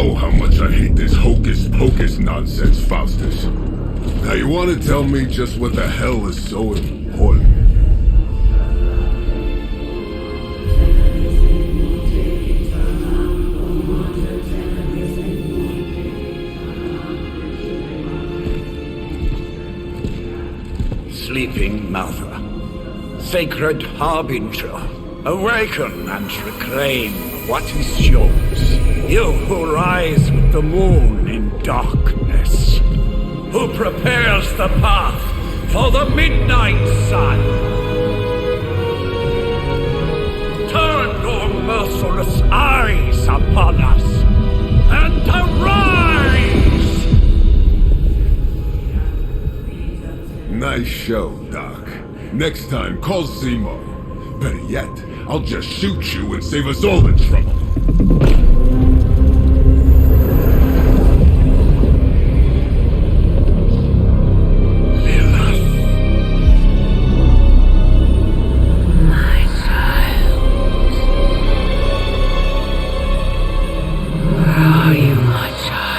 know how much I hate this hocus-pocus nonsense, Faustus. Now you want to tell me just what the hell is so important? Sleeping Mother, sacred harbinger, awaken and reclaim what is yours. You who rise with the moon in darkness, who prepares the path for the midnight sun. Turn your merciless eyes upon us and arise! Nice show, Doc. Next time, call Zemo. Better yet, I'll just shoot you and save us all the trouble. Lilith. My child. Where are you, my child?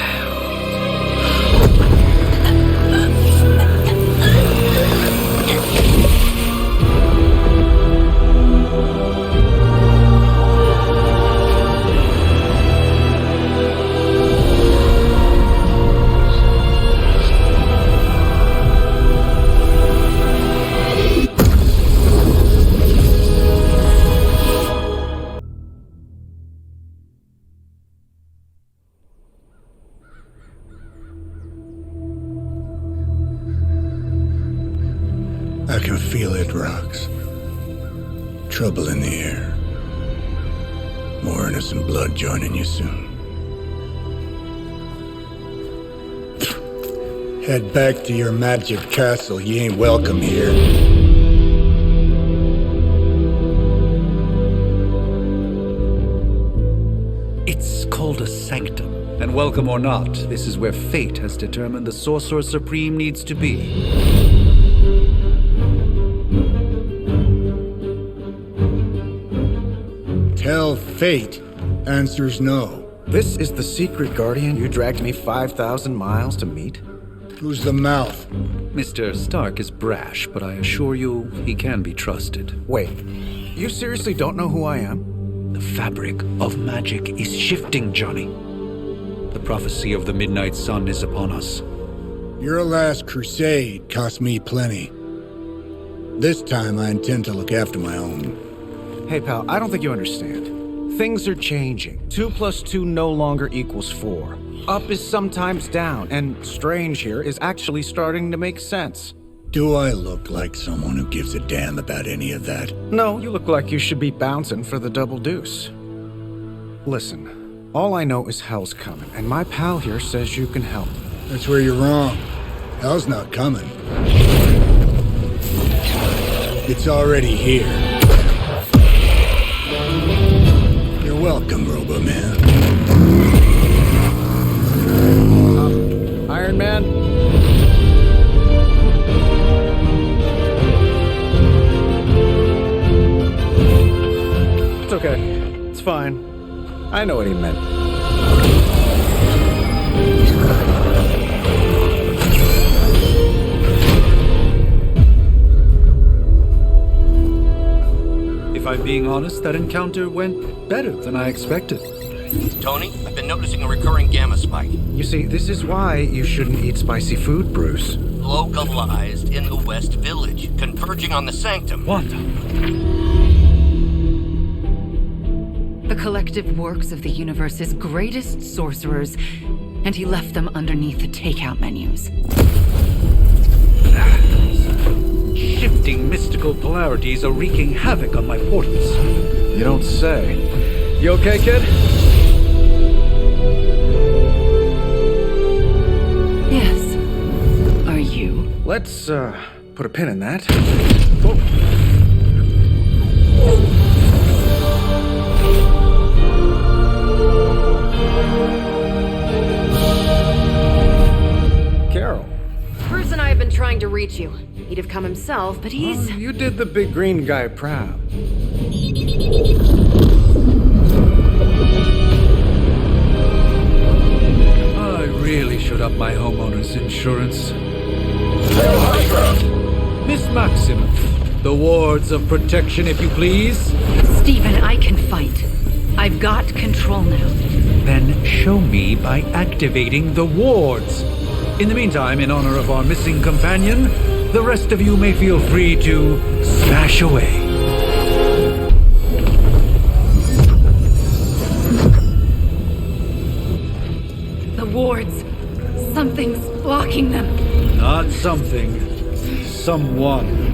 I can feel it, Rox. Trouble in the air. More innocent blood joining you soon. Head back to your magic castle. You ain't welcome here. It's called a sanctum. And welcome or not, this is where fate has determined the Sorcerer Supreme needs to be. Tell fate. Answer's no. This is the secret guardian you dragged me 5,000 miles to meet? Who's the mouth? Mr. Stark is brash, but I assure you, he can be trusted. Wait, you seriously don't know who I am? The fabric of magic is shifting, Johnny. The prophecy of the Midnight Sun is upon us. Your last crusade cost me plenty. This time I intend to look after my own. Hey pal, I don't think you understand. Things are changing. 2 + 2 no longer equals 4. Up is sometimes down, and strange here is actually starting to make sense. Do I look like someone who gives a damn about any of that? No, you look like you should be bouncing for the double deuce. Listen, all I know is hell's coming, and my pal here says you can help. That's where you're wrong. Hell's not coming. It's already here. You're welcome, Robo-Man. Iron Man? It's okay. It's fine. I know what he meant. If I'm being honest, that encounter went better than I expected. Tony, I've been noticing a recurring gamma spike. You see, this is why you shouldn't eat spicy food, Bruce. Localized in the West Village, converging on the sanctum. Wanda. The collective works of the universe's greatest sorcerers, and he left them underneath the takeout menus. Shifting mystical polarities are wreaking havoc on my portals. You don't say. You okay, kid? Yes. Are you? Let's, put a pin in that. Whoa. Carol. Bruce and I have been trying to reach you. He'd have come himself, but he's... Oh, you did the big green guy proud. really should up my homeowner's insurance. Miss Maximoff, the wards of protection, if you please. Stephen, I can fight. I've got control now. Then show me by activating the wards. In the meantime, in honor of our missing companion, the rest of you may feel free to smash away. The wards. Something's blocking them. Not something. Someone.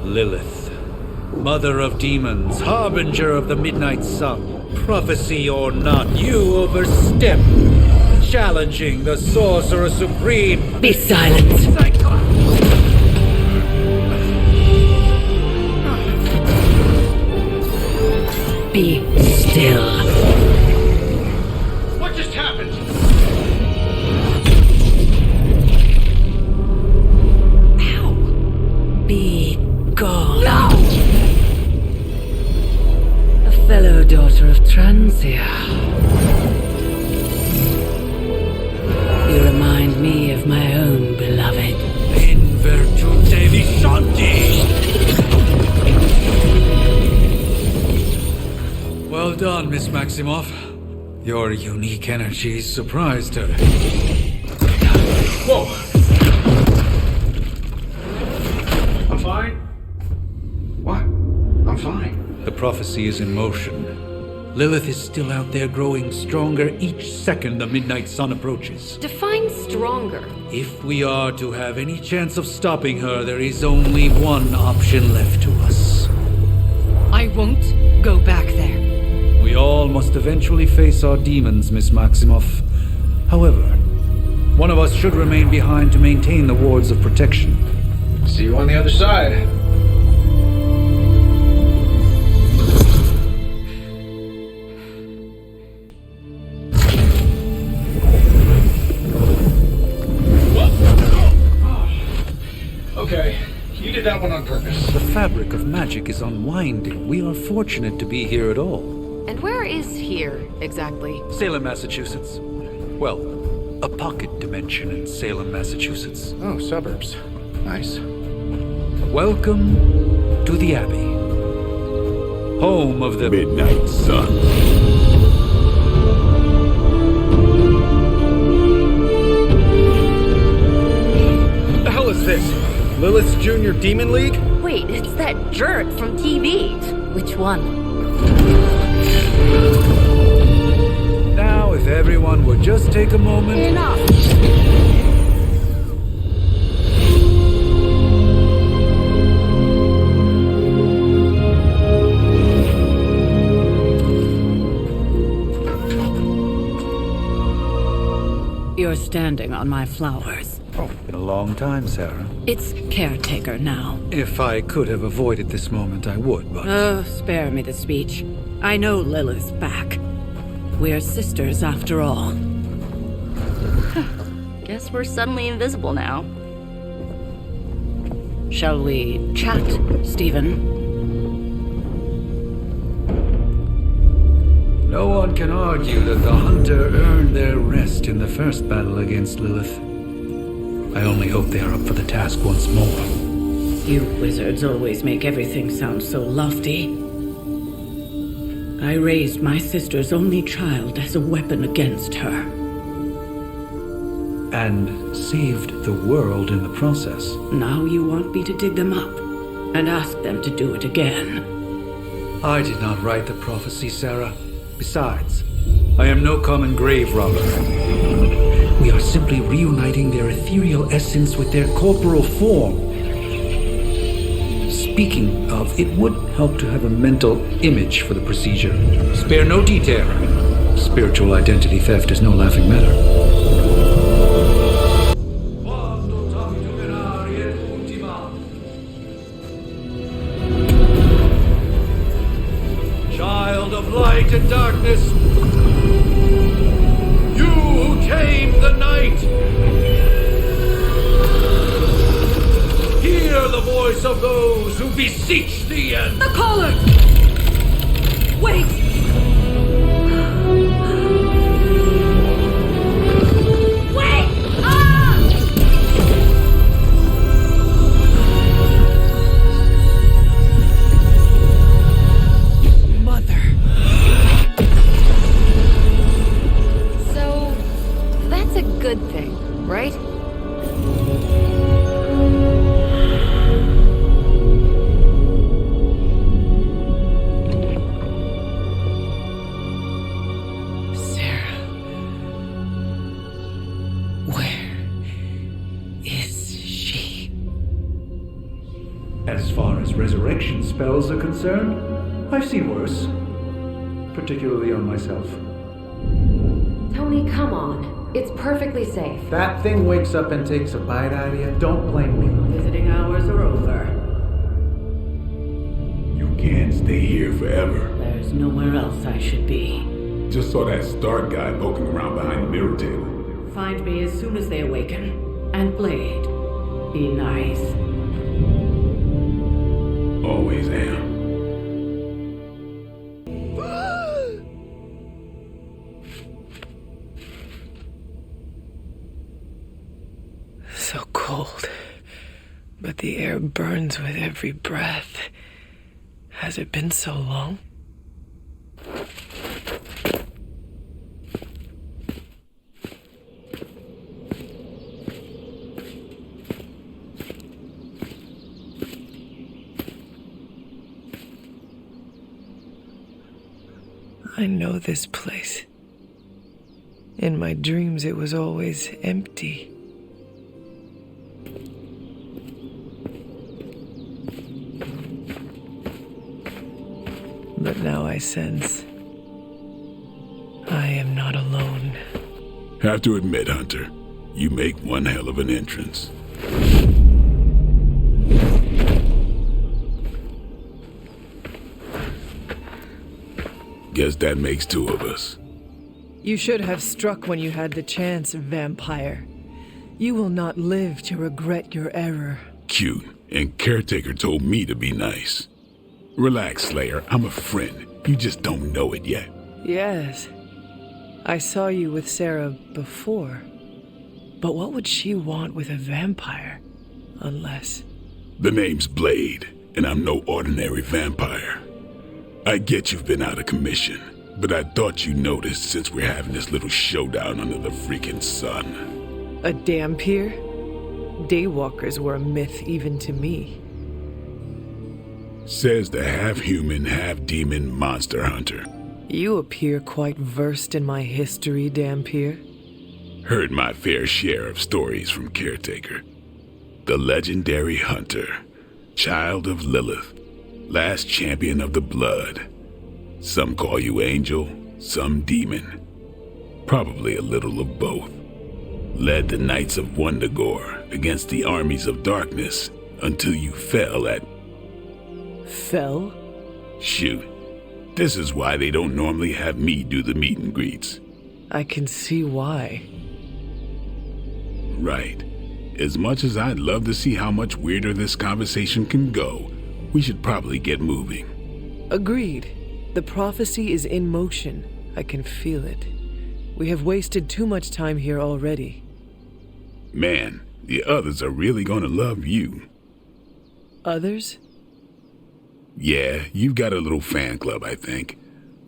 Lilith, mother of demons, harbinger of the midnight sun. Prophecy or not, you overstep, challenging the sorcerer supreme. Be silent. Be still. What just happened? Be gone. No! A fellow daughter of Transia. You remind me of my own beloved. In virtute vishanti. Well done, Miss Maximoff. Your unique energies surprised her. Whoa! I'm fine. What? I'm fine. The prophecy is in motion. Lilith is still out there growing stronger each second the midnight sun approaches. Define stronger. If we are to have any chance of stopping her, there is only one option left to us. I won't go back there. We all must eventually face our demons, Miss Maximoff. However, one of us should remain behind to maintain the wards of protection. See you on the other side. Okay, you did that one on purpose. The fabric of magic is unwinding. We are fortunate to be here at all. And where is here, exactly? Salem, Massachusetts. Well, a pocket dimension in Salem, Massachusetts. Oh, suburbs. Nice. Welcome to the Abbey. Home of the Midnight Sun. The hell is this? Lilith's Junior Demon League? Wait, it's that jerk from TV. Which one? Now, if everyone would just take a moment. Enough! You're standing on my flowers. Oh, been a long time, Sarah. It's caretaker now. If I could have avoided this moment, I would, but... Oh, spare me the speech. I know Lilith's back. We're sisters after all. Guess we're suddenly invisible now. Shall we chat, Stephen? No one can argue that the hunter earned their rest in the first battle against Lilith. I only hope they are up for the task once more. You wizards always make everything sound so lofty. I raised my sister's only child as a weapon against her. And saved the world in the process. Now you want me to dig them up and ask them to do it again. I did not write the prophecy, Sarah. Besides, I am no common grave robber. We are simply reuniting their ethereal essence with their corporal form. Speaking of, it would help to have a mental image for the procedure. Spare no detail. Spiritual identity theft is no laughing matter. Child of light and darkness, you who tame the night. Hear the voice of those who beseech thee and... The caller! Wait! Wait! Ah! Mother. So, that's a good thing, right? As far as resurrection spells are concerned, I've seen worse. Particularly on myself. Tony, come on. It's perfectly safe. That thing wakes up and takes a bite out of you. Don't blame me. Visiting hours are over. You can't stay here forever. There's nowhere else I should be. Just saw that Stark guy poking around behind the mirror table. Find me as soon as they awaken. And Blade, be nice. Always am. So cold, but the air burns with every breath. Has it been so long? I know this place. In my dreams, it was always empty. But now I sense I am not alone. Have to admit, Hunter, you make one hell of an entrance. Guess that makes two of us. You should have struck when you had the chance, vampire. You will not live to regret your error. Cute, and Caretaker told me to be nice. Relax, Slayer, I'm a friend. You just don't know it yet. Yes. I saw you with Sarah before. But what would she want with a vampire? Unless... The name's Blade, and I'm no ordinary vampire. I get you've been out of commission, but I thought you noticed since we're having this little showdown under the freaking sun. A dampier? Daywalkers were a myth even to me. Says the half-human, half-demon monster hunter. You appear quite versed in my history, Dampier. Heard my fair share of stories from Caretaker. The legendary hunter, child of Lilith, last champion of the blood. Some call you angel, some demon. Probably a little of both. Led the Knights of Wundagore against the armies of darkness until you fell at... Fell? Shoot. This is why they don't normally have me do the meet and greets. I can see why. Right. As much as I'd love to see how much weirder this conversation can go, we should probably get moving. Agreed. The prophecy is in motion. I can feel it. We have wasted too much time here already. Man, the others are really gonna love you. Others? Yeah, you've got a little fan club, I think.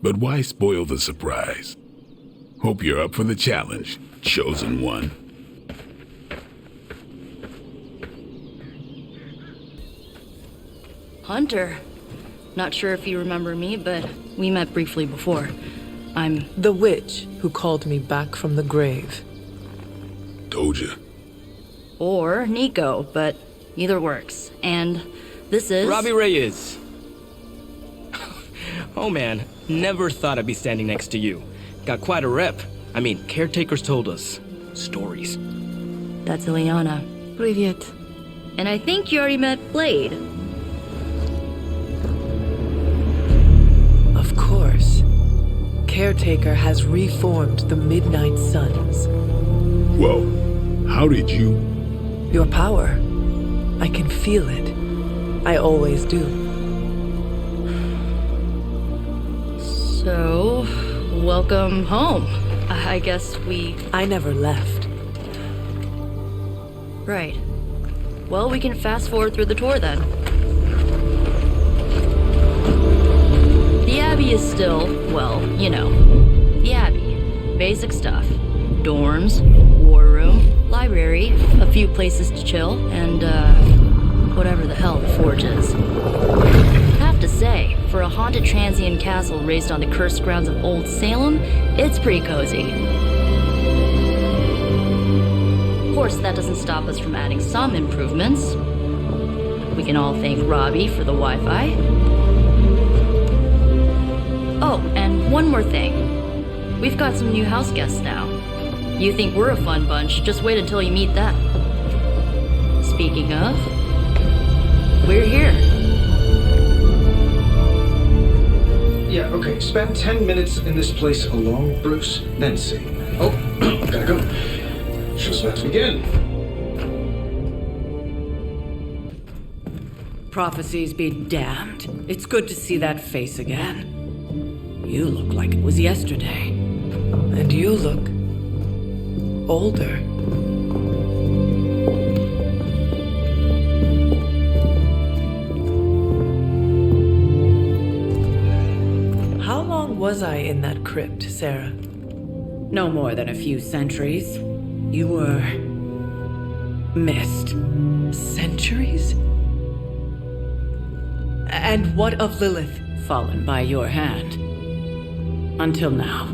But why spoil the surprise? Hope you're up for the challenge, chosen one. Hunter. Not sure if you remember me, but we met briefly before. I'm... The witch who called me back from the grave. Told ya. Or Nico, but either works. And this is... Robbie Reyes. Oh man, never thought I'd be standing next to you. Got quite a rep. I mean, caretakers told us. Stories. That's Ileana. Привет. And I think you already met Blade. Of course. Caretaker has reformed the Midnight Suns. Whoa, how did you? Your power. I can feel it. I always do. So, welcome home. I guess I never left. Right. Well, we can fast forward through the tour then. The Abbey is still, well, you know, the Abbey. Basic stuff. Dorms, war room, library, a few places to chill, and, whatever the hell the Forge is. Have to say, for a haunted transient castle raised on the cursed grounds of Old Salem, it's pretty cozy. Of course, that doesn't stop us from adding some improvements. We can all thank Robbie for the Wi-Fi. Oh, and one more thing. We've got some new house guests now. You think we're a fun bunch, just wait until you meet them. Speaking of, we're here. Yeah, okay. Spend 10 minutes in this place alone, Bruce, then see. Oh, gotta go. Show's about to begin. Prophecies be damned. It's good to see that face again. You look like it was yesterday. And you look older. How long was I in that crypt, Sarah? No more than a few centuries. You were missed. Centuries? And what of Lilith? Fallen by your hand. Until now.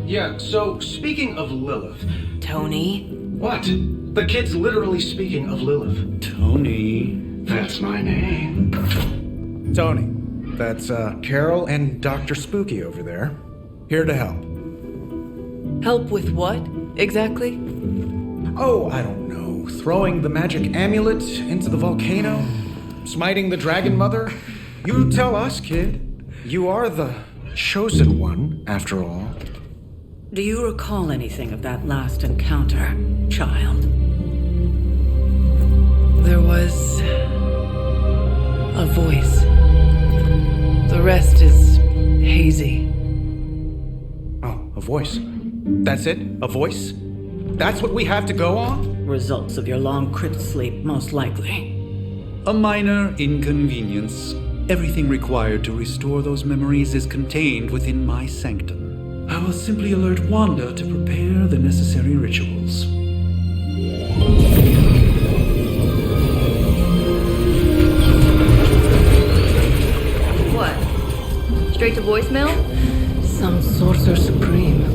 Yeah, so speaking of Lilith. Tony? What? The kid's literally speaking of Lilith. Tony. That's my name. Tony. That's Carol and Dr. Spooky over there. Here to help. Help with what, exactly? Oh, I don't know. Throwing the magic amulet into the volcano? Smiting the dragon mother? You tell us, kid. You are the chosen one, after all. Do you recall anything of that last encounter, child? There was a voice. The rest is hazy. Oh, a voice. That's it? A voice? That's what we have to go on? Results of your long crypt sleep, most likely. A minor inconvenience. Everything required to restore those memories is contained within my sanctum. I will simply alert Wanda to prepare the necessary rituals. What? Straight to voicemail? Some sorcerer supreme.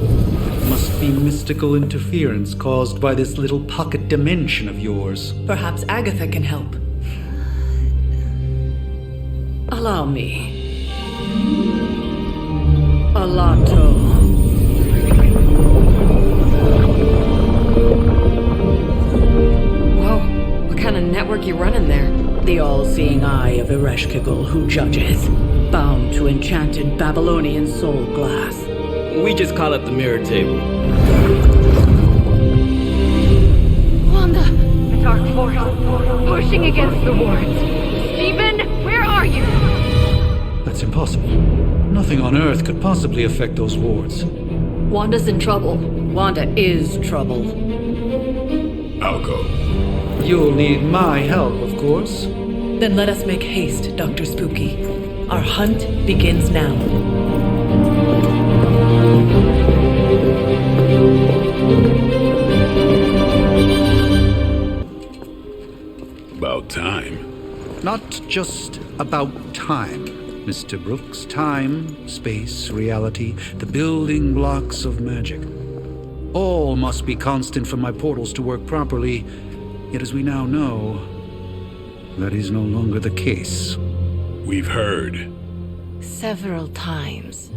Must be mystical interference caused by this little pocket dimension of yours. Perhaps Agatha can help. Allow me. Alato. Whoa, what kind of network you running there? The all-seeing eye of Ereshkigal who judges, bound to enchanted Babylonian soul glass. We just call it the mirror table. Wanda! The dark force, pushing against the wards. Stephen, where are you? That's impossible. Nothing on Earth could possibly affect those wards. Wanda's in trouble. Wanda is trouble. I'll go. You'll need my help, of course. Then let us make haste, Dr. Spooky. Our hunt begins now. About time. Not just about time, Mr. Brooks. Time, space, reality, the building blocks of magic. All must be constant for my portals to work properly, yet as we now know, that is no longer the case. We've heard. Several times.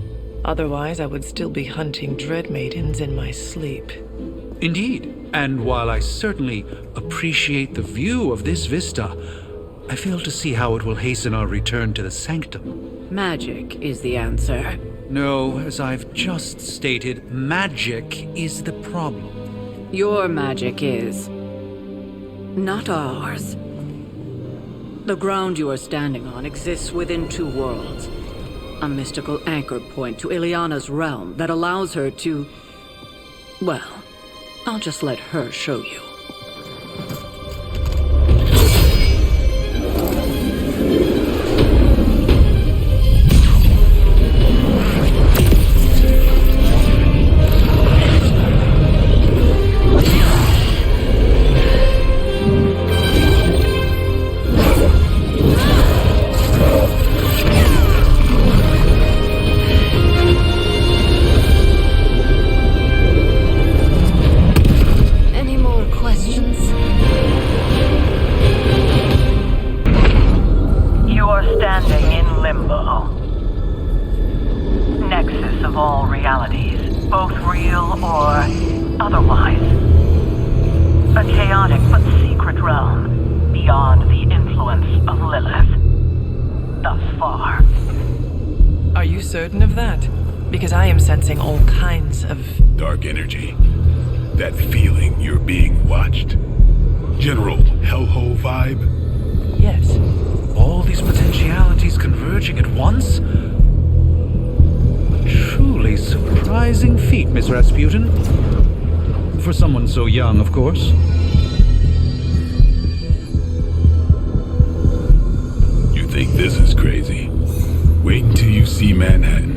Otherwise, I would still be hunting dread maidens in my sleep. Indeed, and while I certainly appreciate the view of this vista, I fail to see how it will hasten our return to the sanctum. Magic is the answer. No, as I've just stated, magic is the problem. Your magic is. Not ours. The ground you are standing on exists within two worlds. A mystical anchor point to Ileana's realm that allows her to... Well, I'll just let her show you. Certain of that? Because I am sensing all kinds of... dark energy. That feeling you're being watched. General hellhole vibe. Yes. All these potentialities converging at once? Truly surprising feat, Miss Rasputin. For someone so young, of course. You think this is crazy? Wait until you see Manhattan.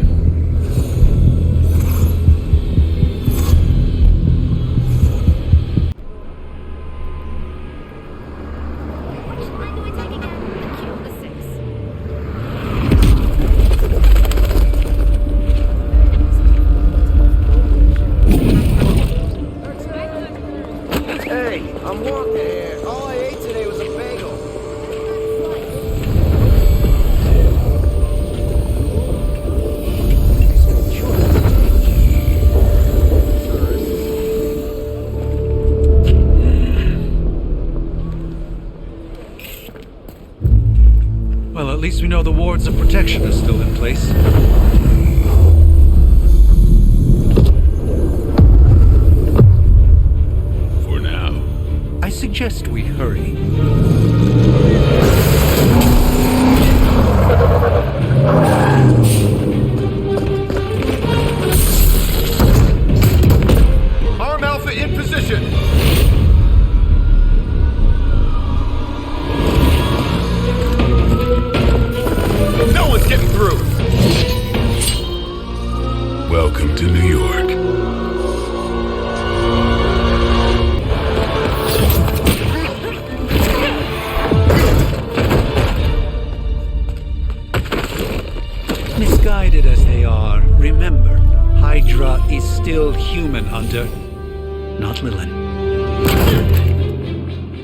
Hey, I'm walking here. All I ate today was a bagel. Well, at least we know the wards of protection are still in place. For now. I suggest we hurry. Arm Alpha in position. No one's getting through. Welcome to New York. Misguided as they are, remember, Hydra is still human, Hunter. Not Lilith.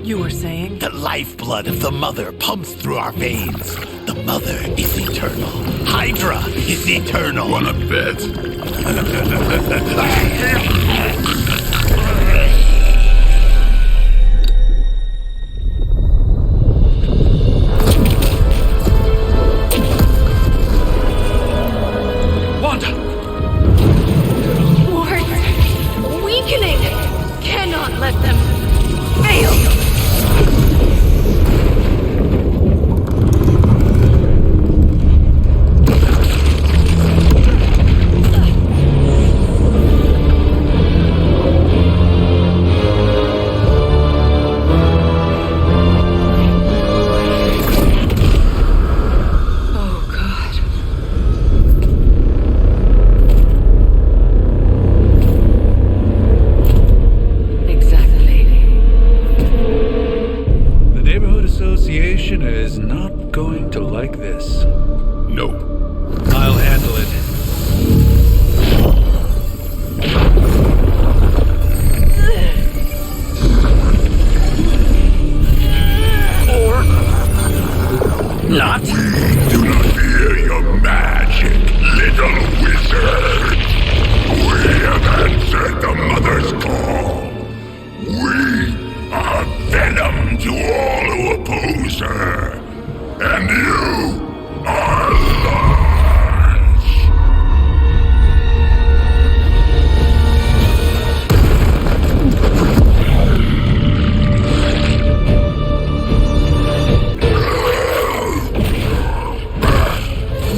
You were saying? The lifeblood of the Mother pumps through our veins. The Mother is eternal. Hydra is eternal. Wanna bet?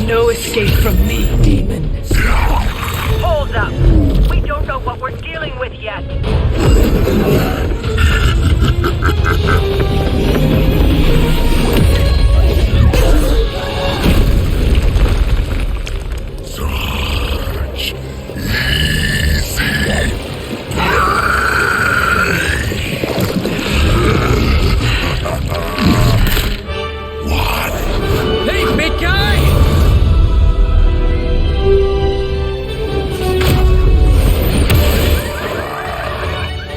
no escape from me, demon. Hold up! We don't know what we're dealing with yet! Such easy What? Hey, big guy!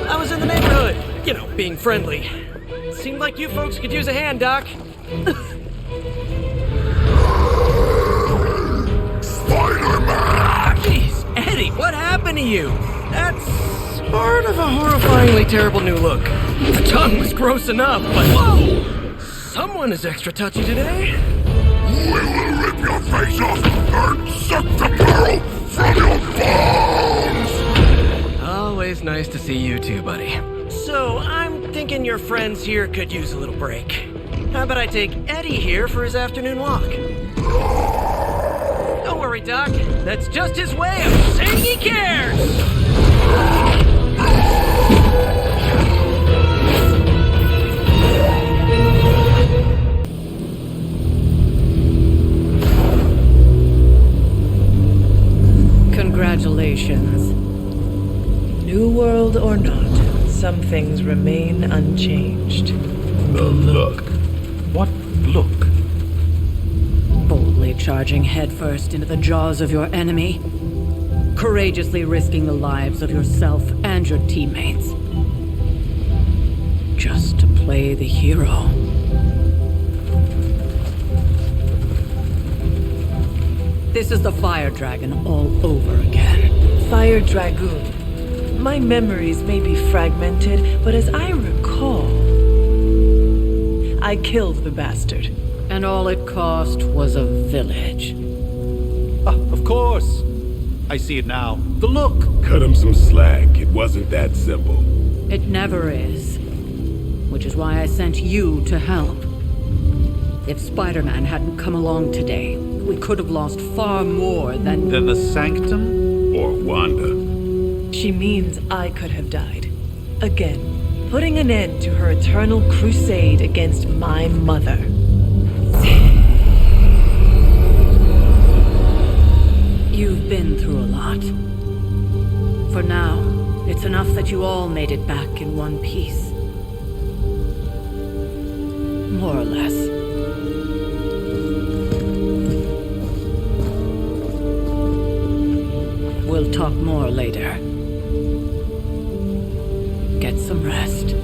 I was in the neighborhood. You know, being friendly. Seemed like you folks could use a hand, Doc. Spider-Man! Jeez, Eddie, what happened to you? That's sort of a horrifyingly terrible new look. The tongue was gross enough, but whoa! Someone is extra touchy today. We will rip your face off and suck the marrow from your bones! Always nice to see you too, buddy. So, I'm thinking your friends here could use a little break. How about I take Eddie here for his afternoon walk? Don't worry, Doc. That's just his way of saying he cares! Congratulations. New world or not, some things remain unchanged. The look. What look? Boldly charging headfirst into the jaws of your enemy. Courageously risking the lives of yourself and your teammates. Just to play the hero. This is the Fire Dragon all over again. Fire Dragoon. My memories may be fragmented, but as I recall, I killed the bastard. And all it cost was a village. Of course. I see it now. The look. Cut him some slack. It wasn't that simple. It never is. Which is why I sent you to help. If Spider-Man hadn't come along today, we could have lost far more than... Then the Sanctum? Or Wanda. She means I could have died. Again, putting an end to her eternal crusade against my mother. You've been through a lot. For now, it's enough that you all made it back in one piece. More or less. We'll talk more later. Get some rest.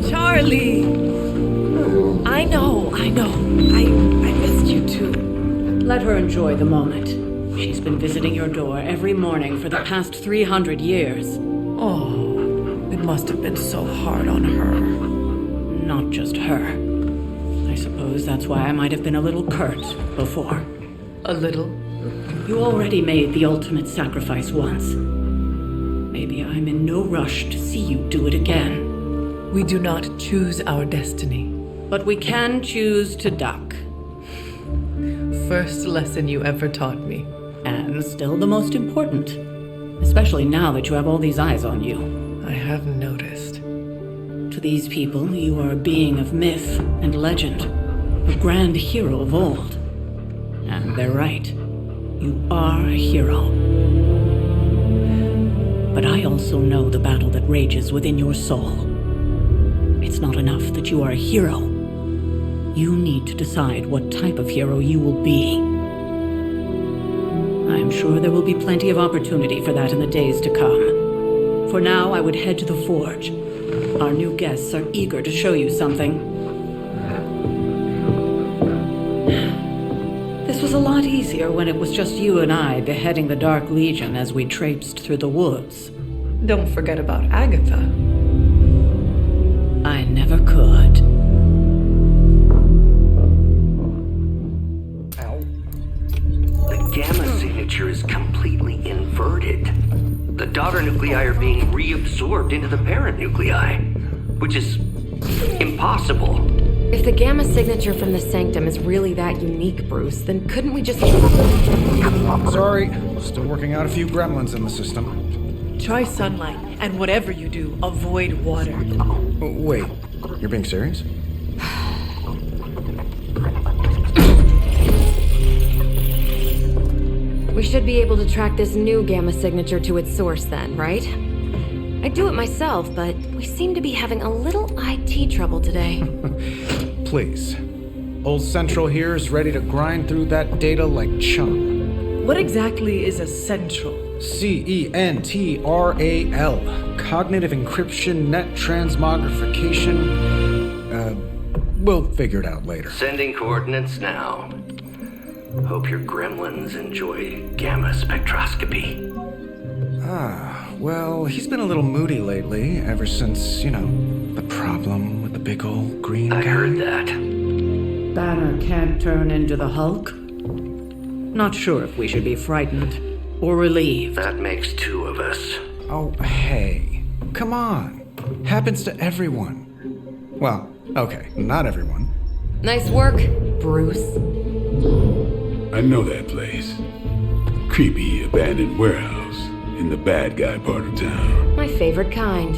Charlie! I know. I missed you too. Let her enjoy the moment. She's been visiting your door every morning for the past 300 years. Oh, it must have been so hard on her. Not just her. I suppose that's why I might have been a little curt before. A little? You already made the ultimate sacrifice once. Maybe I'm in no rush to see you do it again. We do not choose our destiny. But we can choose to duck. First lesson you ever taught me. And still the most important. Especially now that you have all these eyes on you. I have noticed. To these people, you are a being of myth and legend. A grand hero of old. And they're right. You are a hero. But I also know the battle that rages within your soul. It's not enough that you are a hero. You need to decide what type of hero you will be. I am sure there will be plenty of opportunity for that in the days to come. For now, I would head to the Forge. Our new guests are eager to show you something. This was a lot easier when it was just you and I beheading the Dark Legion as we traipsed through the woods. Don't forget about Agatha. I never could. The gamma signature is completely inverted. The daughter nuclei are being reabsorbed into the parent nuclei, which is impossible. If the gamma signature from the Sanctum is really that unique, Bruce, then couldn't we just... Sorry, still working out a few gremlins in the system. Try sunlight, and whatever you do, avoid water. Wait, you're being serious? We should be able to track this new gamma signature to its source then, right? I'd do it myself, but we seem to be having a little IT trouble today. Please. Old Central here is ready to grind through that data like chum. What exactly is a central? CENTRAL. Cognitive encryption, net transmogrification. We'll figure it out later. Sending coordinates now. Hope your gremlins enjoy gamma spectroscopy. Well, he's been a little moody lately, ever since, the problem with the big old green guy. I heard that. Banner can't turn into the Hulk? Not sure if we should be frightened or relieved. That makes two of us. Oh, hey. Come on. Happens to everyone. Well, okay, not everyone. Nice work, Bruce. I know that place. Creepy abandoned warehouse in the bad guy part of town. My favorite kind.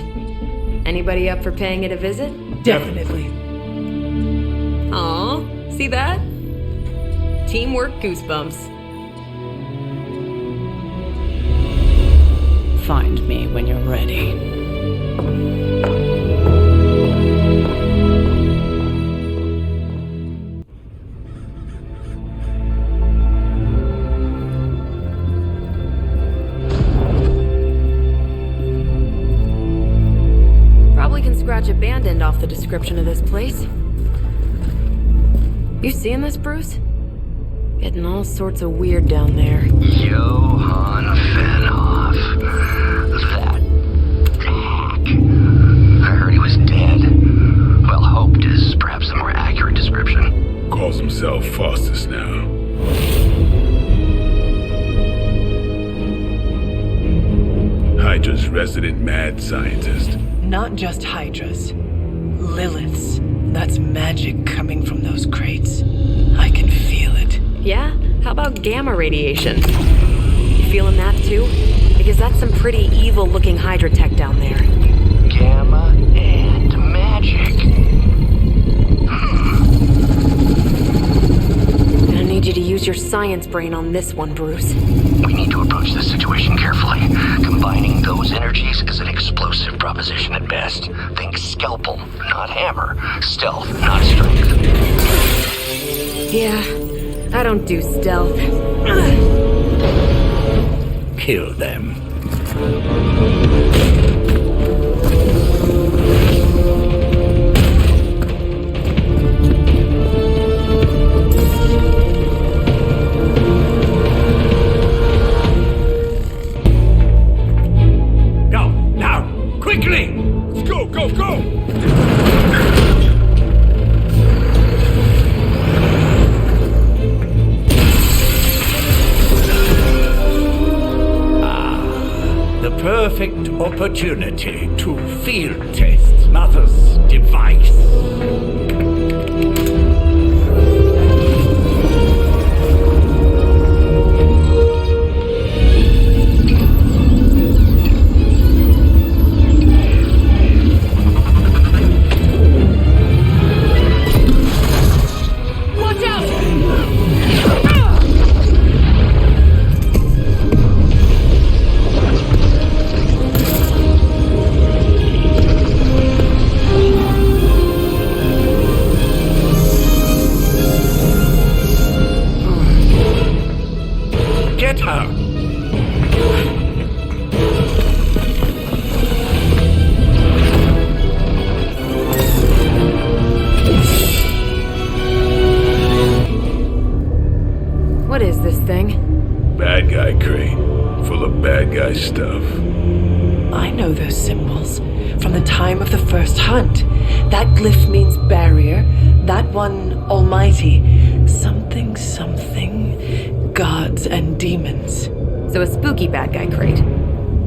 Anybody up for paying it a visit? Definitely. Aw, see that? Teamwork goosebumps. Find me when you're ready. Abandoned off the description of this place. You seeing this, Bruce? Getting all sorts of weird down there. Johann Fenhoff. That hack. I heard he was dead. Well, hoped is perhaps a more accurate description. Calls himself Faustus now. Hydra's resident mad scientist. Not just Hydra's. Lilith's. That's magic coming from those crates. I can feel it. Yeah? How about gamma radiation? You feeling that too? Because that's some pretty evil-looking Hydra tech down there. Gamma and magic. I need you to use your science brain on this one, Bruce. We need to approach this situation carefully. Combining those energies is an explosive proposition at best. Think scalpel, not hammer. Stealth, not strength. Yeah, I don't do stealth. Kill them. Quickly! Let's go, go, go! The perfect opportunity to field test Mother's device. thing? Bad guy crate, full of bad guy stuff. I know those symbols from the time of the first hunt. That glyph means barrier, that one almighty. Something, something, gods and demons. So a spooky bad guy crate.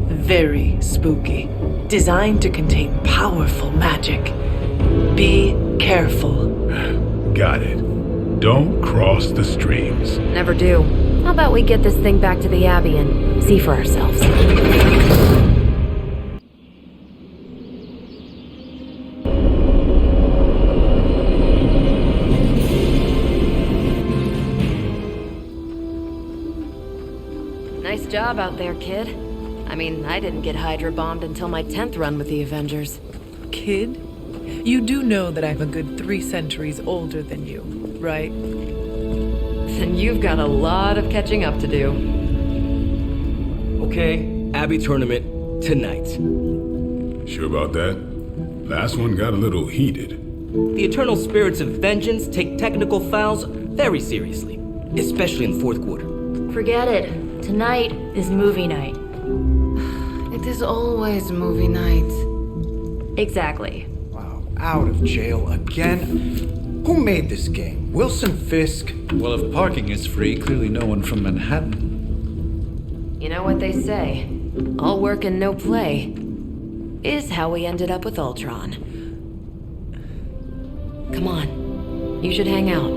Very spooky. Designed to contain powerful magic. Be careful. Got it. Don't cross the streams. Never do. How about we get this thing back to the Abbey and see for ourselves? Nice job out there, kid. I mean, I didn't get Hydra bombed until my 10th run with the Avengers. Kid, you do know that I'm a good 3 centuries older than you, right? Then you've got a lot of catching up to do. Okay, Abbey tournament tonight. Sure about that? Last one got a little heated. The eternal spirits of vengeance take technical fouls very seriously, especially in fourth quarter. Forget it. Tonight is movie night. It is always movie night. Exactly. Wow, out of jail again? Who made this game? Wilson Fisk? Well, if parking is free, clearly no one from Manhattan. You know what they say? All work and no play is how we ended up with Ultron. Come on, you should hang out.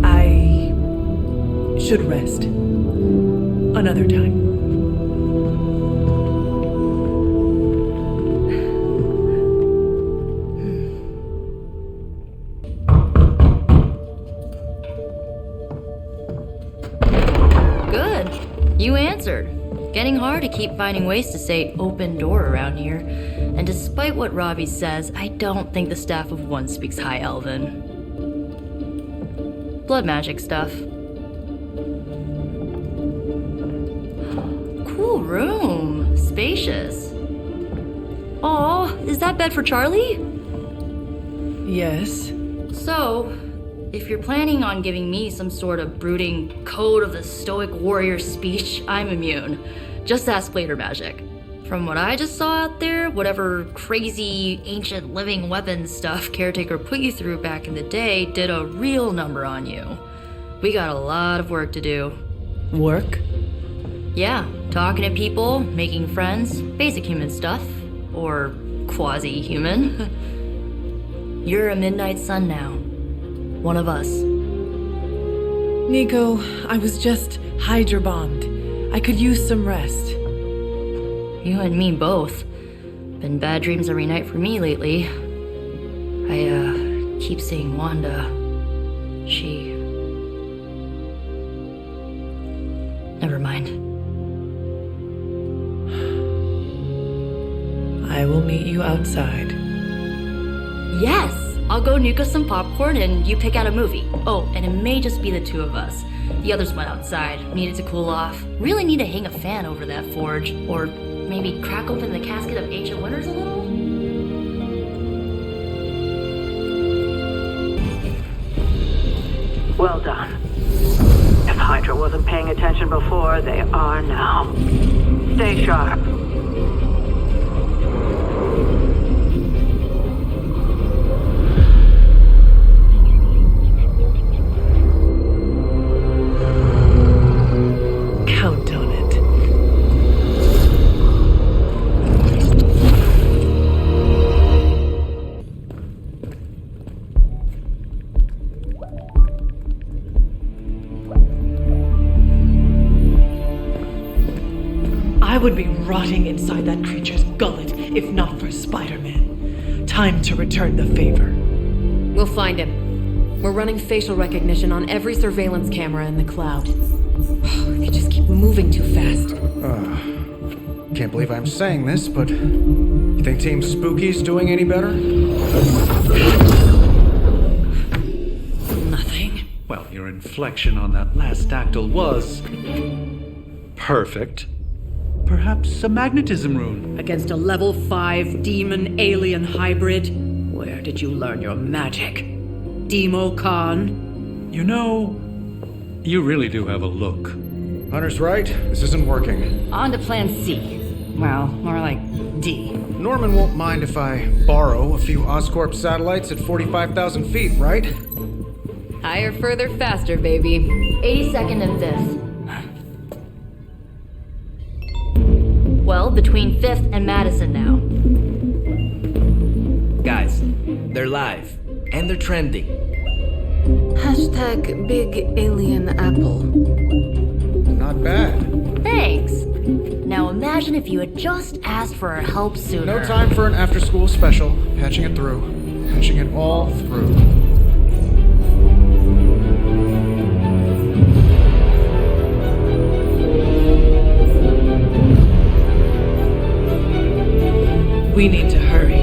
I should rest. Another time. Good. You answered. Getting hard to keep finding ways to say open door around here. And despite what Robbie says, I don't think the staff of One speaks High Elven. Blood magic stuff. Cool room. Spacious. Aw, is that bed for Charlie? Yes. So, if you're planning on giving me some sort of brooding code of the stoic warrior speech, I'm immune. Just ask later magic. From what I just saw out there, whatever crazy ancient living weapons stuff Caretaker put you through back in the day did a real number on you. We got a lot of work to do. Work? Yeah, talking to people, making friends, basic human stuff. Or quasi-human. You're a midnight sun now. One of us. Nico, I was just Hydra bombed. I could use some rest. You and me both. Been bad dreams every night for me lately. I keep seeing Wanda. She... Never mind. I will meet you outside. Yes! I'll go nuke us some popcorn and you pick out a movie. Oh, and it may just be the two of us. The others went outside, needed to cool off. Really need to hang a fan over that forge. Or maybe crack open the casket of Ancient Wonders a little? Well done. If Hydra wasn't paying attention before, they are now. Stay sharp. Count on it. I would be rotting inside that creature's gullet if not for Spider-Man. Time to return the favor. We'll find him. We're running facial recognition on every surveillance camera in the cloud. They just keep moving too fast. Can't believe I'm saying this, but you think Team Spooky's doing any better? Nothing. Well, your inflection on that last dactyl was... perfect. Perhaps a magnetism rune. Against a level 5 demon alien hybrid? Where did you learn your magic? Demo Khan. You know, you really do have a look. Hunter's right. This isn't working. On to plan C. Well, more like D. Norman won't mind if I borrow a few Oscorp satellites at 45,000 feet, right? Higher, further, faster, baby. 82nd and 5th. Well, between 5th and Madison now. Guys, they're live. And they're trending. Hashtag Big Alien Apple. Not bad. Thanks. Now imagine if you had just asked for our help sooner. No time for an after-school special. Patching it through. Patching it all through. We need to hurry.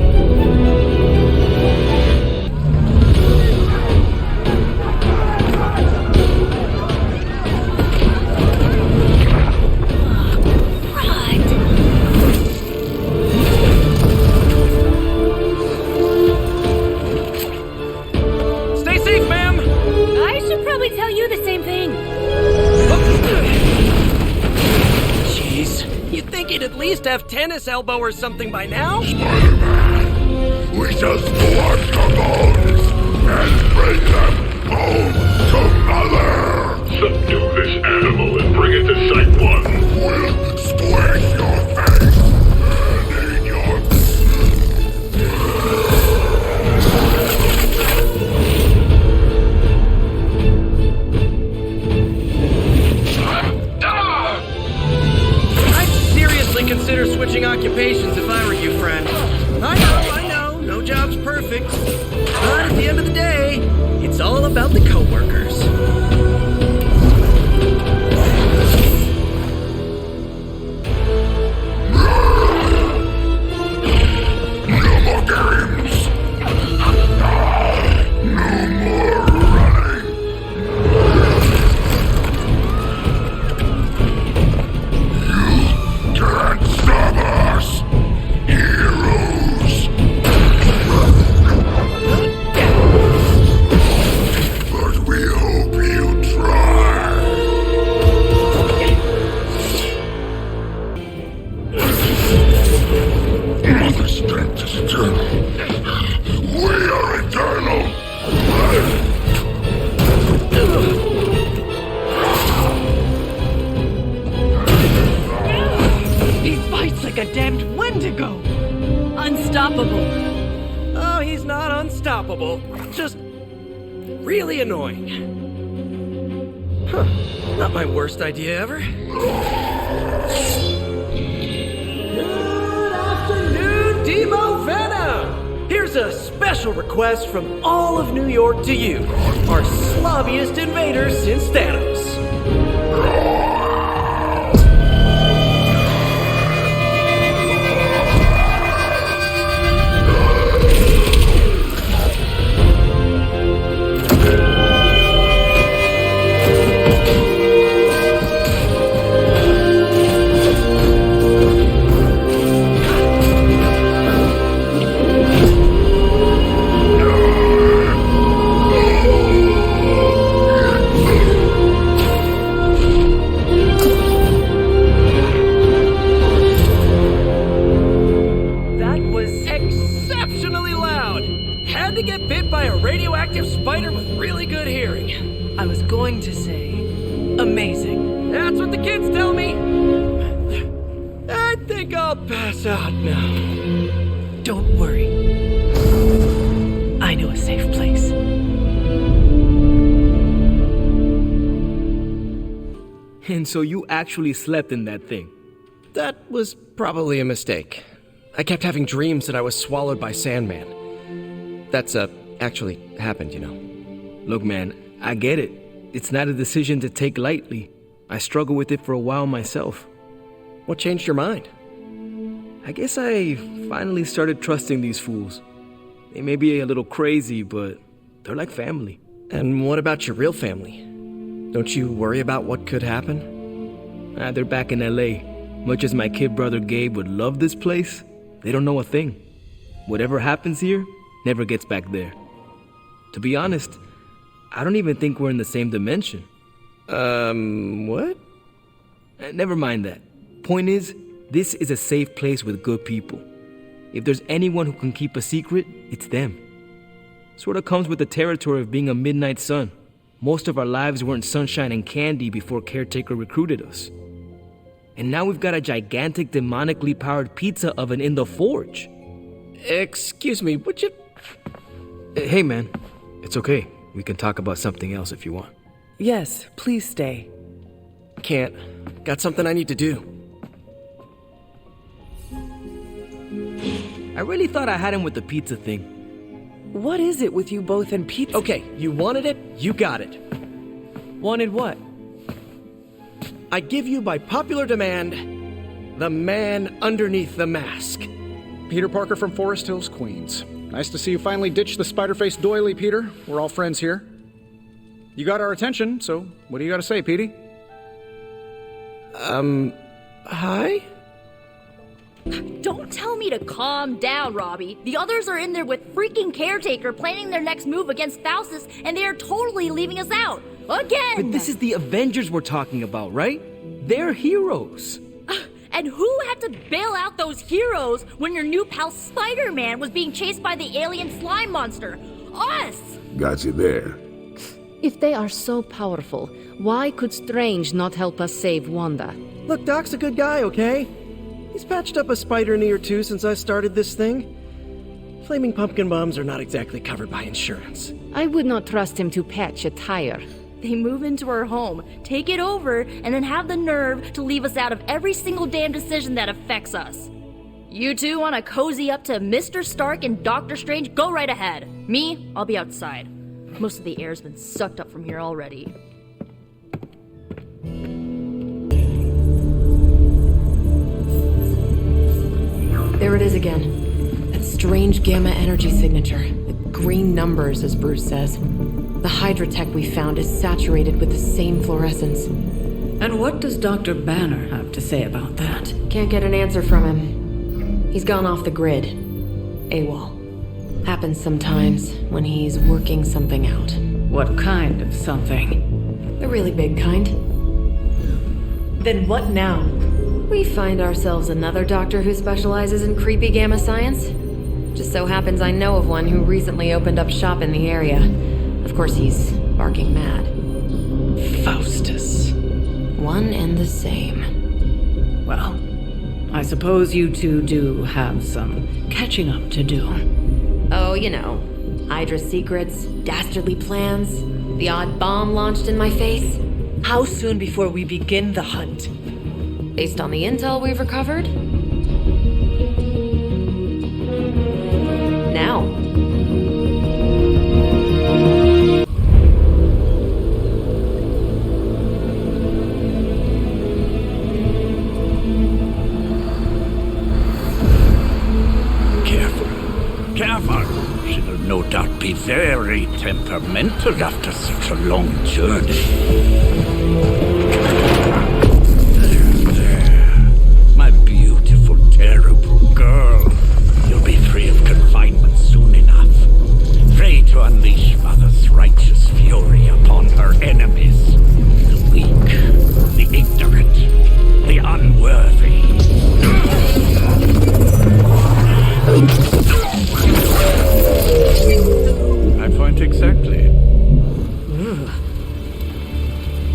Stay safe, ma'am! I should probably tell you the same thing. Jeez, you'd think he'd at least have tennis elbow or something by now? Spider-Man, we just squash the bones and bring them home to Mother! Subdue this animal and bring it to Site 1. We'll squash your face and in your... I'd seriously consider switching occupations if I were you, friend. I know, no job's perfect. But at the end of the day, it's all about the coworkers. No more games! No more running! You can't stop us! Heroes! But we hope you try! Mother's strength is eternal. We are eternal! He fights like a damned Wendigo. Unstoppable. Oh, he's not unstoppable. Just really annoying. Huh. Not my worst idea ever. Good afternoon, Demo Venom! Here's a special request from all of New York to you, our slobbiest invader since Thanos. That was exceptionally loud. Had to get bit by a radioactive spider with really good hearing. I was going to say, amazing. That's what the kids tell me. I think I'll pass out now. Don't worry. I know a safe place. And so you actually slept in that thing. That was probably a mistake. I kept having dreams that I was swallowed by Sandman. That's actually happened, you know. Look, man, I get it. It's not a decision to take lightly. I struggled with it for a while myself. What changed your mind? I guess I finally started trusting these fools. They may be a little crazy, but they're like family. And what about your real family? Don't you worry about what could happen? They're back in LA. Much as my kid brother Gabe would love this place, they don't know a thing. Whatever happens here never gets back there. To be honest, I don't even think we're in the same dimension. What? Never mind that. Point is, this is a safe place with good people. If there's anyone who can keep a secret, it's them. Sort of comes with the territory of being a midnight sun. Most of our lives weren't sunshine and candy before Caretaker recruited us. And now we've got a gigantic demonically powered pizza oven in the forge. Excuse me, would you... Hey man, it's okay. We can talk about something else if you want. Yes, please stay. Can't. Got something I need to do. I really thought I had him with the pizza thing. What is it with you both and pizza? Okay, you wanted it, you got it. Wanted what? I give you by popular demand, the man underneath the mask. Peter Parker from Forest Hills, Queens. Nice to see you finally ditch the spider-faced doily, Peter. We're all friends here. You got our attention, so what do you got to say, Petey? Hi? Don't tell me to calm down, Robbie. The others are in there with freaking Caretaker planning their next move against Faustus, and they are totally leaving us out. Again! But this is the Avengers we're talking about, right? They're heroes. And who had to bail out those heroes when your new pal Spider-Man was being chased by the alien slime monster? Us! Got you there. If they are so powerful, why could Strange not help us save Wanda? Look, Doc's a good guy, okay? He's patched up a spider knee or two since I started this thing. Flaming pumpkin bombs are not exactly covered by insurance. I would not trust him to patch a tire. They move into our home, take it over, and then have the nerve to leave us out of every single damn decision that affects us. You two want to cozy up to Mr. Stark and Doctor Strange? Go right ahead. Me, I'll be outside. Most of the air's been sucked up from here already. There it is again. That strange gamma energy signature. The green numbers, as Bruce says. The Hydra tech we found is saturated with the same fluorescence. And what does Dr. Banner have to say about that? Can't get an answer from him. He's gone off the grid. AWOL. Happens sometimes when he's working something out. What kind of something? The really big kind. Then what now? We find ourselves another doctor who specializes in creepy gamma science. Just so happens I know of one who recently opened up shop in the area. Of course, he's barking mad. Faustus. One and the same. Well, I suppose you two do have some catching up to do. Oh, you know. Hydra secrets, dastardly plans, the odd bomb launched in my face. How soon before we begin the hunt? Based on the intel we've recovered? Now. Careful. She will no doubt be very temperamental after such a long journey. There. My beautiful, terrible girl. You'll be free of confinement soon enough. Free to unleash Mother's righteous fury upon her enemies. The weak, the ignorant, the unworthy. I point exactly.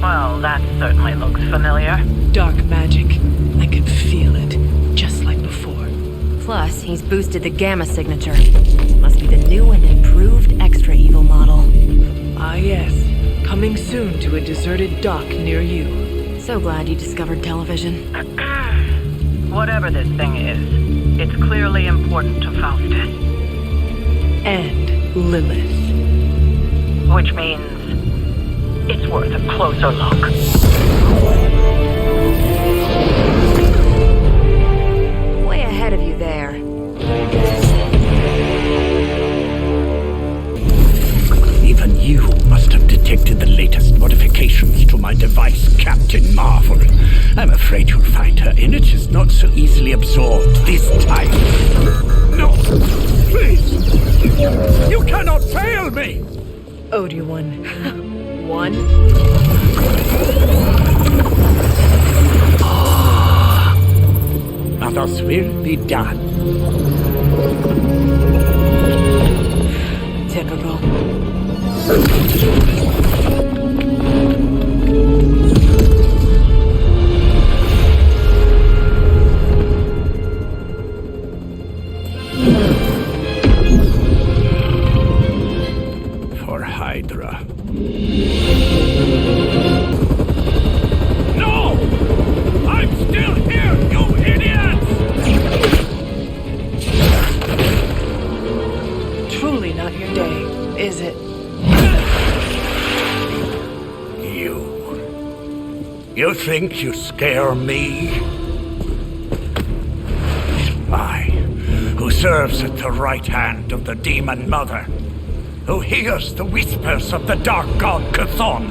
Well, that certainly looks familiar. Dark magic. I can feel it, just like before. Plus, he's boosted the gamma signature. Must be the new and improved extra evil model. Ah yes, coming soon to a deserted dock near you. So glad you discovered television. Whatever this thing is, it's clearly important to Faustus. And Lilith. Which means it's worth a closer look. Way ahead of you there. Even you must have detected the latest modifications to my device, Captain Marvel. I'm afraid you'll find her images not so easily absorbed this time. No! Please! You cannot fail me! me! Owed you one. One? Now thus will be done. Typical. For Hydra. No! I'm still here, you idiots! Truly not your day, is it? You think you scare me? I, who serves at the right hand of the Demon Mother, who hears the whispers of the Dark God Chthon,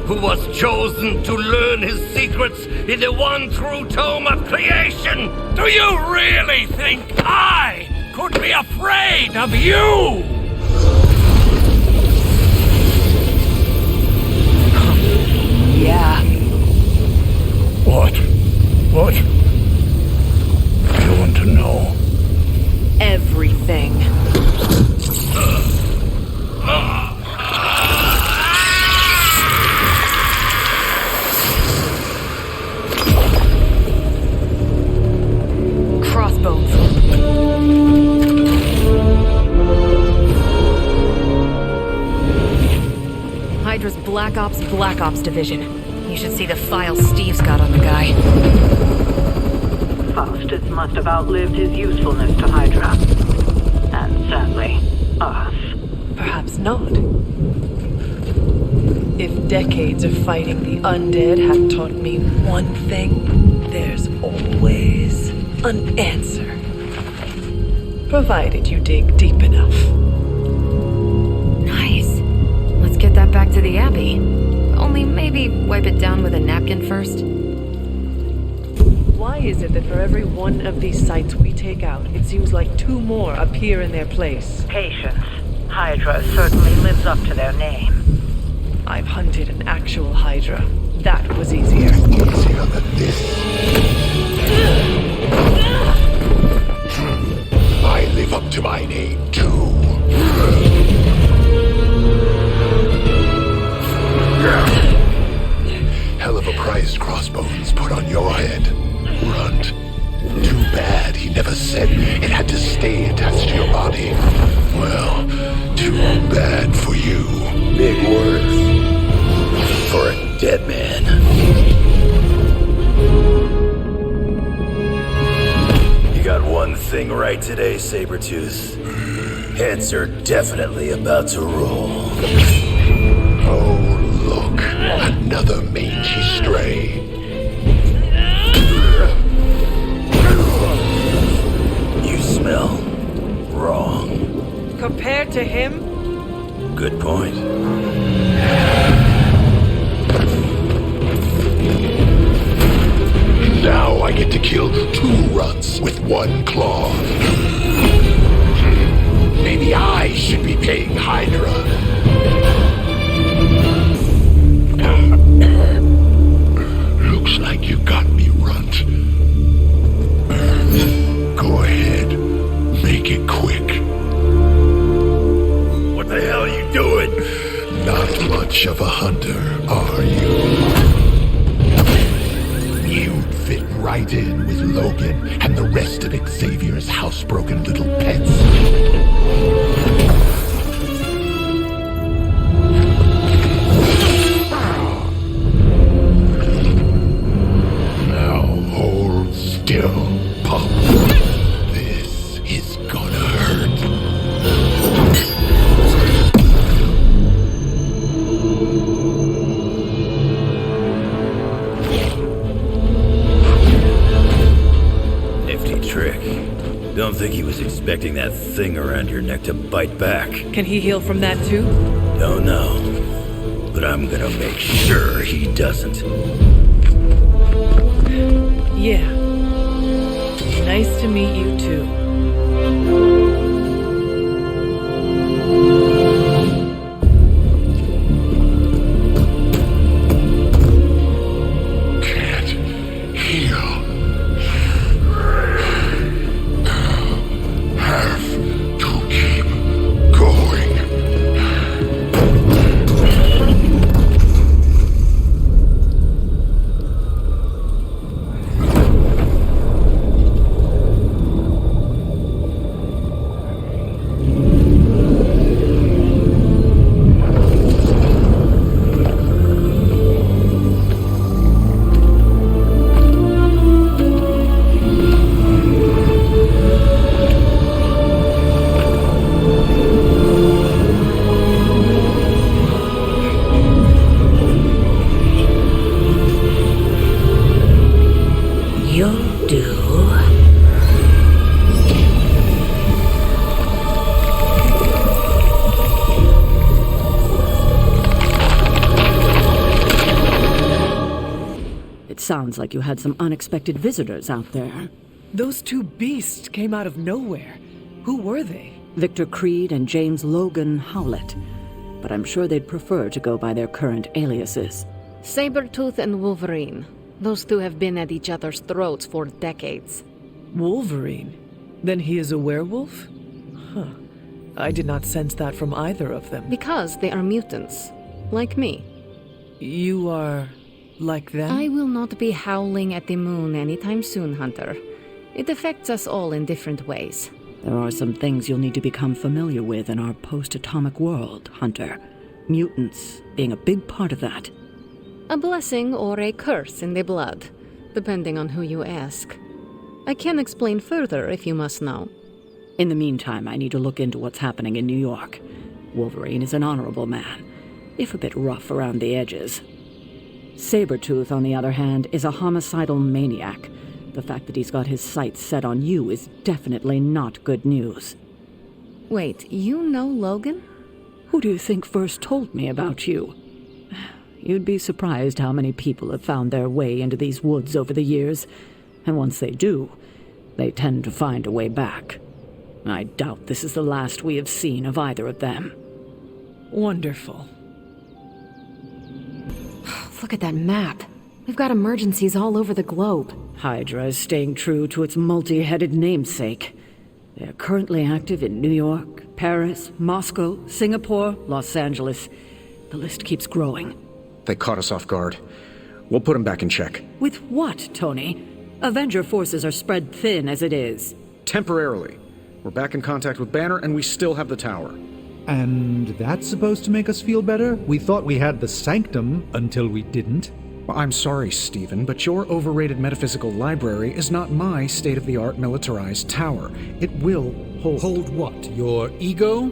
who was chosen to learn his secrets in the one true tome of creation. Do you really think I could be afraid of you? Yeah. What? I want to know. Everything. Crossbones. Hydra's Black Ops Division. You should see the files Steve's got on the guy. Faustus must have outlived his usefulness to Hydra. And sadly, us. Perhaps not. If decades of fighting the undead have taught me one thing, there's always an answer. Provided you dig deep enough. Nice. Let's get that back to the Abbey. Only maybe wipe it down with a napkin first. Why is it that for every one of these sites we take out, it seems like two more appear in their place? Patience. Hydra certainly lives up to their name. I've hunted an actual Hydra. That was easier. Easier than this. I live up to my name, too. Hell of a price Crossbones put on your head, Runt. Too bad he never said it had to stay attached to your body. Well, too bad for you. Big words for a dead man. You got one thing right today, Sabretooth. Heads are definitely about to roll. Oh, look. Another mangy stray. You smell wrong. Compared to him? Good point. Now I get to kill two runts with one claw. Maybe I should be paying Hydra. Looks like you got me, Runt. Go ahead. Make it quick. What the hell are you doing? Not much of a hunter, are you? You'd fit right in with Logan and the rest of Xavier's housebroken little pets. Now hold still, pup. This is gonna hurt. Nifty trick. Don't think he was expecting that thing around your neck to bite back. Can he heal from that too? Don't know. But I'm gonna make sure he doesn't. Yeah. Nice to meet you too. Sounds like you had some unexpected visitors out there. Those two beasts came out of nowhere. Who were they? Victor Creed and James Logan Howlett. But I'm sure they'd prefer to go by their current aliases. Sabretooth and Wolverine. Those two have been at each other's throats for decades. Wolverine? Then he is a werewolf? Huh. I did not sense that from either of them. Because they are mutants. Like me. You are... like them? I will not be howling at the moon anytime soon, Hunter. It affects us all in different ways. There are some things you'll need to become familiar with in our post-atomic world, Hunter. Mutants being a big part of that. A blessing or a curse in the blood, depending on who you ask. I can explain further if you must know. In the meantime, I need to look into what's happening in New York. Wolverine is an honorable man, if a bit rough around the edges. Sabretooth, on the other hand, is a homicidal maniac. The fact that he's got his sights set on you is definitely not good news. Wait, you know Logan? Who do you think first told me about you? You'd be surprised how many people have found their way into these woods over the years, and once they do, they tend to find a way back. I doubt this is the last we have seen of either of them. Wonderful. Look at that map. We've got emergencies all over the globe. Hydra is staying true to its multi-headed namesake. They are currently active in New York, Paris, Moscow, Singapore, Los Angeles. The list keeps growing. They caught us off guard. We'll put them back in check. With what, Tony? Avenger forces are spread thin as it is. Temporarily. We're back in contact with Banner, and we still have the tower. And that's supposed to make us feel better? We thought we had the Sanctum until we didn't. Well, I'm sorry, Stephen, but your overrated metaphysical library is not my state-of-the-art militarized tower. It will hold... Hold what? Your ego?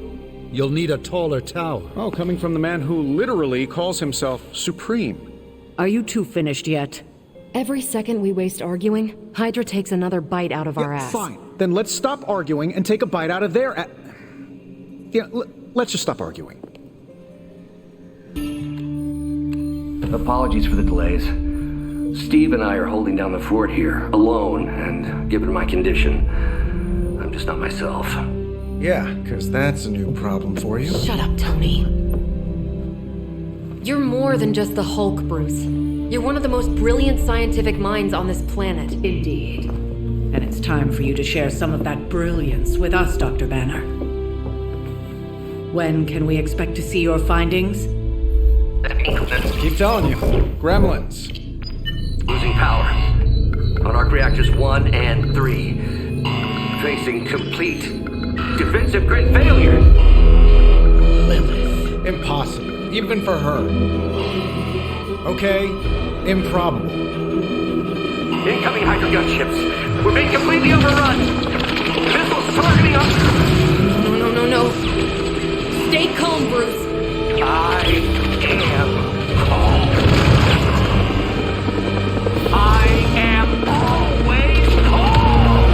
You'll need a taller tower. Oh, coming from the man who literally calls himself Supreme. Are you two finished yet? Every second we waste arguing, Hydra takes another bite out of our ass. Fine. Then let's stop arguing and take a bite out of their ass. Yeah, let's just stop arguing. Apologies for the delays. Steve and I are holding down the fort here, alone, and given my condition, I'm just not myself. Yeah, because that's a new problem for you. Shut up, Tony. You're more than just the Hulk, Bruce. You're one of the most brilliant scientific minds on this planet. Indeed. And it's time for you to share some of that brilliance with us, Dr. Banner. When can we expect to see your findings? Keep telling you. Gremlins. Losing power. On arc reactors 1 and 3. Facing complete defensive grid failure. Lilith. Impossible. Even for her. Okay. Improbable. Incoming Hydra gunships. We're being completely overrun. Missiles targeting us. No. Stay calm, Bruce. I am always calm.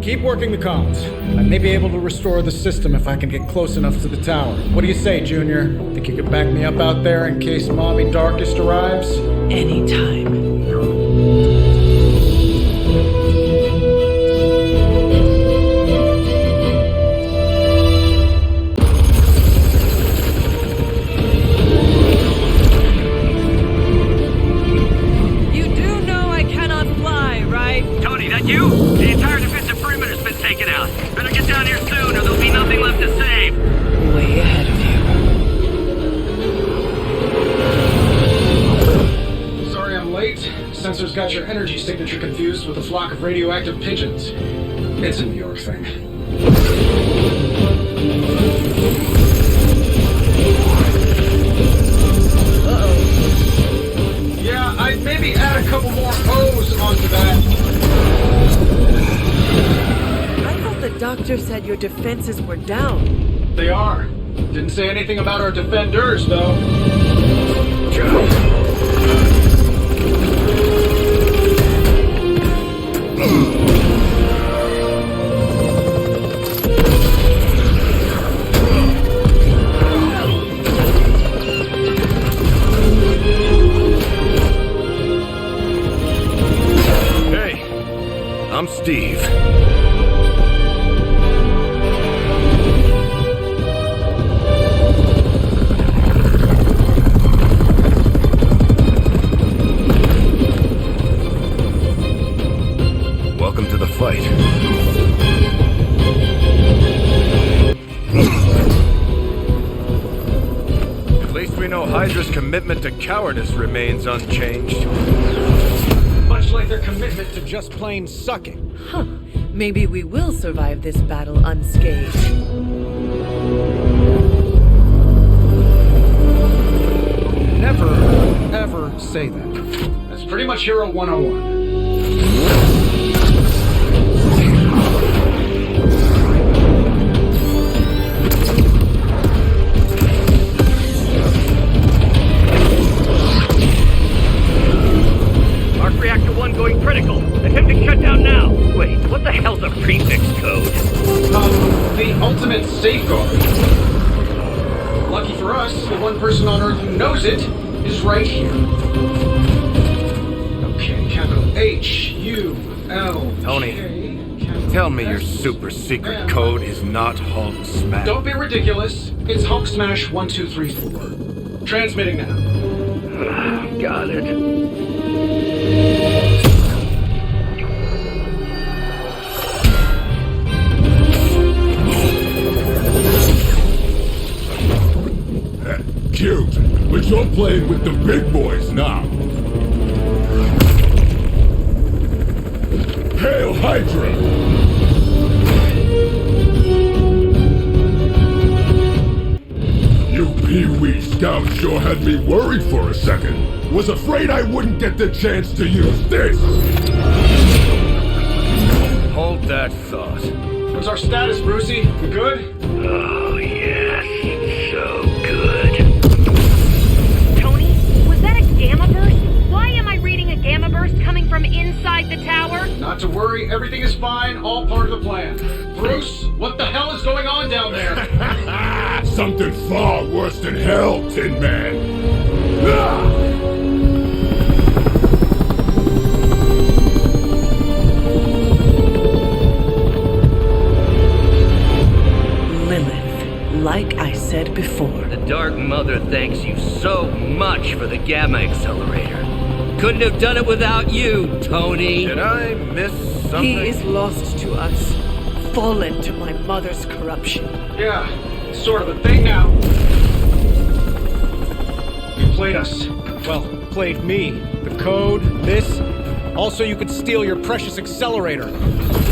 Keep working the comms. I may be able to restore the system if I can get close enough to the tower. What do you say, Junior? Think you could back me up out there in case Mommy Darkest arrives? Anytime. You? The entire defensive perimeter's been taken out. Better get down here soon or there'll be nothing left to save. Way ahead of you. Sorry I'm late. Sensors got your energy signature confused with a flock of radioactive pigeons. It's a New York thing. Uh-oh. Yeah, I'd maybe add a couple more O's onto that. The doctor said your defenses were down. They are. Didn't say anything about our defenders, though. commitment to cowardice remains unchanged. Much like their commitment to just plain sucking. Huh. Maybe we will survive this battle unscathed. Never, ever say that. That's pretty much Hero 101. Arc Reactor 1 going critical. Attempting shutdown now. Wait, what the hell's a prefix code? The ultimate safeguard. Lucky for us, the one person on Earth who knows it is right here. Okay, capital H-U-L. Tony, tell me your super secret code is not Hulk Smash. Don't be ridiculous. It's Hulk Smash 1, 2, 3, 4. Transmitting now. Got it. Cute, but you're playing with the big boys now. Hail Hydra! You Pee-wee scouts sure had me worried for a second. Was afraid I wouldn't get the chance to use this. Hold that thought. What's our status, Brucey? We good? Oh, yes. So good. Tony, was that a gamma burst? Why am I reading a gamma burst coming from inside the tower? Not to worry, everything is fine, all part of the plan. Bruce, what the hell is going on down there? Something far worse than hell, Tin Man. Ah! Like I said before. The Dark Mother thanks you so much for the Gamma Accelerator. Couldn't have done it without you, Tony. Did I miss something? He is lost to us, fallen to my mother's corruption. Yeah, sort of a thing now. You played us. Well, played me. The code, this. Also, you could steal your precious accelerator.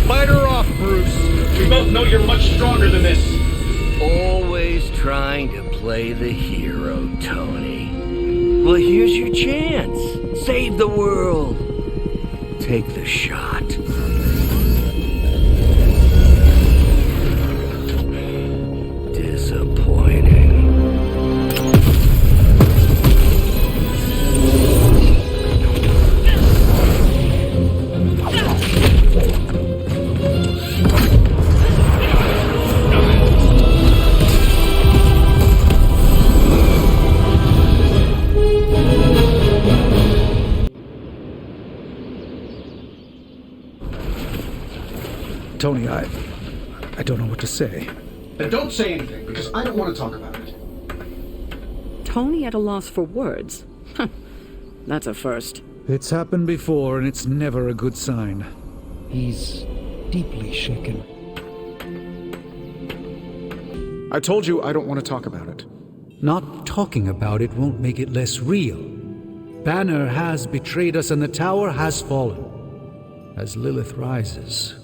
Fight her off, Bruce. We both know you're much stronger than this. Always trying to play the hero, Tony. Well, here's your chance. Save the world. Take the shot. Disappointing. Tony, I don't know what to say. Then don't say anything, because I don't want to talk about it. Tony at a loss for words. That's a first. It's happened before, and it's never a good sign. He's deeply shaken. I told you I don't want to talk about it. Not talking about it won't make it less real. Banner has betrayed us, and the tower has fallen. As Lilith rises,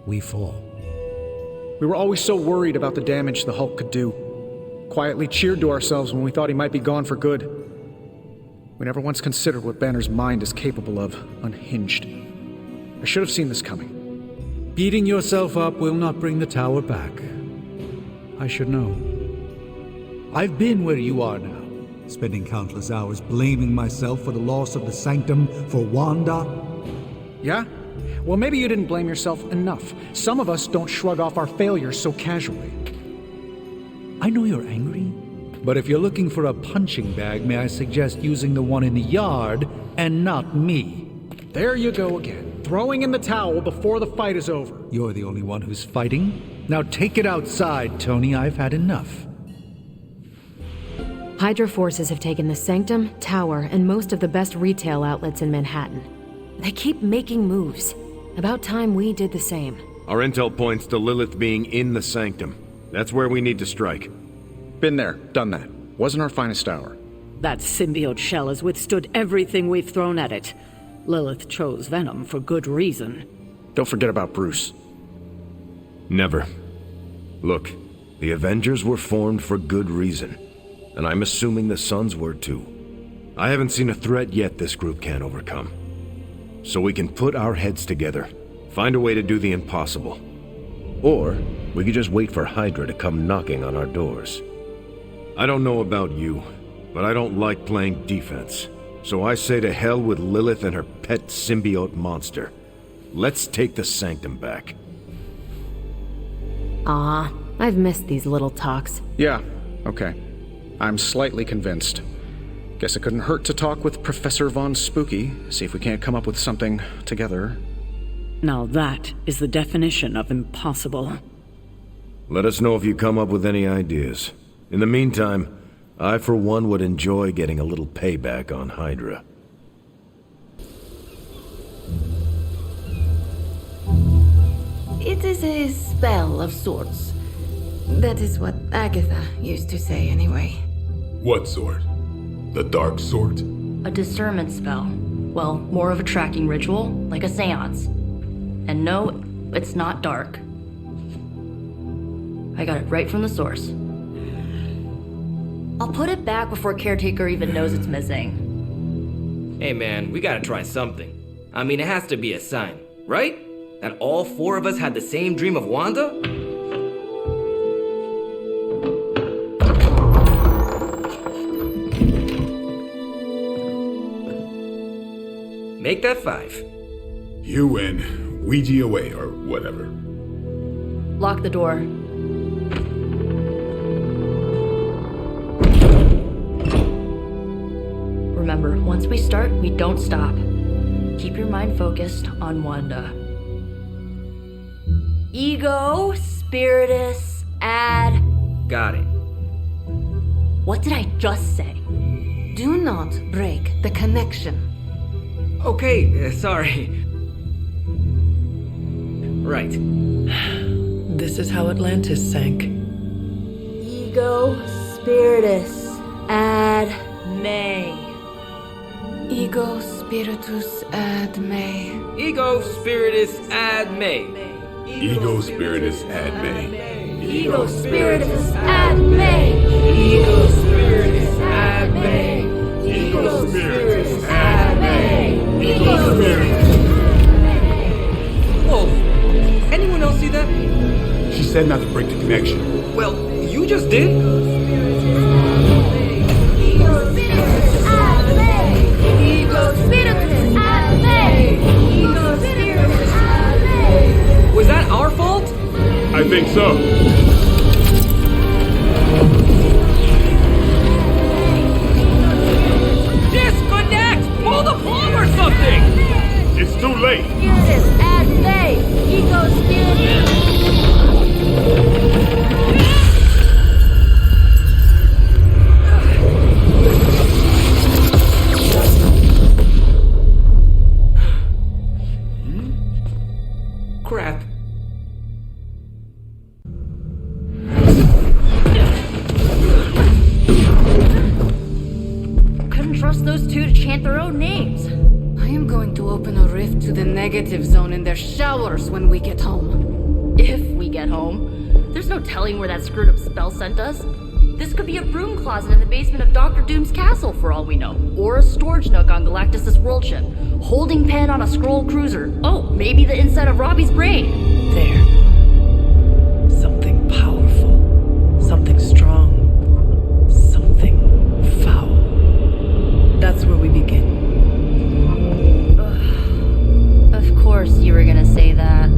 we fall. We were always so worried about the damage the Hulk could do. Quietly cheered to ourselves when we thought he might be gone for good. We never once considered what Banner's mind is capable of, unhinged. I should have seen this coming. Beating yourself up will not bring the tower back. I should know. I've been where you are now, spending countless hours blaming myself for the loss of the Sanctum, for Wanda. Yeah? Well, maybe you didn't blame yourself enough. Some of us don't shrug off our failures so casually. I know you're angry, but if you're looking for a punching bag, may I suggest using the one in the yard and not me? There you go again, throwing in the towel before the fight is over. You're the only one who's fighting. Now take it outside, Tony. I've had enough. Hydra forces have taken the Sanctum, Tower, and most of the best retail outlets in Manhattan. They keep making moves. About time we did the same. Our intel points to Lilith being in the Sanctum. That's where we need to strike. Been there, done that. Wasn't our finest hour. That symbiote shell has withstood everything we've thrown at it. Lilith chose Venom for good reason. Don't forget about Bruce. Never. Look, the Avengers were formed for good reason, and I'm assuming the SUNS were too. I haven't seen a threat yet this group can't overcome. So we can put our heads together, find a way to do the impossible. Or we could just wait for Hydra to come knocking on our doors. I don't know about you, but I don't like playing defense. So I say to hell with Lilith and her pet symbiote monster. Let's take the Sanctum back. Ah, I've missed these little talks. Yeah, okay. I'm slightly convinced. Guess it couldn't hurt to talk with Professor Von Spooky, see if we can't come up with something together. Now that is the definition of impossible. Let us know if you come up with any ideas. In the meantime, I for one would enjoy getting a little payback on Hydra. It is a spell of sorts. That is what Agatha used to say anyway. What sort? The dark sort? A discernment spell. Well, more of a tracking ritual, like a seance. And no, it's not dark. I got it right from the source. I'll put it back before Caretaker even knows it's missing. Hey man, we gotta try something. I mean, it has to be a sign, right? That all four of us had the same dream of Wanda? Make that 5. You win. Ouija away, or whatever. Lock the door. Remember, once we start, we don't stop. Keep your mind focused on Wanda. Ego, Spiritus, add... Got it. What did I just say? Do not break the connection. Okay, sorry. Right. This is how Atlantis sank. Ego, Spiritus, add May. Ego Spiritus ad me. Ego Spiritus ad me. Ego Spiritus ad me. Ego Spiritus ad me. Ego Spiritus ad me. Ego Spiritus ad me. Ego Spiritus. Whoa! Anyone else see that? She said not to break the connection. Well, you just did. Was that our fault? I think so. Disconnect! Pull the plug or something! It's too late. Spiritus ad me. Ego Spiritus. Crap. Couldn't trust those two to chant their own names. I am going to open a rift to the negative zone in their showers when we get home. If we get home. There's no telling where that screwed up spell sent us. This could be a broom closet in the basement of Dr. Doom's castle for all we know. Or a storage nook on Galactus' world ship. Holding pen on a scroll cruiser. Oh, maybe the inside of Robbie's brain. There. Something powerful. Something strong. Something foul. That's where we begin. Of course you were gonna say that.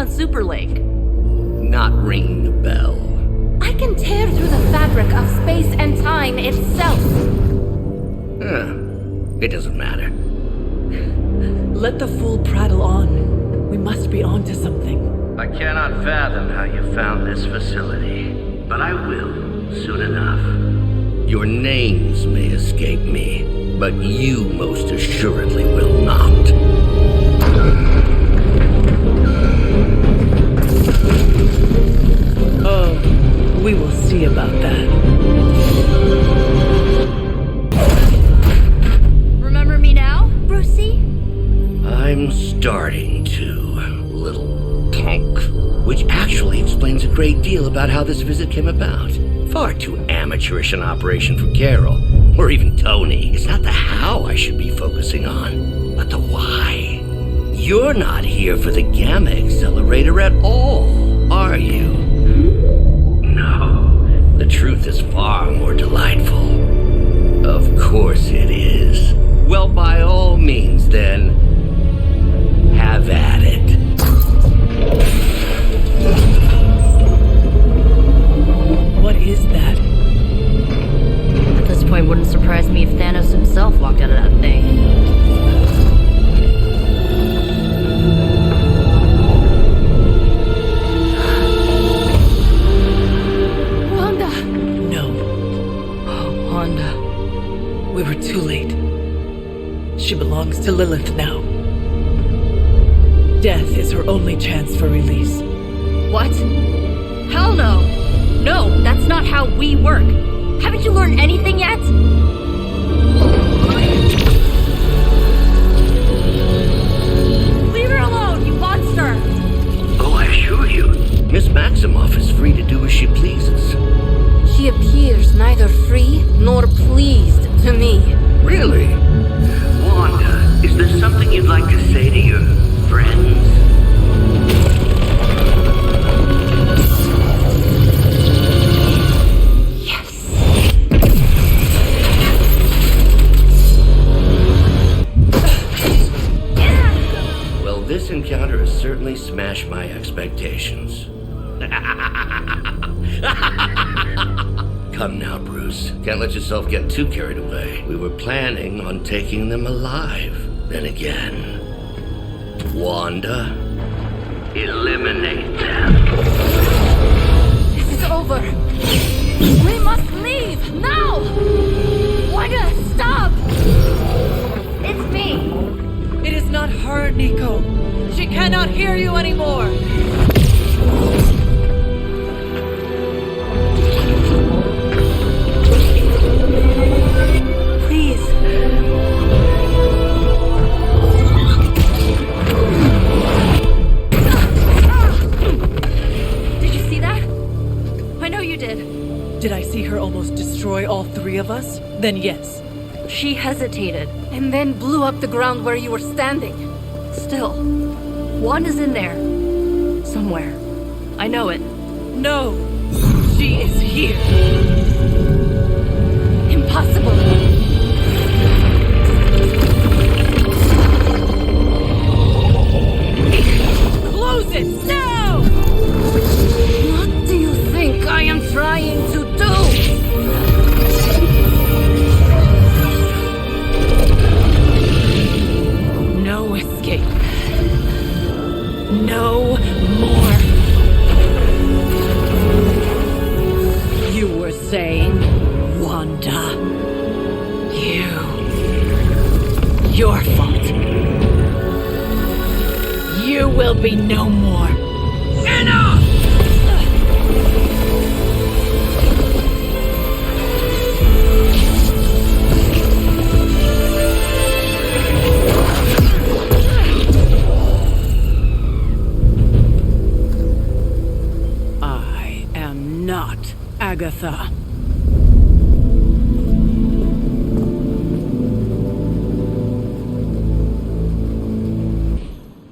on Super Lake? Not ringing the bell. I can tear through the fabric of space and time itself. It doesn't matter. Let the fool prattle on. We must be onto something. I cannot fathom how you found this facility, but I will soon enough. Your names may escape me, but you most assuredly will not. Oh, we will see about that. Remember me now, Brucey? I'm starting to, little punk. Which actually explains a great deal about how this visit came about. Far too amateurish an operation for Carol, or even Tony. It's not the how I should be focusing on, but the why. You're not here for the Gamma Accelerator at all, are you? No, the truth is far more delightful. Of course it is. Well, by all means, then, have at it. What is that? At this point, wouldn't surprise me if Thanos himself walked out of that thing. Wanda! No. Oh, Wanda. We were too late. She belongs to Lilith now. Death is her only chance for release. What? Hell no! No, that's not how we work. Haven't you learned anything yet? Leave her alone, you monster! Oh, I assure you, Miss Maximoff is free to do as she pleases. She appears neither free nor pleased to me. Really? Wanda, is there something you'd like to say to your friends? This encounter has certainly smashed my expectations. Come now, Bruce. Can't let yourself get too carried away. We were planning on taking them alive. Then again, Wanda, eliminate them. This is over. We must leave now. Wanda, stop! It's me. It is not her, Nico. She cannot hear you anymore. Please. Did you see that? I know you did. Did I see her almost destroy all three of us? Then yes. She hesitated. And then blew up the ground where you were standing. Still, Wanda's in there. Somewhere. I know it. No! She is here! Impossible! Close it! Now! What do you think I am trying to do? No escape. No more. You were saying, Wanda. Your fault. You will be no more. Enough! I am not Agatha.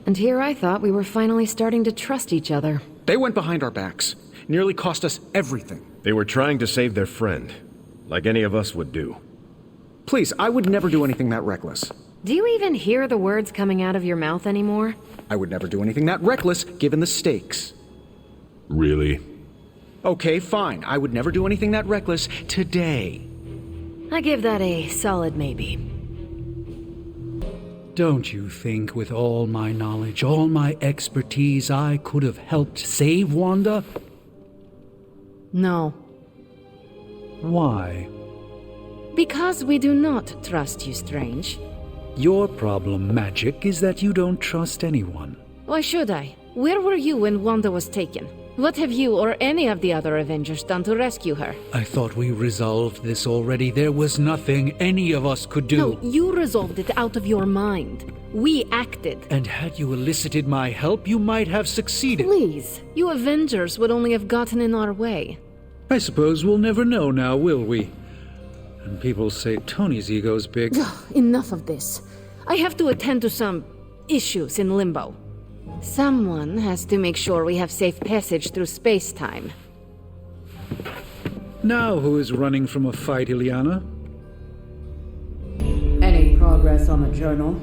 And here I thought we were finally starting to trust each other. They went behind our backs. Nearly cost us everything. They were trying to save their friend, like any of us would do. Please, I would never do anything that reckless. Do you even hear the words coming out of your mouth anymore? I would never do anything that reckless, given the stakes. Really? Okay, fine. I would never do anything that reckless today. I give that a solid maybe. Don't you think with all my knowledge, all my expertise, I could have helped save Wanda? No. Why? Because we do not trust you, Strange. Your problem, Magic, is that you don't trust anyone. Why should I? Where were you when Wanda was taken? What have you or any of the other Avengers done to rescue her? I thought we resolved this already. There was nothing any of us could do. No, you resolved it out of your mind. We acted. And had you elicited my help, you might have succeeded. Please, you Avengers would only have gotten in our way. I suppose we'll never know now, will we? And people say Tony's ego's big. Enough of this. I have to attend to some issues in Limbo. Someone has to make sure we have safe passage through space-time. Now who is running from a fight, Ileana? Any progress on the journal?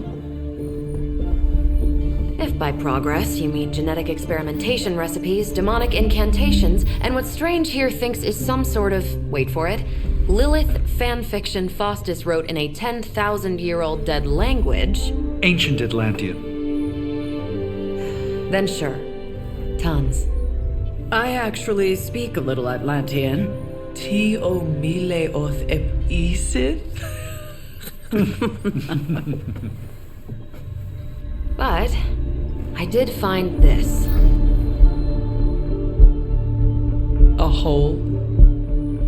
If by progress you mean genetic experimentation recipes, demonic incantations, and what Strange here thinks is some sort of, wait for it, Lilith fanfiction Faustus wrote in a 10,000-year-old dead language... Ancient Atlantean. Then sure. Tons. I actually speak a little Atlantean. T-o mile oth ep isith? But I did find this. A hole?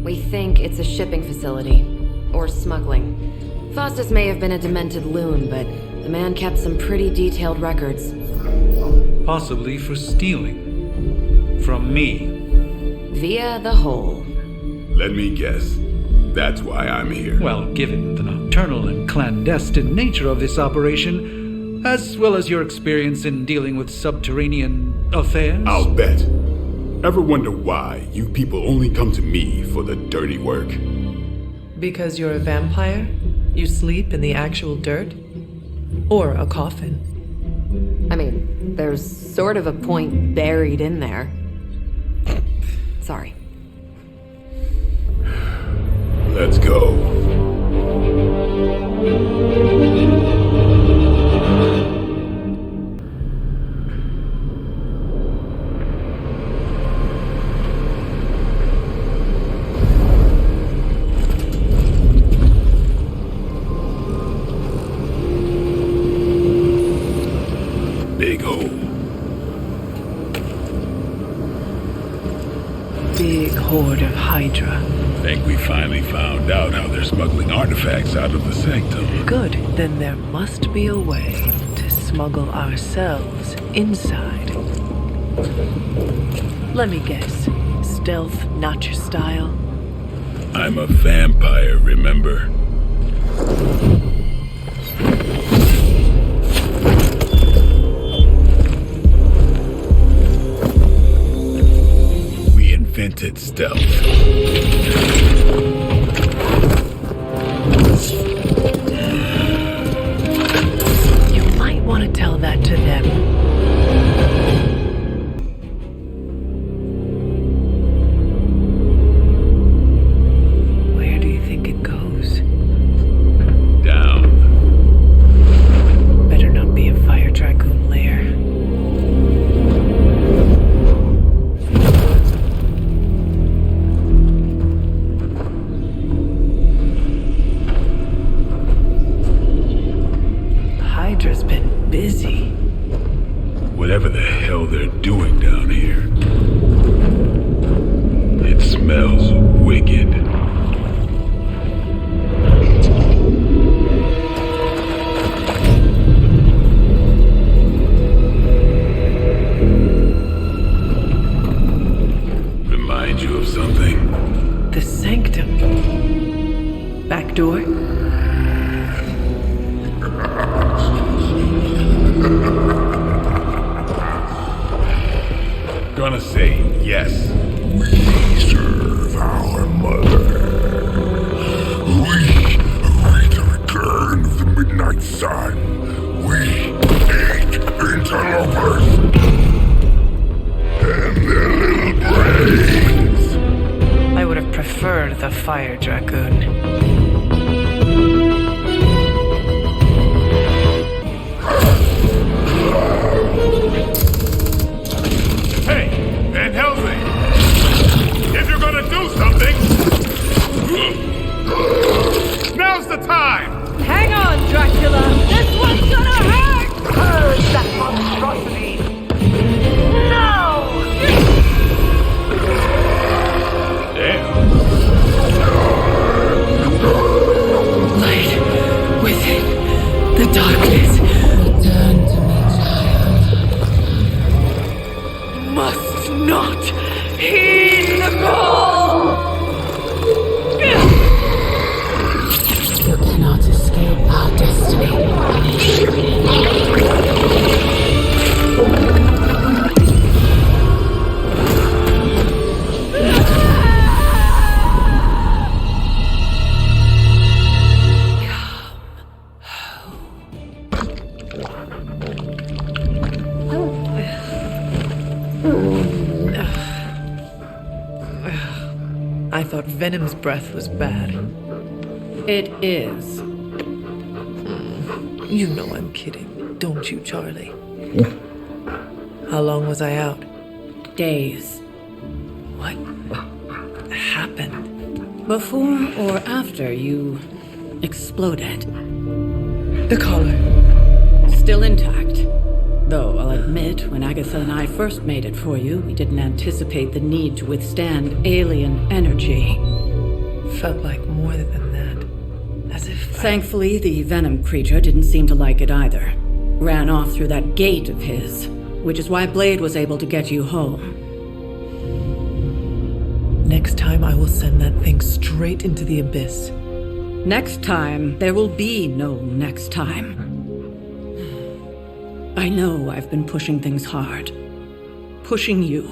We think it's a shipping facility. Or smuggling. Faustus may have been a demented loon, but the man kept some pretty detailed records. Possibly for stealing. From me. Via the hole. Let me guess. That's why I'm here. Well, given the nocturnal and clandestine nature of this operation, as well as your experience in dealing with subterranean affairs... I'll bet. Ever wonder why you people only come to me for the dirty work? Because you're a vampire? You sleep in the actual dirt? Or a coffin? I mean, there's sort of a point buried in there. Sorry. Let's go. Big hole. Big horde of Hydra. Think we finally found out how they're smuggling artifacts out of the sanctum. Good, then there must be a way to smuggle ourselves inside. Let me guess. Stealth, not your style? I'm a vampire, remember? We invented stealth. You might want to tell that to them. Where do you think it goes? Down. Better not be a fire dragoon lair. Hydra's been busy. Whatever the hell they're doing down here. It smells wicked. Remind you of something? The sanctum. Back door? Gonna say yes. We serve our mother. We await the return of the Midnight son. We ate interlopers. And their little brains. I would have preferred the fire dragoon. Hey, Van Helsing! If you're gonna do something, now's the time! Hang on, Dracula! This one's gonna hurt! Purge that monstrosity! No! Damn. Light within the darkness. Return to me, child. Must not heed the call! You cannot escape our destiny. I thought Venom's breath was bad. It is. You know I'm kidding, don't you, Charlie? How long was I out? Days. What happened? Before or after you exploded. The collar. Still intact. Though I'll admit, when Agatha and I first made it for you, we didn't anticipate the need to withstand alien energy. Felt like more than that. As if... Thankfully, the venom creature didn't seem to like it either. Ran off through that gate of his, which is why Blade was able to get you home. Next time I will send that thing straight into the abyss. Next time, there will be no next time. I know I've been pushing things hard. Pushing you.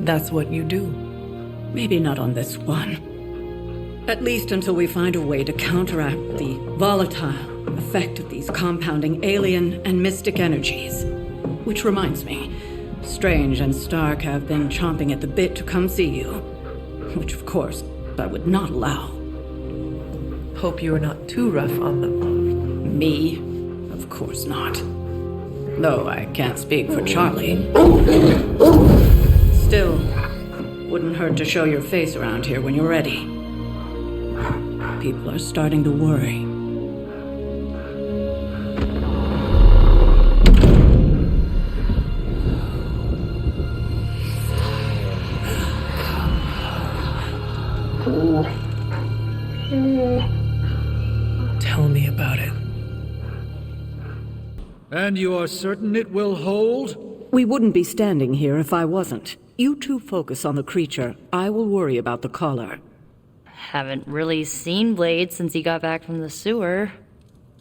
That's what you do. Maybe not on this one. At least until we find a way to counteract the volatile effect of these compounding alien and mystic energies. Which reminds me, Strange and Stark have been chomping at the bit to come see you. Which, of course, I would not allow. Hope you are not too rough on them. Me? Of course not. Though I can't speak for Charlie. Still, wouldn't hurt to show your face around here when you're ready. People are starting to worry. Tell me about it. And you are certain it will hold? We wouldn't be standing here if I wasn't. You two focus on the creature. I will worry about the collar. Haven't really seen Blade since he got back from the sewer.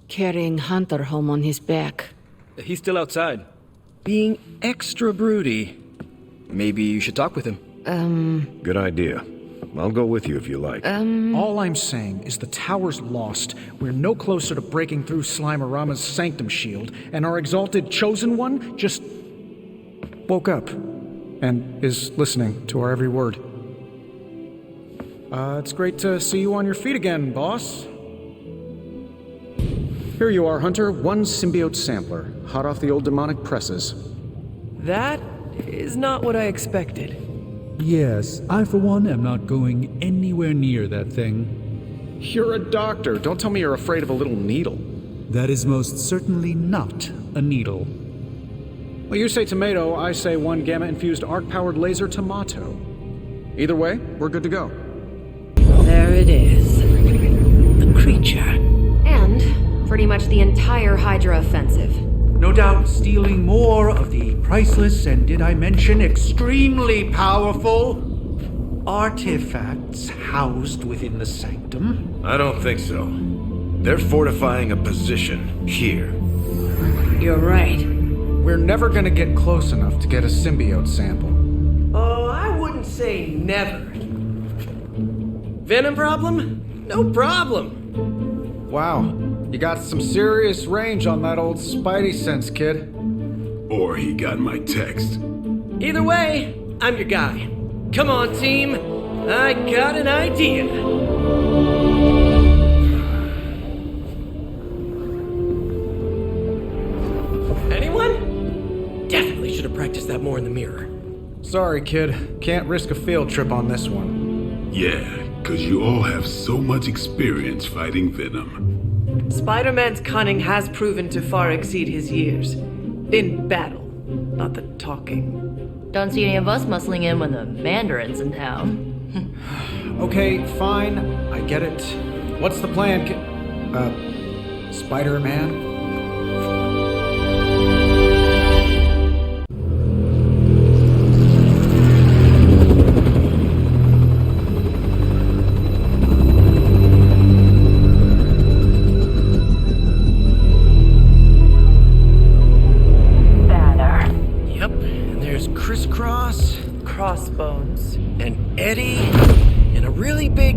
Carrying Hunter home on his back. He's still outside. Being extra broody. Maybe you should talk with him. Good idea. I'll go with you if you like. All I'm saying is the tower's lost. We're no closer to breaking through Slimerama's sanctum shield, and our exalted chosen one just woke up and is listening to our every word. It's great to see you on your feet again, boss. Here you are, Hunter. One symbiote sampler, hot off the old demonic presses. That is not what I expected. Yes, I for one am not going anywhere near that thing. You're a doctor. Don't tell me you're afraid of a little needle. That is most certainly not a needle. Well, you say tomato, I say one gamma-infused arc-powered laser tomato. Either way, we're good to go. There it is. The creature. And pretty much the entire Hydra offensive. No doubt stealing more of the priceless and, did I mention, extremely powerful artifacts housed within the sanctum. I don't think so. They're fortifying a position here. You're right. We're never gonna get close enough to get a symbiote sample. Oh, I wouldn't say never. Venom problem? No problem. Wow, you got some serious range on that old Spidey sense, kid. Or he got my text. Either way, I'm your guy. Come on, team. I got an idea. Anyone? Definitely should have practiced that more in the mirror. Sorry, kid. Can't risk a field trip on this one. Yeah, 'cause you all have so much experience fighting Venom. Spider-Man's cunning has proven to far exceed his years. In battle, not the talking. Don't see any of us muscling in when the Mandarin's in town. Okay, fine. I get it. What's the plan, Spider-Man? Crossbones. And Eddie, and a really big...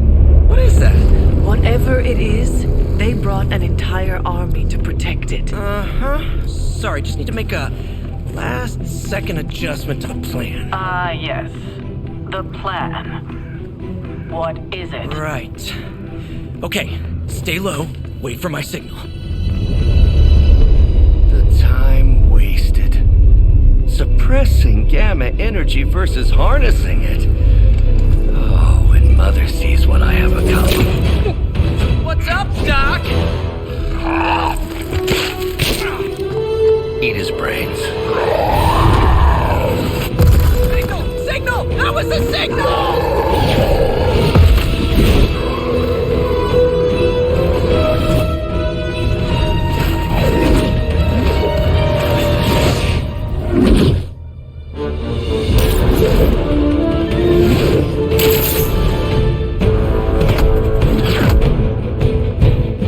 What is that? Whatever it is, they brought an entire army to protect it. Uh-huh. Sorry, just need to make a last-second adjustment to the plan. Yes. The plan. What is it? Right. Okay, stay low, wait for my signal. The time wasted. Suppressing gamma energy versus harnessing it. Oh, when Mother sees what I have accomplished. What's up, Doc? Eat his brains. Signal! Signal! That was the signal!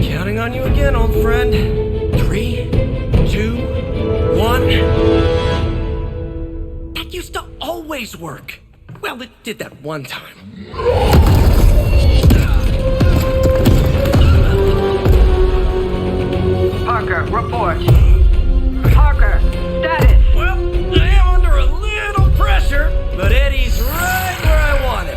Counting on you again, old friend. 3, 2, 1. That used to always work. Well, it did that one time. Parker, report. Parker, status. Well, I am under a little pressure, but Eddie's right where I want him.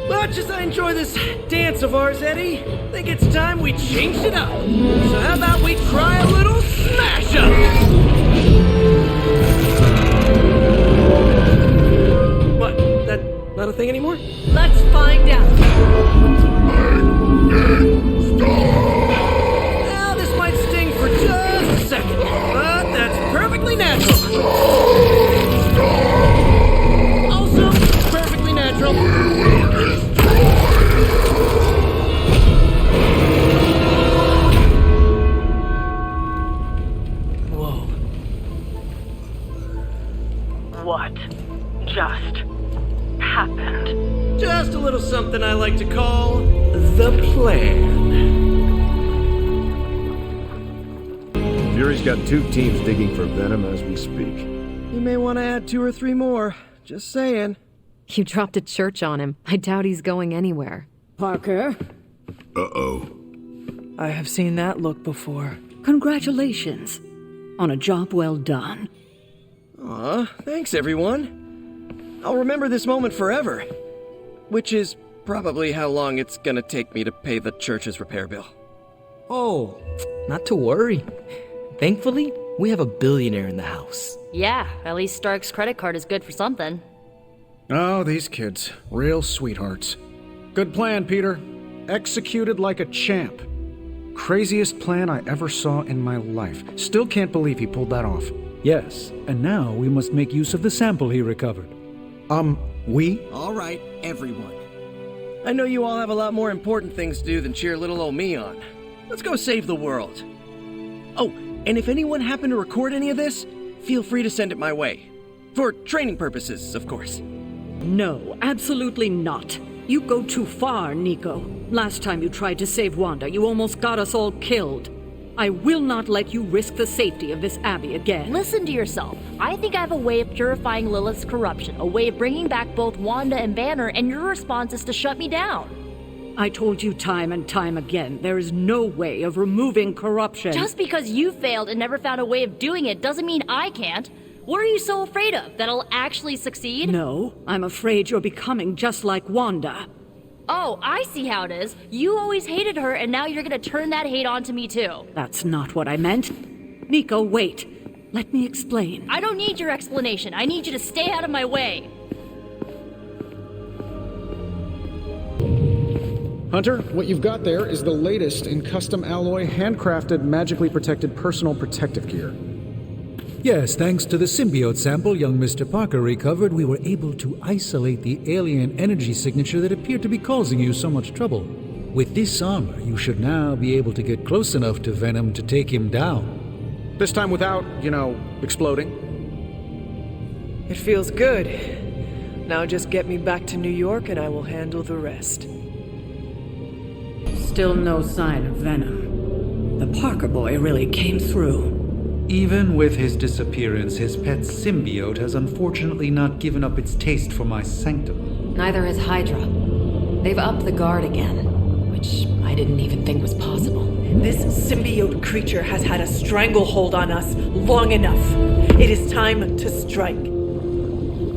Much as I enjoy this dance of ours, Eddie, I think it's time we changed it up. So how about we try a little smash up? What? That not a thing anymore? Let's find out. Well, this might sting for just a second, but that's perfectly natural. Also, perfectly natural. Whoa. What just happened? Just a little something I like to call the plan. Fury's got 2 teams digging for Venom as we speak. You may want to add 2 or 3 more. Just saying. You dropped a church on him. I doubt he's going anywhere. Parker, Uh-oh. I have seen that look before. congratulations on a job well done. Aw, thanks everyone. I'll remember this moment forever. Which is probably how long it's gonna take me to pay the church's repair bill. Oh, not to worry. Thankfully, we have a billionaire in the house. Yeah, at least Stark's credit card is good for something. Oh, these kids. Real sweethearts. Good plan, Peter. Executed like a champ. Craziest plan I ever saw in my life. Still can't believe he pulled that off. Yes, and now we must make use of the sample he recovered. We? All right, everyone. I know you all have a lot more important things to do than cheer little old me on. Let's go save the world. Oh, and if anyone happened to record any of this, feel free to send it my way. For training purposes, of course. No, absolutely not. You go too far, Nico. Last time you tried to save Wanda, you almost got us all killed. I will not let you risk the safety of this Abbey again. Listen to yourself. I think I have a way of purifying Lilith's corruption, a way of bringing back both Wanda and Banner, and your response is to shut me down. I told you time and time again, there is no way of removing corruption. Just because you failed and never found a way of doing it doesn't mean I can't. What are you so afraid of? That I'll actually succeed? No, I'm afraid you're becoming just like Wanda. Oh, I see how it is. You always hated her, and now you're gonna turn that hate onto me too. That's not what I meant. Nico, wait. Let me explain. I don't need your explanation. I need you to stay out of my way. Hunter, what you've got there is the latest in custom alloy, handcrafted, magically protected personal protective gear. Yes, thanks to the symbiote sample young Mr. Parker recovered, we were able to isolate the alien energy signature that appeared to be causing you so much trouble. With this armor, you should now be able to get close enough to Venom to take him down. This time without, exploding. It feels good. Now just get me back to New York and I will handle the rest. Still no sign of Venom. The Parker boy really came through. Even with his disappearance, his pet symbiote has unfortunately not given up its taste for my sanctum. Neither has Hydra. They've upped the guard again, which I didn't even think was possible. This symbiote creature has had a stranglehold on us long enough. It is time to strike.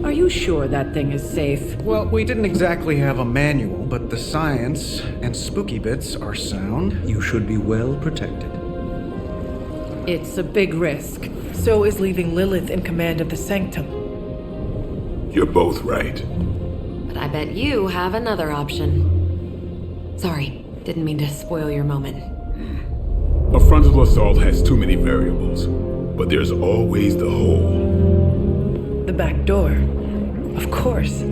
Are you sure that thing is safe? Well, we didn't exactly have a manual, but the science and spooky bits are sound. You should be well protected. It's a big risk. So is leaving Lilith in command of the Sanctum. You're both right. But I bet you have another option. Sorry, didn't mean to spoil your moment. A frontal assault has too many variables, but there's always the hole. The back door. Of course.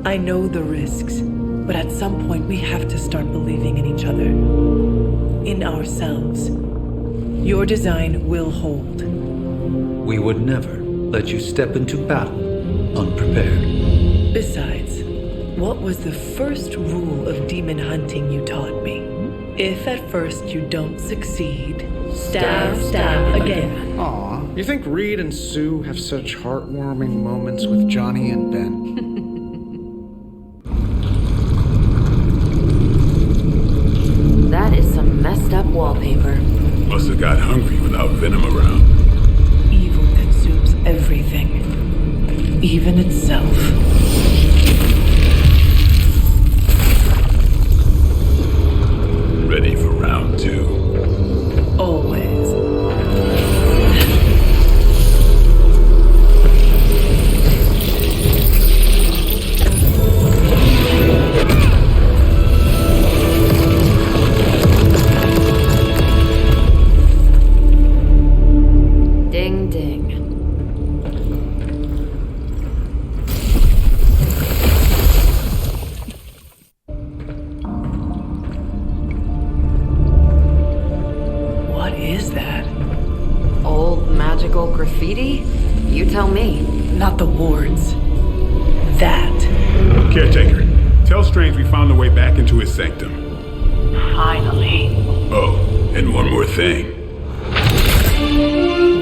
I know the risks, but at some point we have to start believing in each other. In ourselves. Your design will hold. We would never let you step into battle unprepared. Besides, what was the first rule of demon hunting you taught me? If at first you don't succeed, stab again. Aw, you think Reed and Sue have such heartwarming moments with Johnny and Ben? That is some messed up wallpaper. Must have got hungry without Venom around. Evil consumes everything, even itself. Ready for round two? Always. Ding ding. What is that? Old magical graffiti? You tell me. Not the wards. That. Caretaker, tell Strange we found a way back into his sanctum. Finally. Oh, and one more thing.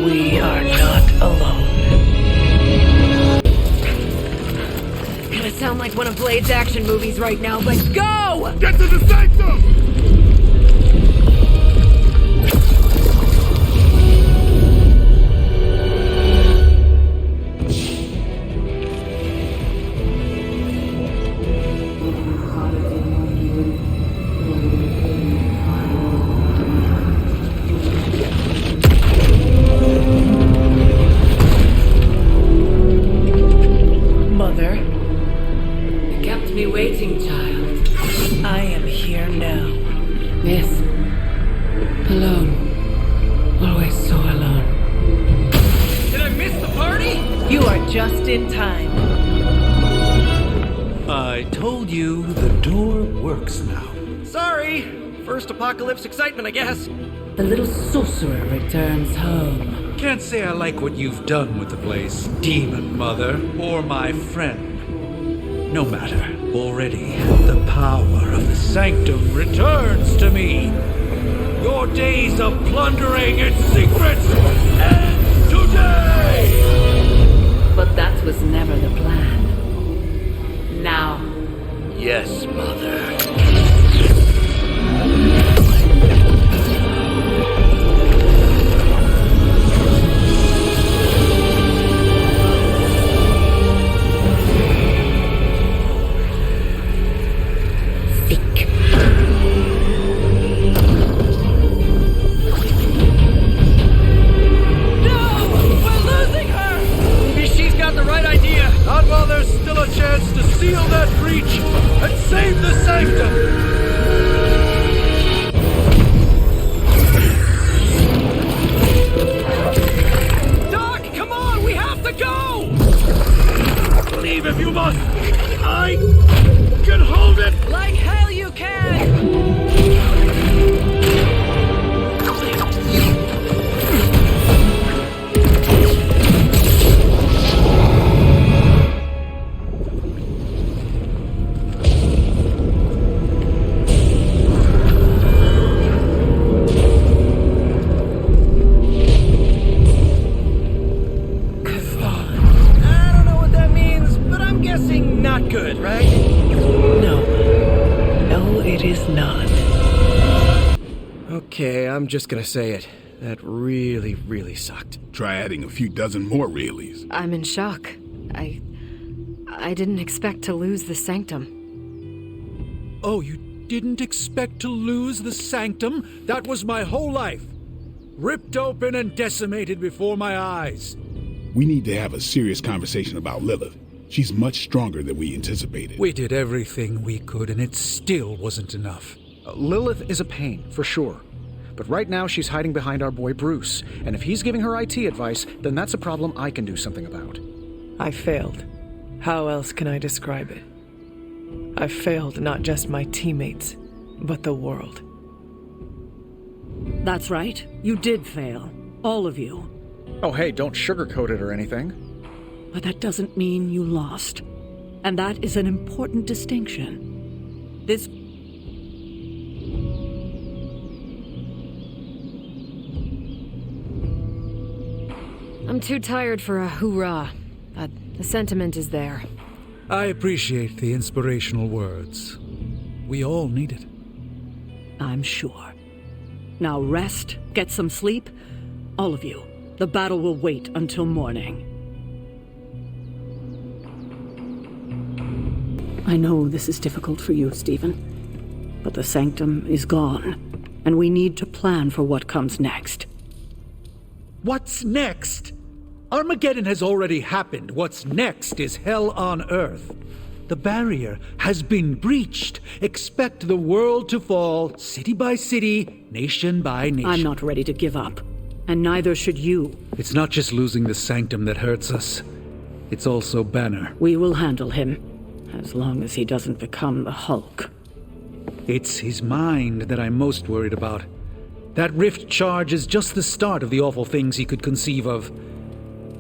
We are not alone. Gonna sound like one of Blade's action movies right now, but go! Get to the sanctum! Mother, You kept me waiting, child. I am here now. Yes. Alone. Always so alone. First apocalypse excitement, I guess. The little sorcerer returns home. Can't say I like what you've done with the place, Demon Mother, or my friend. No matter. Already, the power of the Sanctum returns to me. Your days of plundering its secrets end today! But that was never the plan. Now. Yes, Mother. Not while there's still a chance to seal that breach and save the Sanctum! Doc, come on! We have to go! Leave if you must! I can hold it! Like hell you can! Not good, right? No. No, it is not. Okay, I'm just gonna say it. That really, really sucked. Try adding a few dozen more realies. I'm in shock. I didn't expect to lose the Sanctum. Oh, you didn't expect to lose the Sanctum? That was my whole life. Ripped open and decimated before my eyes. We need to have a serious conversation about Lilith. She's much stronger than we anticipated. We did everything we could, and it still wasn't enough. Lilith is a pain, for sure. But right now she's hiding behind our boy Bruce, and if he's giving her IT advice, then that's a problem I can do something about. I failed. How else can I describe it? I failed not just my teammates, but the world. That's right. You did fail. All of you. Oh, hey, don't sugarcoat it or anything. But that doesn't mean you lost. And that is an important distinction. This... I'm too tired for a hoorah, but the sentiment is there. I appreciate the inspirational words. We all need it. I'm sure. Now rest, get some sleep. All of you. The battle will wait until morning. I know this is difficult for you, Stephen. But the Sanctum is gone, and we need to plan for what comes next. What's next? Armageddon has already happened. What's next is hell on Earth. The barrier has been breached. Expect the world to fall, city by city, nation by nation. I'm not ready to give up, and neither should you. It's not just losing the Sanctum that hurts us. It's also Banner. We will handle him, as long as he doesn't become the Hulk. It's his mind that I'm most worried about. That rift charge is just the start of the awful things he could conceive of.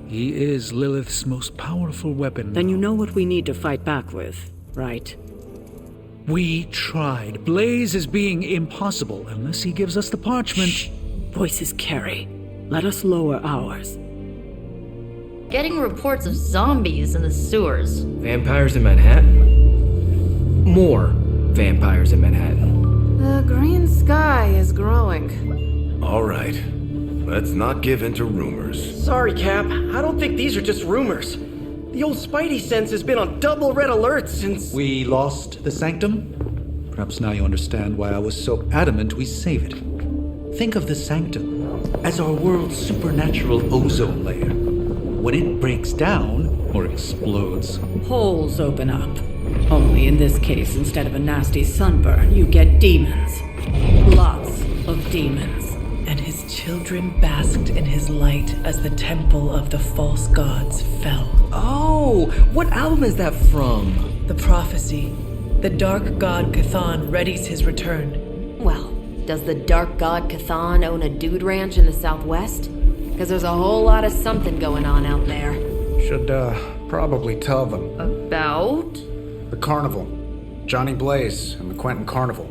He is Lilith's most powerful weapon. Then you know what we need to fight back with, right? We tried. Blaze is being impossible unless he gives us the parchment. Shh. Voices carry. Let us lower ours. Getting reports of zombies in the sewers. Vampires in Manhattan? More vampires in Manhattan. The green sky is growing. All right. Let's not give in to rumors. Sorry, Cap. I don't think these are just rumors. The old Spidey sense has been on double red alert since... We lost the Sanctum? Perhaps now you understand why I was so adamant we save it. Think of the Sanctum as our world's supernatural ozone layer. When it breaks down, or explodes... Holes open up. Only in this case, instead of a nasty sunburn, you get demons. Lots of demons. And his children basked in his light as the temple of the false gods fell. Oh, what album is that from? The prophecy. The dark god Cthon readies his return. Well, Does the Dark God Cathan own a dude ranch in the southwest? Because there's a whole lot of something going on out there. Should, probably tell them. About? The carnival. Johnny Blaze and the Quentin Carnival.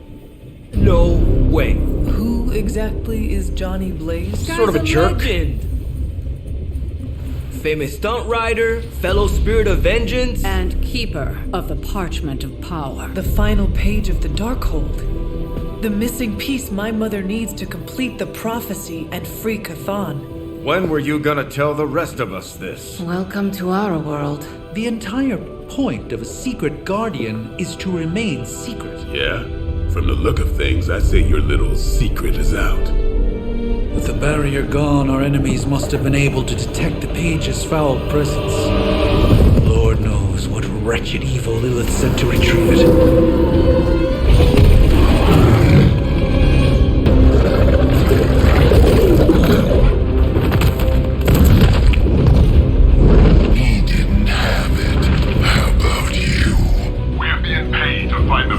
No way. Who exactly is Johnny Blaze? Sort of a jerk. Legend. Famous stunt rider, fellow spirit of vengeance, and keeper of the parchment of power. The final page of the Darkhold. The missing piece my mother needs to complete the prophecy and free Cathan. When were you gonna tell the rest of us this? Welcome to our world. The entire point of a secret guardian is to remain secret. Yeah? From the look of things, I say your little secret is out. With the barrier gone, our enemies must have been able to detect the page's foul presence. Lord knows what wretched evil Lilith sent to retrieve it.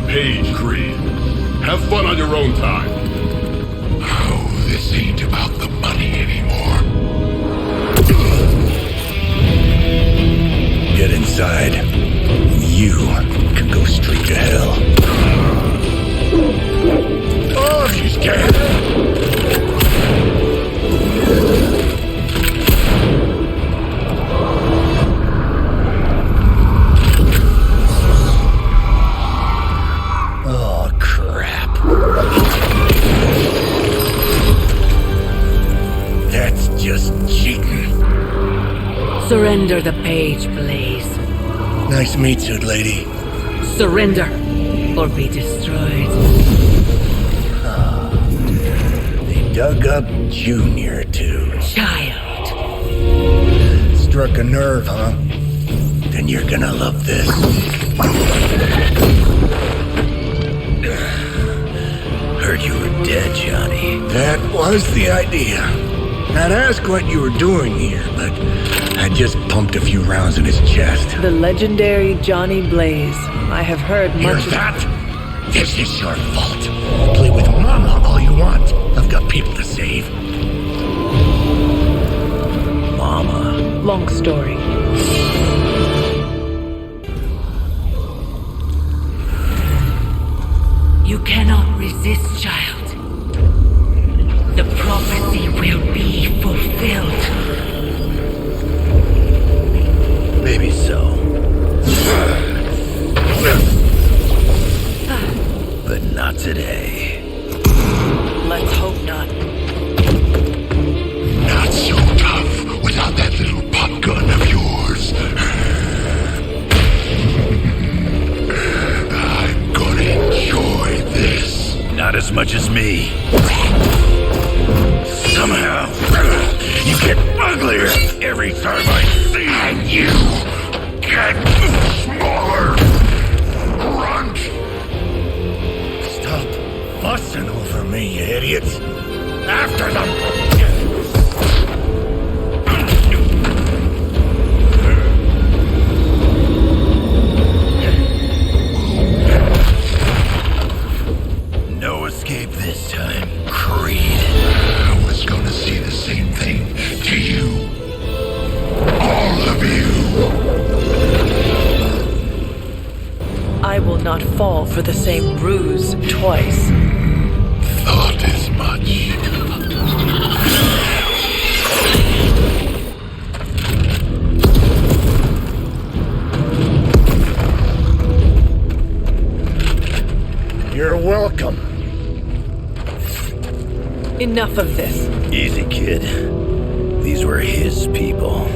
Page Creed. Have fun on your own time. Oh, this ain't about the money anymore. Get inside. You can go straight to hell. Oh, she's dead. Surrender the page, Blaze. Nice meat suit, lady. Surrender, or be destroyed. They dug up Junior, too. Child. Struck a nerve, huh? Then you're gonna love this. Heard you were dead, Johnny. That was the idea. I'd ask what you were doing here, but I just pumped a few rounds in his chest. The legendary Johnny Blaze. I have heard much of that? This is your fault. Play with Mama all you want. I've got people to save. Mama. Long story. You cannot resist, child. The prophecy will be fulfilled. Maybe so. But not today. Let's hope not. Not so tough without that little pop gun of yours. I'm gonna enjoy this. Not as much as me. Somehow, you get uglier every time I see you. And you get smaller. Grunt. Stop fussing over me, you idiots. After them. No escape this time, Creed. I was gonna say the same thing to you. All of you. I will not fall for the same ruse twice. Thought as much. You're welcome. Enough of this. Easy, kid. These were his people.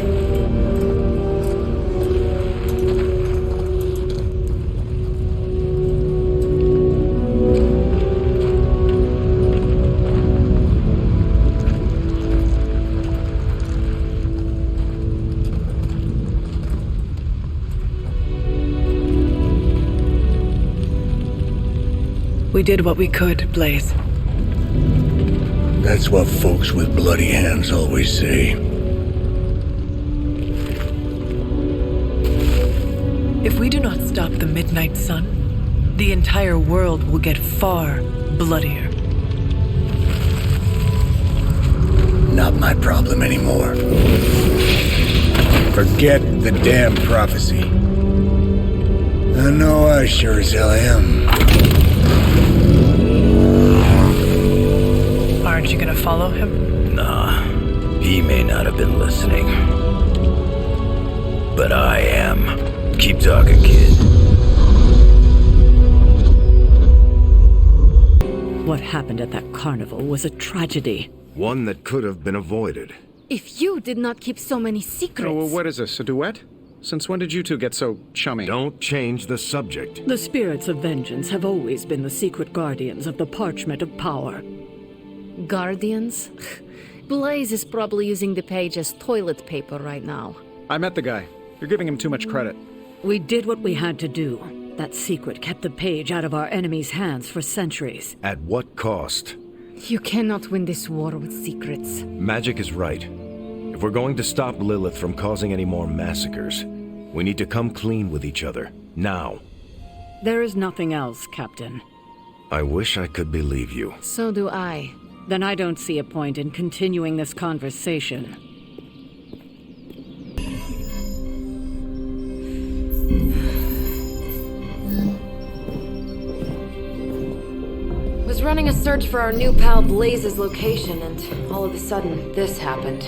We did what we could, Blaze. That's what folks with bloody hands always say. If we do not stop the Midnight Sun, the entire world will get far bloodier. Not my problem anymore. Forget the damn prophecy. I know I sure as hell am. Aren't you gonna follow him? Nah, he may not have been listening. But I am. Keep talking, kid. What happened at that carnival was a tragedy. One that could have been avoided. If you did not keep so many secrets... Oh, well, what is this, a duet? Since when did you two get so chummy? Don't change the subject. The spirits of vengeance have always been the secret guardians of the parchment of power. Guardians? Blaze is probably using the page as toilet paper right now. I met the guy. You're giving him too much credit. We did what we had to do. That secret kept the page out of our enemies' hands for centuries. At what cost? You cannot win this war with secrets. Magic is right. If we're going to stop Lilith from causing any more massacres, we need to come clean with each other. Now. There is nothing else, Captain. I wish I could believe you. So do I. Then I don't see a point in continuing this conversation. Was running a search for our new pal Blaze's location, and all of a sudden, this happened.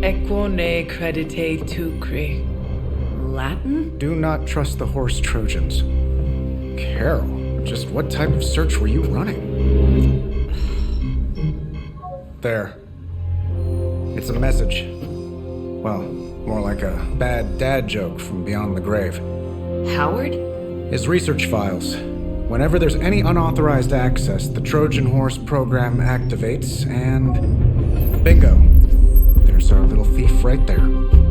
Equo ne credite tucri. Latin? Do not trust the horse Trojans. Carol, just what type of search were you running? There. It's a message. Well, more like a bad dad joke from beyond the grave. Howard? His research files. Whenever there's any unauthorized access, the Trojan Horse program activates, and bingo. There's our little thief right there.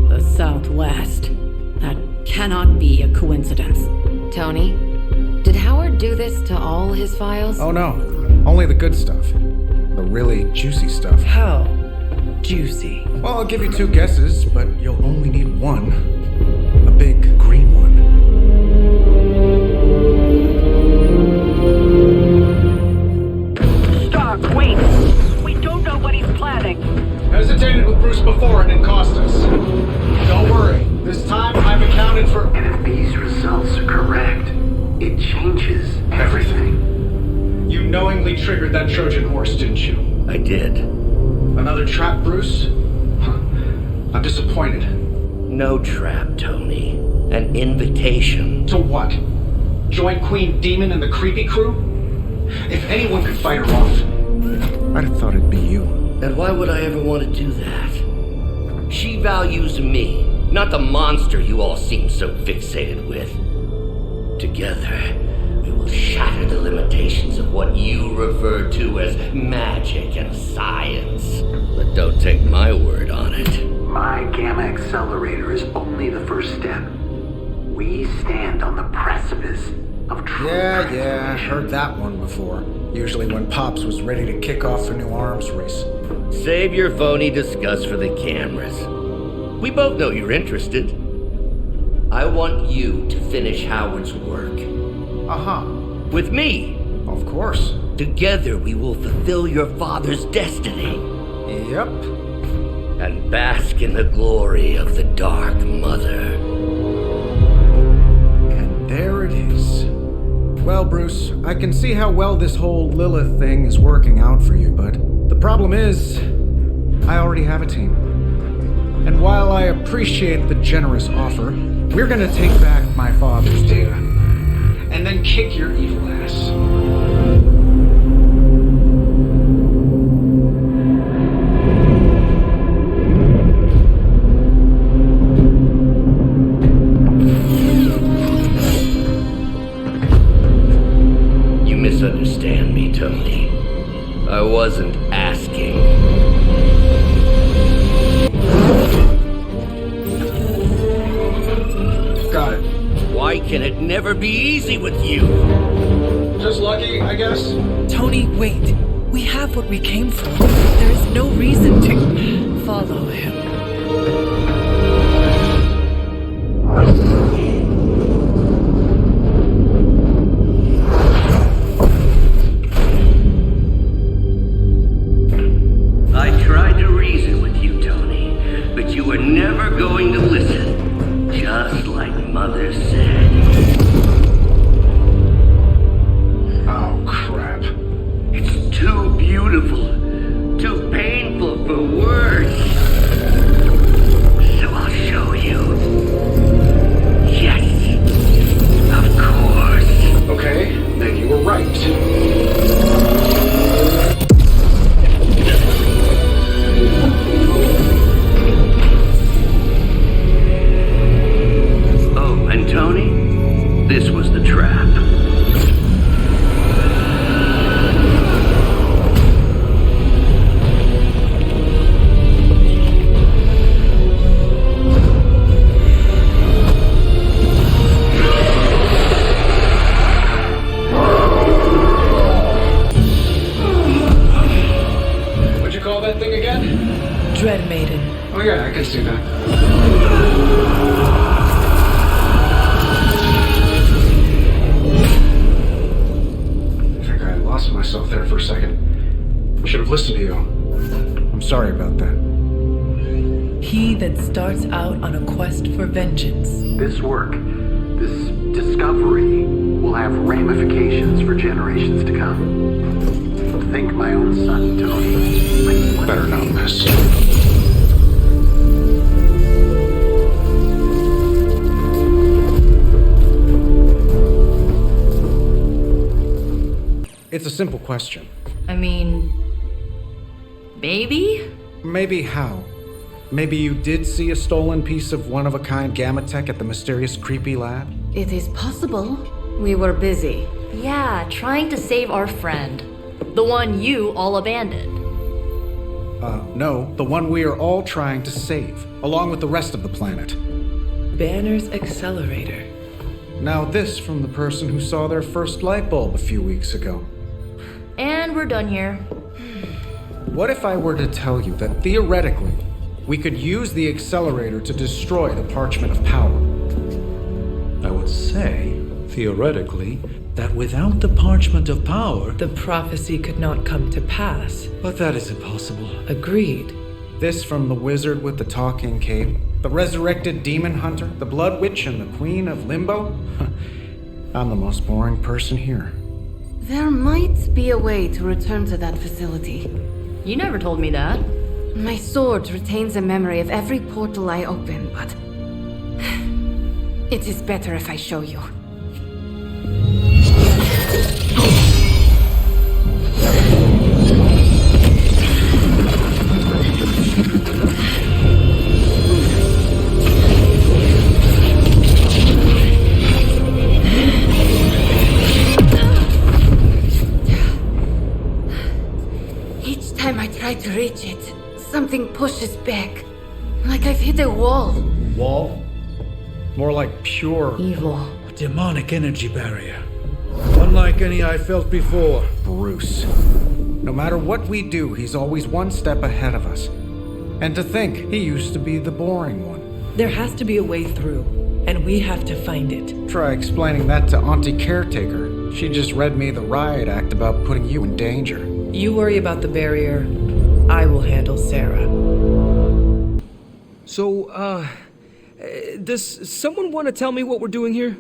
The Southwest. That cannot be a coincidence. Tony, did Howard do this to all his files? Oh no, only the good stuff. The really juicy stuff. How juicy? Well, I'll give you two guesses, but you'll only need one. A big green one. Stop, wait! We don't know what he's planning. Hesitated with Bruce before and it cost us. Don't worry, this time I've accounted for... And if these results are correct, it changes everything. You knowingly triggered that Trojan horse, didn't you? I did. Another trap, Bruce? I'm disappointed. No trap, Tony. An invitation. To what? Join Queen Demon and the creepy crew? If anyone could fight her off, I'd have thought it'd be you. And why would I ever want to do that? She values me, not the monster you all seem so fixated with. Together, we will shatter the limitations of what you refer to as magic and science. But don't take my word on it. My gamma accelerator is only the first step. We stand on the precipice of true Yeah, heard that one before. Usually when Pops was ready to kick off a new arms race. Save your phony disgust for the cameras. We both know you're interested. I want you to finish Howard's work. Uh-huh. With me. Of course. Together we will fulfill your father's destiny. Yep. And bask in the glory of the Dark Mother. And there it is. Well, Bruce, I can see how well this whole Lilith thing is working out for you, but the problem is, I already have a team. And while I appreciate the generous offer, we're gonna take back my father's data, and then kick your evil ass. You misunderstand me, Tony. I wasn't asking. Got it. Why can it never be easy with you? Just lucky, I guess. Tony, wait. We have what we came for. There is no reason to follow him. I tried to beautiful, too painful for words. So I'll show you. Yes, of course. Okay, then you were right. Oh, and Tony, this was the trap. What'd you call that thing again? Dread Maiden. Oh yeah, I can see that. I think I lost myself there for a second. I should have listened to you. I'm sorry about that. He that starts out on a quest for vengeance. This work, this discovery, will have ramifications for generations to come. Think my own son, Tony. Better not miss. It's a simple question. I mean, maybe? Maybe how? Maybe you did see a stolen piece of one-of-a-kind gamma tech at the mysterious creepy lab? It is possible. We were busy. Yeah, trying to save our friend. The one you all abandoned. No, the one we are all trying to save, along with the rest of the planet. Banner's accelerator. Now this from the person who saw their first light bulb a few weeks ago. And we're done here. What if I were to tell you that theoretically, we could use the accelerator to destroy the Parchment of Power? I would say, theoretically, that without the Parchment of Power, The prophecy could not come to pass. but that is impossible. Agreed. This from the wizard with the talking cape, the resurrected demon hunter, the blood witch, and the queen of limbo? I'm the most boring person here. There might be a way to return to that facility. You never told me that. My sword retains a memory of every portal I open, but it is better if I show you. Each time I try to reach it, something pushes back. Like I've hit a wall. Wall? More like pure evil. A demonic energy barrier. Unlike any I felt before. Bruce. No matter what we do, he's always one step ahead of us. And to think, he used to be the boring one. There has to be a way through, and we have to find it. Try explaining that to Auntie Caretaker. She just read me the riot act about putting you in danger. You worry about the barrier. I will handle Sarah. So, does someone want to tell me what we're doing here?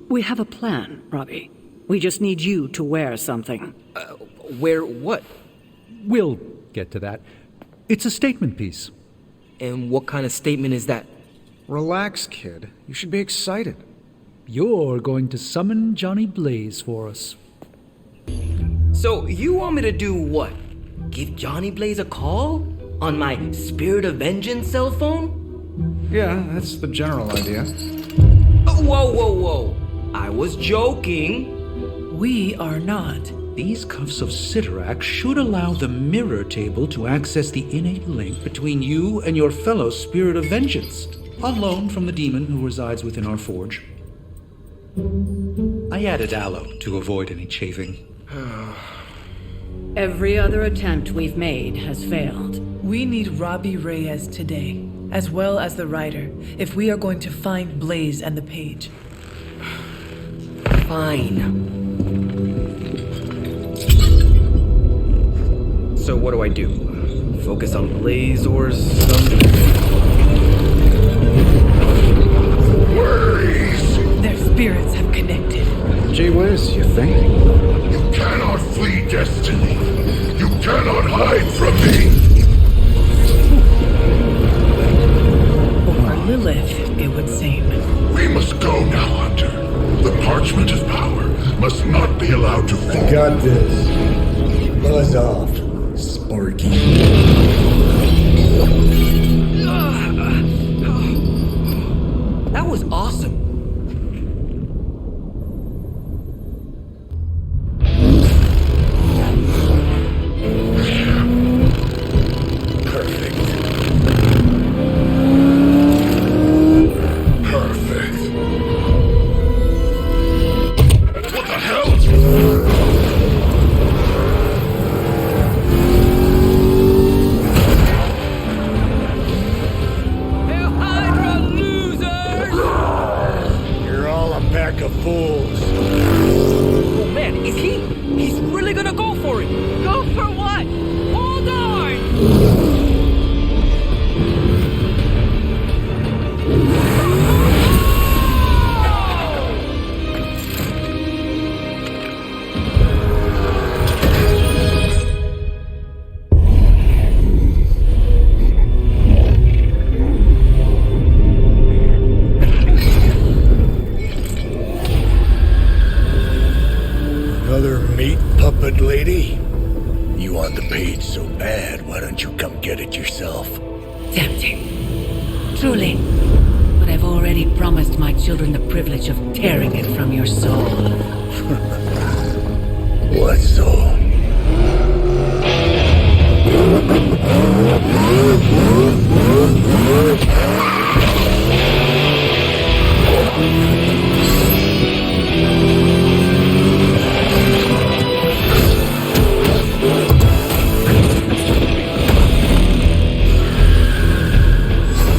We have a plan, Robbie. We just need you to wear something. Wear what? We'll get to that. It's a statement piece. And what kind of statement is that? Relax, kid. You should be excited. You're going to summon Johnny Blaze for us. So, you want me to do what? Give Johnny Blaze a call? On my Spirit of Vengeance cell phone? Yeah, that's the general idea. Oh, whoa. I was joking. We are not. These cuffs of Sidorak should allow the mirror table to access the innate link between you and your fellow Spirit of Vengeance, on loan from the demon who resides within our forge. I added aloe to avoid any chafing. Every other attempt we've made has failed. We need Robbie Reyes today, as well as the writer, if we are going to find Blaze and the page. Fine. So what do I do? Focus on Blaze or something? Their spirits have connected. Gee whiz, you think? You cannot flee destiny. You cannot Hide from me! Or Lilith, it would seem. We must go now, Hunter. The parchment of power must not be allowed to fall. I got this. Buzz off, Sparky. That was awesome. Children the privilege of tearing it from your soul. What soul?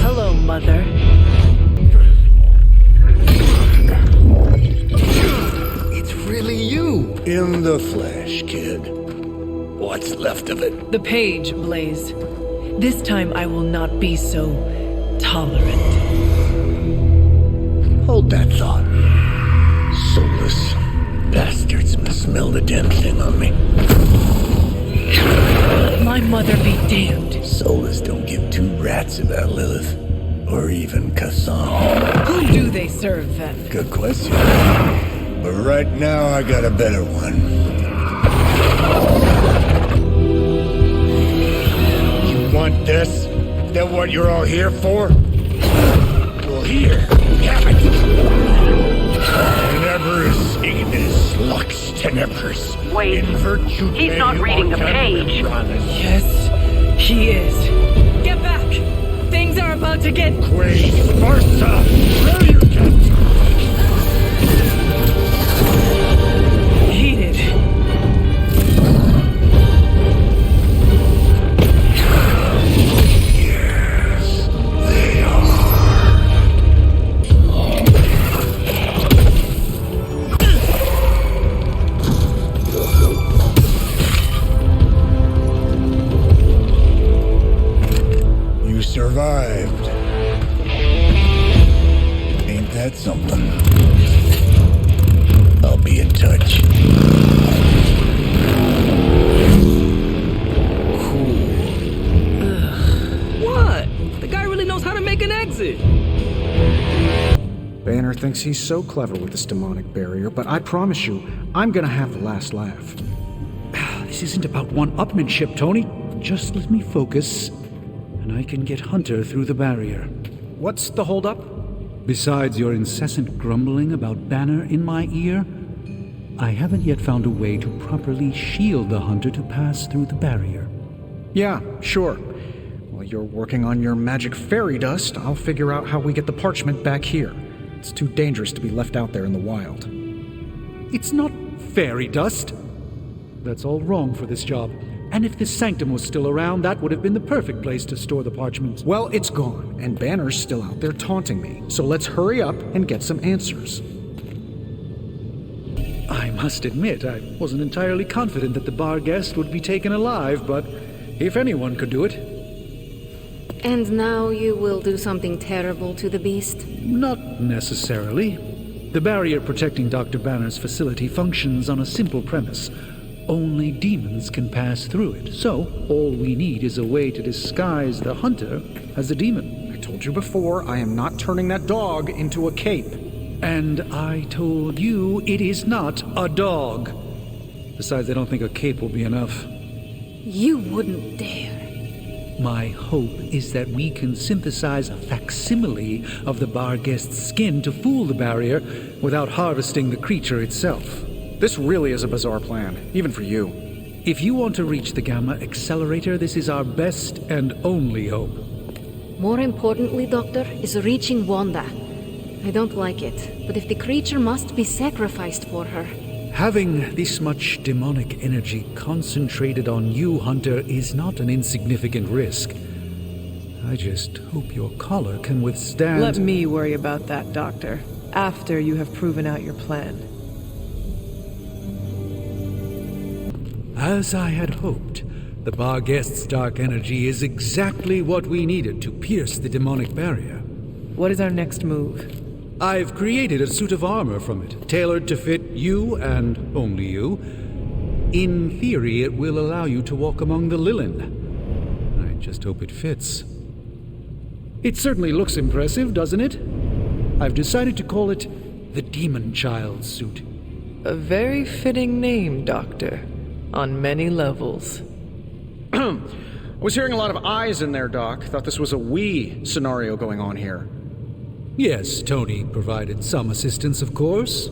Hello, Mother. In the flesh, kid. What's left of it? The page, Blaze. This time I will not be so tolerant. Hold that thought. Soulless bastards must smell the damn thing on me. My mother be damned. Soulless don't give two rats about Lilith. Or even Kassan. Who do they serve, then? Good question. But right now, I got a better one. You want this? Is that what you're all here for? Well, here, have it! Tenebris ignis lux tenebris. Wait, he's not reading the page. Yes, he is. Get back! Things are about to get... Quaid, Martha, where you get? Heated. Yes, they are. You survived. Ain't that something? I'll be in touch. What? The guy really knows how to make an exit. Banner thinks he's so clever with this demonic barrier, but I promise you, I'm gonna have the last laugh. This isn't about one-upmanship, Tony. Just let me focus, and I can get Hunter through the barrier. What's the holdup? Besides your incessant grumbling about Banner in my ear, I haven't yet found a way to properly shield the Hunter to pass through the barrier. Yeah, sure. While you're working on your magic fairy dust, I'll figure out how we get the parchment back here. It's too dangerous to be left out there in the wild. It's not fairy dust. That's all wrong for this job. And if this sanctum was still around, that would have been the perfect place to store the parchment. Well, it's gone, and Banner's still out there taunting me. So let's hurry up and get some answers. I must admit, I wasn't entirely confident that the bar guest would be taken alive, but if anyone could do it... And now you will do something terrible to the beast? Not necessarily. The barrier protecting Dr. Banner's facility functions on a simple premise. only demons can pass through it. So, all we need is a way to disguise the hunter as a demon. I told you before, I am not turning that dog into a cape. And I told you it is not a dog. Besides, I don't think a cape will be enough. You wouldn't dare. My hope is that we can synthesize a facsimile of the Barghest's skin to fool the barrier without harvesting the creature itself. This really is a bizarre plan, even for you. If you want to reach the Gamma Accelerator, this is our best and only hope. More importantly, Doctor, is reaching Wanda. I don't like it, but if the creature must be sacrificed for her... Having this much demonic energy concentrated on you, Hunter, is not an insignificant risk. I just hope your collar can withstand... Let me worry about that, Doctor, after you have proven out your plan. As I had hoped, the Barghest's dark energy is exactly what we needed to pierce the demonic barrier. What is our next move? I've created a suit of armor from it, tailored to fit you and only you. In theory, it will allow you to walk among the Lilith. I just hope it fits. It certainly looks impressive, doesn't it? I've decided to call it the Demon Child suit. A very fitting name, Doctor. On many levels. I was hearing a lot of eyes in there, Doc. Thought this was a we scenario going on here. Yes, Tony provided some assistance, of course.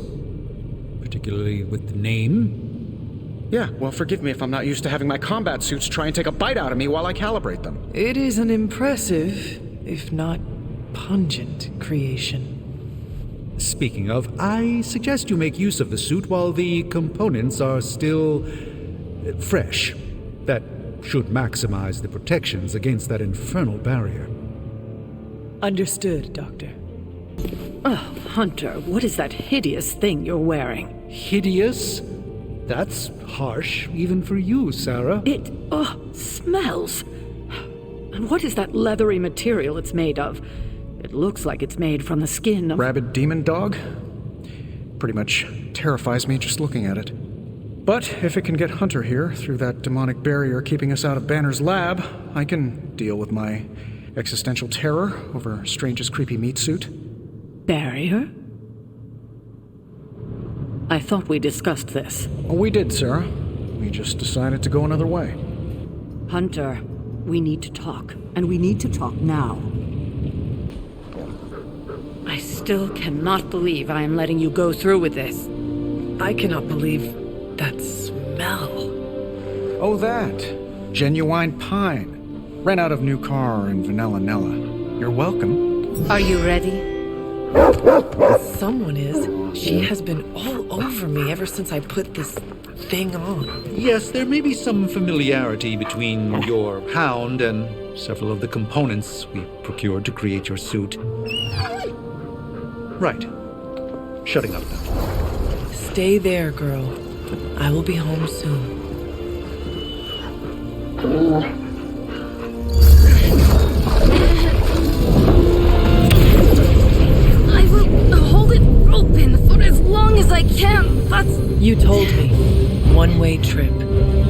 Particularly with the name. Yeah, well, forgive me if I'm not used to having my combat suits try and take a bite out of me while I calibrate them. It is an impressive, if not pungent, creation. Speaking of, I suggest you make use of the suit while the components are still fresh. That should maximize the protections against that infernal barrier. Understood, Doctor. Oh, Hunter, what is that hideous thing you're wearing? Hideous? That's harsh, even for you, Sarah. It, smells. And what is that leathery material it's made of? It looks like it's made from the skin of... Rabid demon dog? Pretty much terrifies me just looking at it. But if it can get Hunter here through that demonic barrier keeping us out of Banner's lab, I can deal with my existential terror over Strange's creepy meat suit. Barrier? I thought we discussed this. Oh, we did, Sarah. We just decided to go another way. Hunter, we need to talk, and we need to talk now. I still cannot believe I am letting you go through with this. I cannot believe that smell. Oh, that. Genuine pine. Ran out of new car in Vanilla Nella. You're welcome. Are you ready? Someone is. She has been all over me ever since I put this thing on. Yes, there may be some familiarity between your hound and several of the components we procured to create your suit. Right. Shutting up now. Stay there, girl. I will be home soon. I will hold it open for as long as I can, but... You told me. One-way trip.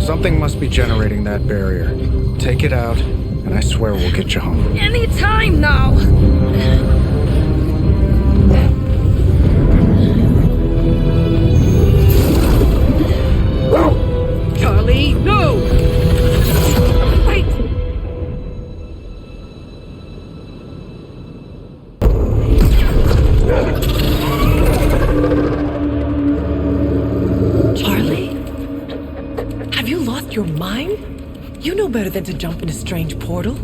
Something must be generating that barrier. Take it out, and I swear we'll get you home. Any time now! Charlie, no! Wait! Charlie? Have you lost your mind? You know better than to jump in a strange portal.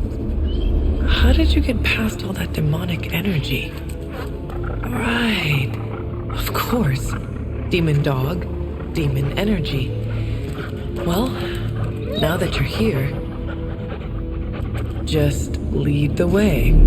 How did you get past all that demonic energy? Right. Of course. Demon dog, demon energy. Well, now that you're here, just lead the way.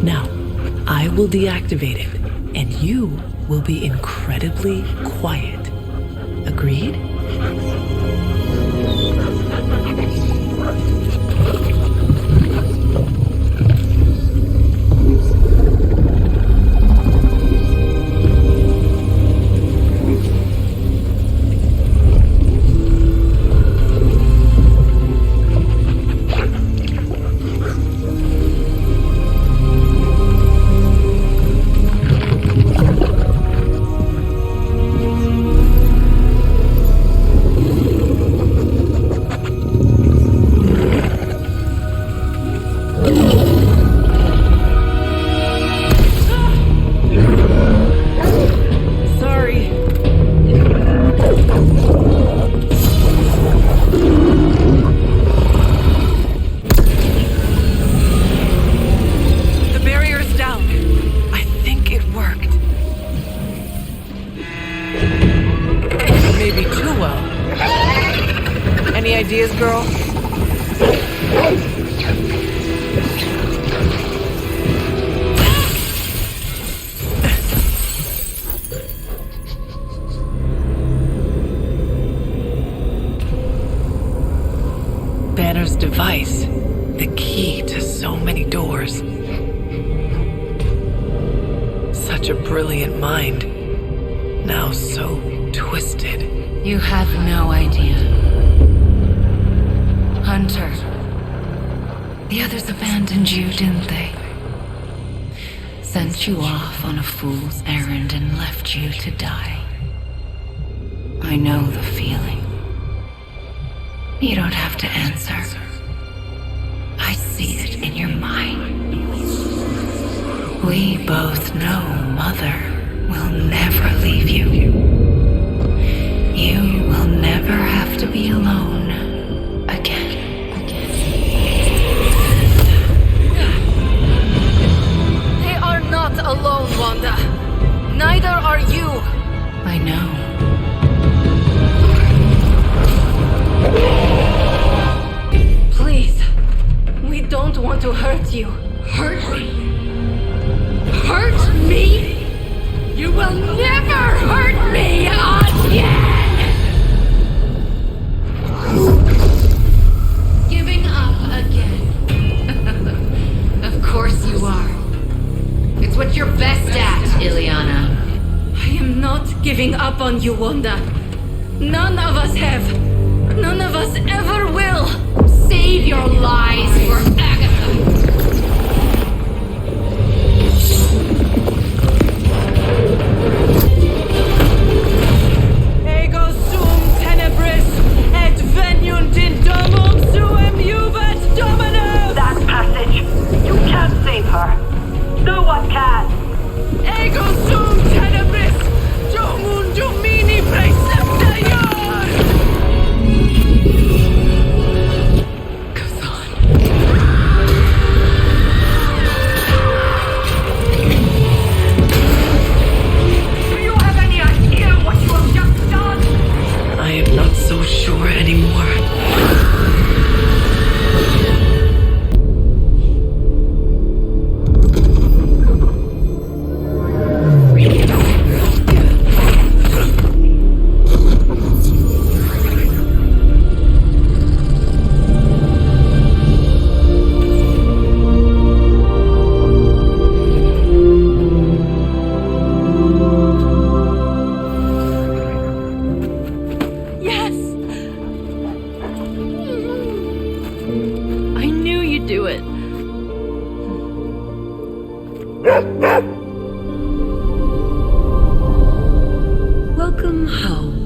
Now, I will deactivate it, and you will be incredibly quiet. Agreed? Banner's device, the key to so many doors. Such a brilliant mind, now so twisted. You have no idea. Hunter, the others abandoned you, didn't they? Sent you off on a fool's errand and left you to die. I know the feeling. You don't have to answer. I see it in your mind. We both know Mother will never leave you. You will never have to be alone again. They are not alone, Wanda. Neither are you. I know. Please, we don't want to hurt you. Hurt me? Hurt me? You will never hurt me again! Giving up again. Of course you are. It's what you're best at, Ileana. I am not giving up on you, Wanda. None of us have. None of us ever will. Save your lies for Agatha. Ego sum tenebris et veniunt in domum suum juvat domino! That passage! You can't save her! No one can! Ego sum tenebris domum domini praecepta ior! I am not so sure anymore. Welcome home.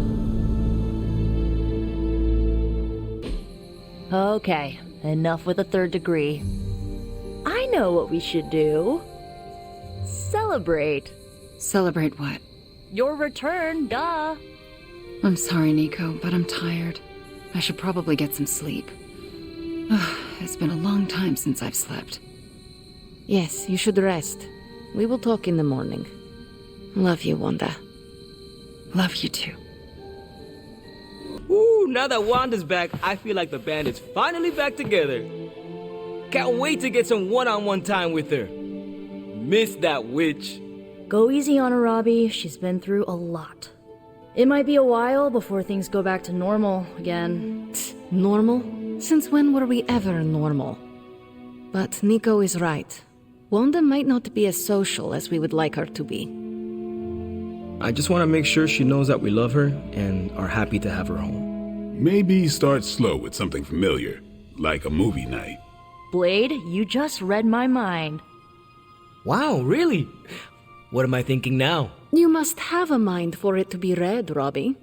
Okay, enough with the third degree. I know what we should do. Celebrate. Celebrate what? Your return, duh. I'm sorry, Nico, but I'm tired. I should probably get some sleep. It's been a long time since I've slept. Yes, you should rest. We will talk in the morning. Love you, Wanda. Love you too. Ooh, now that Wanda's back, I feel like the band is finally back together. Can't wait to get some one-on-one time with her. miss that witch. Go easy on her, Robbie. She's been through a lot. It might be a while before things go back to normal again. Normal? Since when were we ever normal? But Nico is right. Wanda might not be as social as we would like her to be. I just want to make sure she knows that we love her and are happy to have her home. Maybe start slow with something familiar, like a movie night. Blade, you just read my mind. Wow, really? What am I thinking now? You must have a mind for it to be read, Robbie.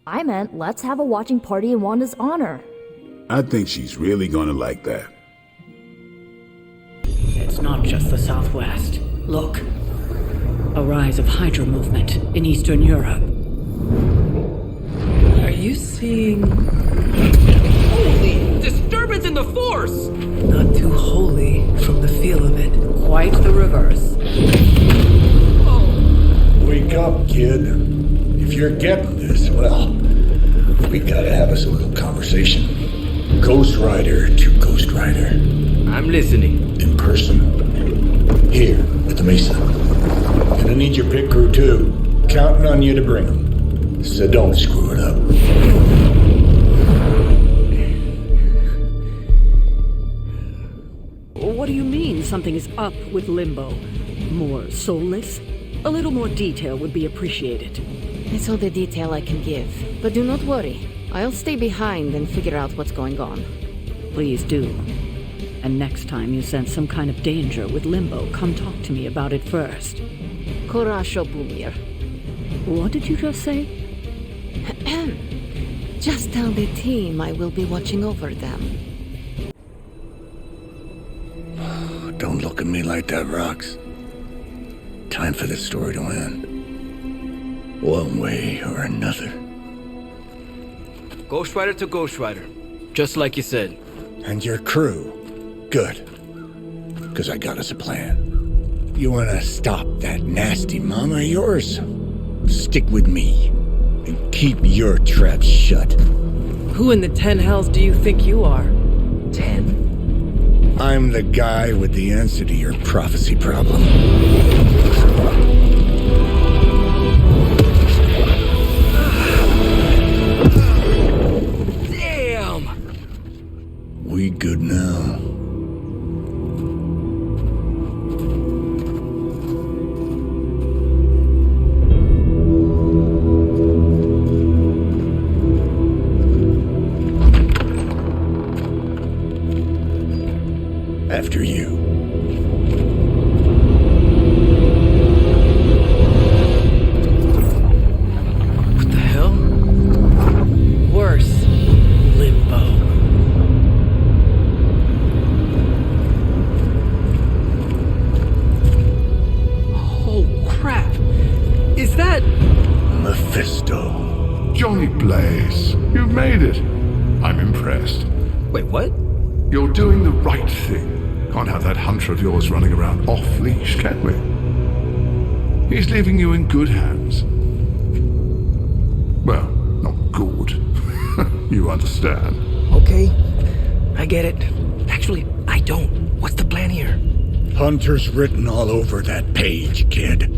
I meant let's have a watching party in Wanda's honor. I think she's really gonna like that. It's not just the Southwest. Look. A rise of Hydra movement in Eastern Europe. Are you seeing... Holy disturbance in the Force! Not too holy from the feel of it. Quite the reverse. Wake up, kid. If you're getting this, well, we gotta have us a little conversation. Ghost Rider to Ghost Rider. I'm listening. In person. Here, at the Mesa. Gonna need your pit crew too. Counting on you to bring them. So don't screw it up. What do you mean something is up with Limbo? More soulless? A little more detail would be appreciated. It's all the detail I can give. But do not worry. I'll stay behind and figure out what's going on. Please do. And next time you sense some kind of danger with Limbo, come talk to me about it first. Korasho Bumir. What did you just say? Just tell the team I will be watching over them. Don't look at me like that, Rox. Time for this story to end. One way or another. Ghost Rider to Ghost Rider. Just like you said. And your crew. Good. Because I got us a plan. You want to stop that nasty mama of yours? Stick with me. And keep your traps shut. Who in the 10 hells do you think you are? 10? I'm the guy with the answer to your prophecy problem. Damn! We good now. After you. What the hell? Worse. Limbo. Oh, crap. Is that... Mephisto. Johnny Blaze, you've made it. I'm impressed. Wait, what? You're doing the right thing. Can't have that hunter of yours running around off-leash, can we? He's leaving you in good hands. Well, not good. You understand. Okay, I get it. Actually, I don't. What's the plan here? Hunter's written all over that page, kid.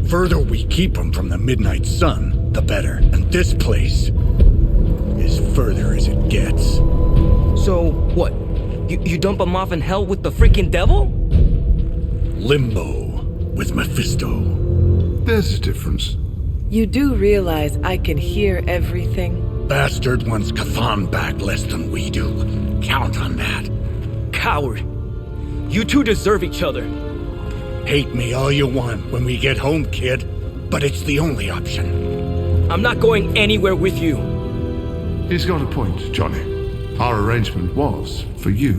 Further we keep him from the midnight sun, the better. And this place is further as it gets. So, what? You dump him off in hell with the freaking devil? Limbo with Mephisto. There's a difference. You do realize I can hear everything? Bastard wants Cathan back less than we do. Count on that. Coward. You two deserve each other. Hate me all you want when we get home, kid. But it's the only option. I'm not going anywhere with you. He's got a point, Johnny. Our arrangement was for you.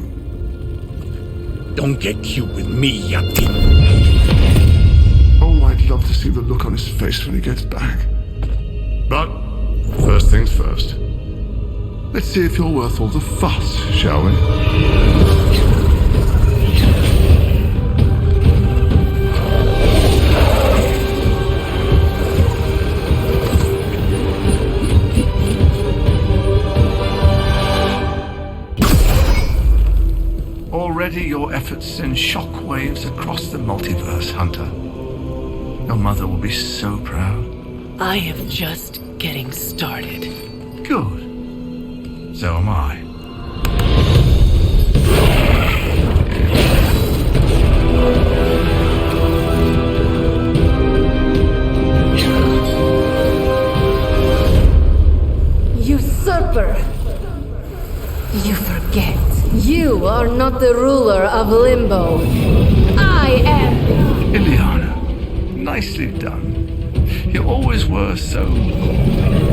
Don't get cute with me, yuppie. Oh, I'd love to see the look on his face when he gets back. But, first things first. Let's see if you're worth all the fuss, shall we? Already your efforts send shockwaves across the multiverse, Hunter. Your mother will be so proud. I am just getting started. Good. So am I. Usurper! You forget. You are not the ruler of Limbo. I am! Ileana, nicely done. You always were so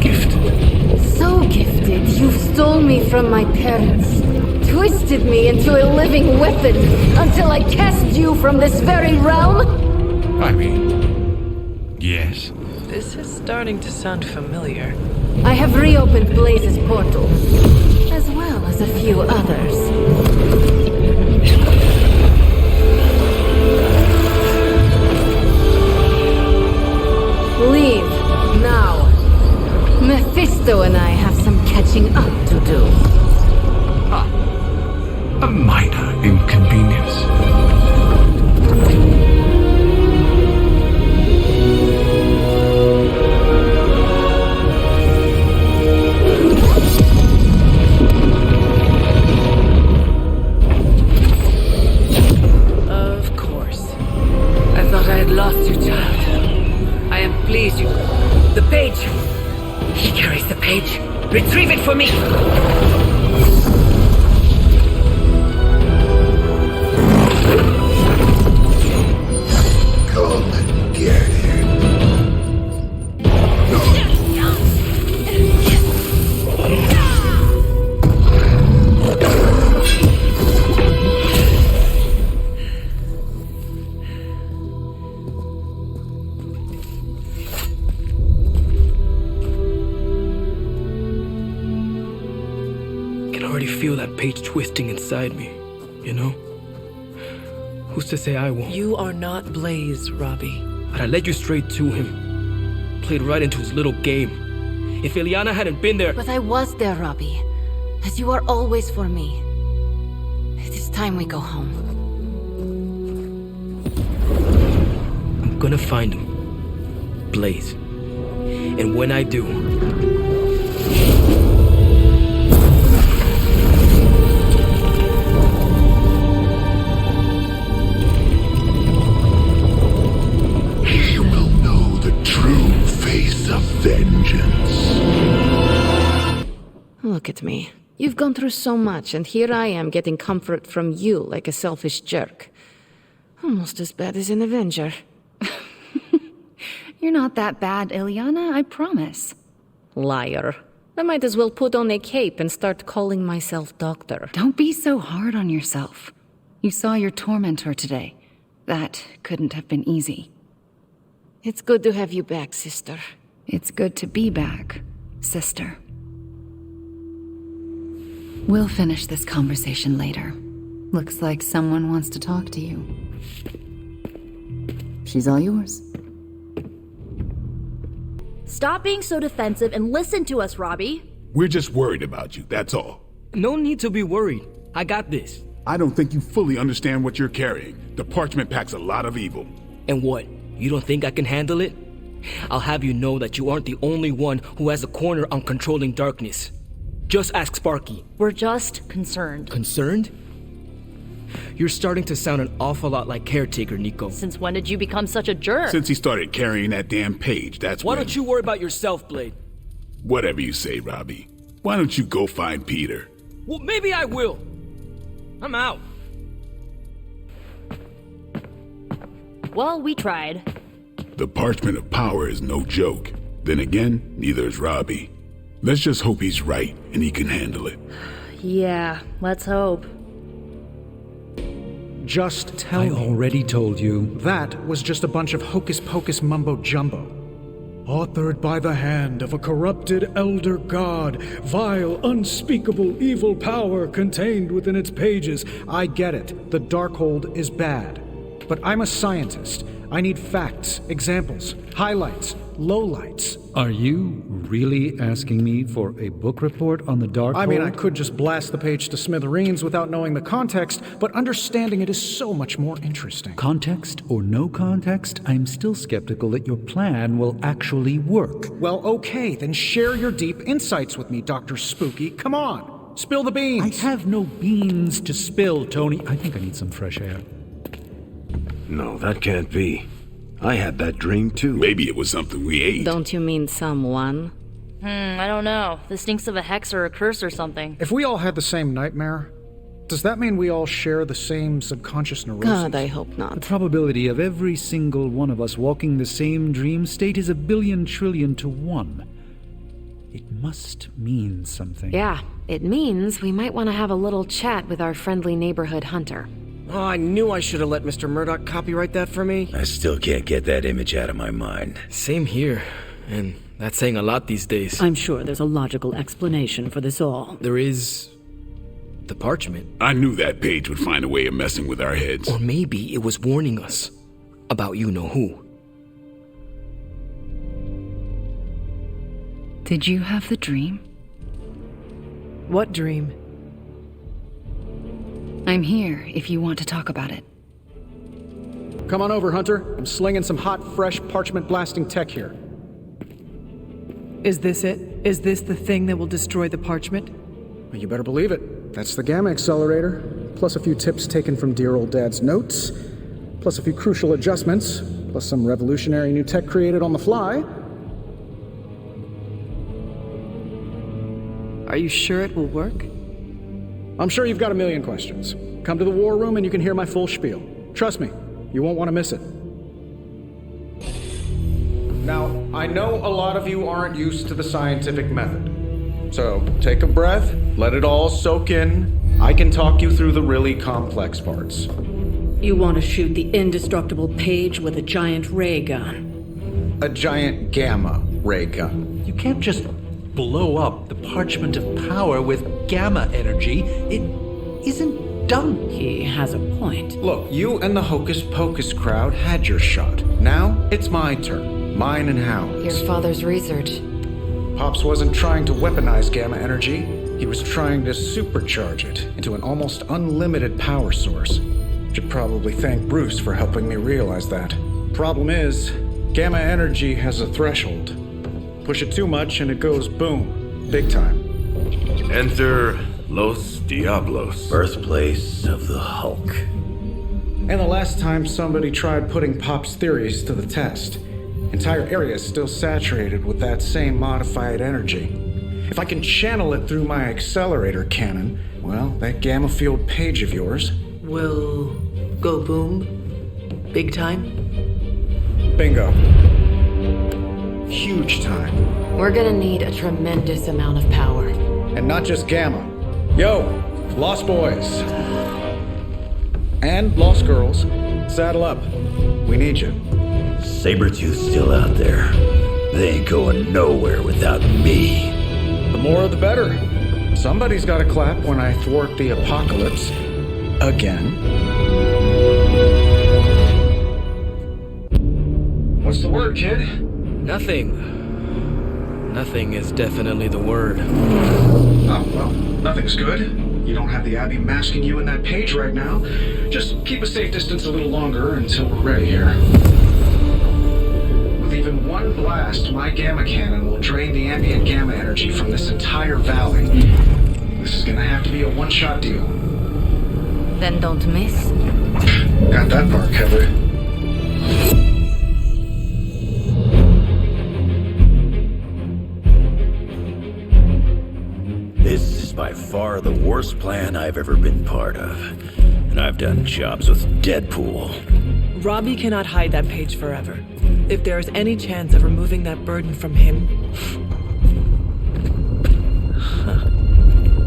gifted. So gifted, you stole me from my parents. Twisted me into a living weapon until I cast you from this very realm? I mean, yes. This is starting to sound familiar. I have reopened Blaze's portal, as well as a few others. Leave, now. Mephisto and I have some catching up to do. A minor inconvenience. Of course. I thought I had lost you, child. I am pleased you... The page! He carries the page. Retrieve it for me! Come and get it. I can already feel that page twisting inside me, you know? Who's to say I won't? You are not Blaze, Robbie. But I led you straight to him. Played right into his little game. If Ileana hadn't been there... But I was there, Robbie. As you are always for me. It is time we go home. I'm gonna find him. Blaze. And when I do... You will know the true face of vengeance. Look at me. You've gone through so much, and here I am getting comfort from you like a selfish jerk. Almost as bad as an Avenger. You're not that bad, Ileana, I promise. Liar. I might as well put on a cape and start calling myself doctor. Don't be so hard on yourself. You saw your tormentor today. That couldn't have been easy. It's good to have you back, sister. It's good to be back, sister. We'll finish this conversation later. Looks like someone wants to talk to you. She's all yours. Stop being so defensive and listen to us, Robbie. We're just worried about you, that's all. No need to be worried. I got this. I don't think you fully understand what you're carrying. The parchment packs a lot of evil. And what? You don't think I can handle it? I'll have you know that you aren't the only one who has a corner on controlling darkness. Just ask Sparky. We're just concerned. Concerned? You're starting to sound an awful lot like Caretaker, Nico. Since when did you become such a jerk? Since he started carrying that damn page, that's Why don't you worry about yourself, Blade? Whatever you say, Robbie. Why don't you go find Peter? Well, maybe I will. I'm out. Well, we tried. The parchment of power is no joke. Then again, neither is Robbie. Let's just hope he's right and he can handle it. Yeah, let's hope. Just tell me. I already told you. That was just a bunch of hocus-pocus mumbo-jumbo. Authored by the hand of a corrupted elder god, vile, unspeakable evil power contained within its pages. I get it. The Darkhold is bad. But I'm a scientist. I need facts, examples, highlights, lowlights. Are you really asking me for a book report on the Darkhold? I mean, I could just blast the page to smithereens without knowing the context, but understanding it is so much more interesting. Context or no context, I'm still skeptical that your plan will actually work. Well, okay, then share your deep insights with me, Dr. Spooky. Come on, spill the beans. I have no beans to spill, Tony. I think I need some fresh air. No, that can't be. I had that dream too. Maybe it was something we ate. Don't you mean someone? I don't know. This stinks of a hex or a curse or something. If we all had the same nightmare, does that mean we all share the same subconscious neurosis? God, I hope not. The probability of every single one of us walking the same dream state is 1,000,000,000,000,000 to 1. It must mean something. Yeah, it means we might want to have a little chat with our friendly neighborhood hunter. Oh, I knew I should have let Mr. Murdoch copyright that for me. I still can't get that image out of my mind. Same here. And that's saying a lot these days. I'm sure there's a logical explanation for this all. There is... the parchment. I knew that page would find a way of messing with our heads. Or maybe it was warning us about you-know-who. Did you have the dream? What dream? I'm here if you want to talk about it. Come on over, Hunter. I'm slinging some hot, fresh parchment blasting tech here. Is this it? Is this the thing that will destroy the parchment? Well, you better believe it. That's the Gamma Accelerator, plus a few tips taken from dear old Dad's notes, plus a few crucial adjustments, plus some revolutionary new tech created on the fly. Are you sure it will work? I'm sure you've got a million questions. Come to the war room and you can hear my full spiel. Trust me, you won't want to miss it. Now, I know a lot of you aren't used to the scientific method. So, take a breath, let it all soak in. I can talk you through the really complex parts. You want to shoot the indestructible page with a giant ray gun. A giant gamma ray gun. You can't just blow up the parchment of power with gamma energy. It isn't done. He has a point. Look, you and the Hocus Pocus crowd had your shot. Now, it's my turn. Mine and Howard's. Your father's research. Pops wasn't trying to weaponize gamma energy. He was trying to supercharge it into an almost unlimited power source. Should probably thank Bruce for helping me realize that. Problem is, gamma energy has a threshold. Push it too much and it goes boom. Big time. Enter Los Diablos. Birthplace of the Hulk. And the last time somebody tried putting Pop's theories to the test, entire area is still saturated with that same modified energy. If I can channel it through my accelerator cannon, well, that gamma field page of yours will go boom? Big time? Bingo. Huge time. We're gonna need a tremendous amount of power. And not just gamma. Yo, Lost Boys. And Lost Girls, saddle up. We need you. Sabretooth's still out there. They ain't going nowhere without me. The more the better. Somebody's gotta clap when I thwart the apocalypse. Again. What's the word, kid? Nothing. Nothing is definitely the word. Oh, well, nothing's good. You don't have the Abbey masking you in that page right now. Just keep a safe distance a little longer until we're ready here. With even one blast, my gamma cannon will drain the ambient gamma energy from this entire valley. This is gonna have to be a one-shot deal. Then don't miss. Got that part covered. This is by far the worst plan I've ever been part of. And I've done jobs with Deadpool. Robbie cannot hide that page forever. If there is any chance of removing that burden from him...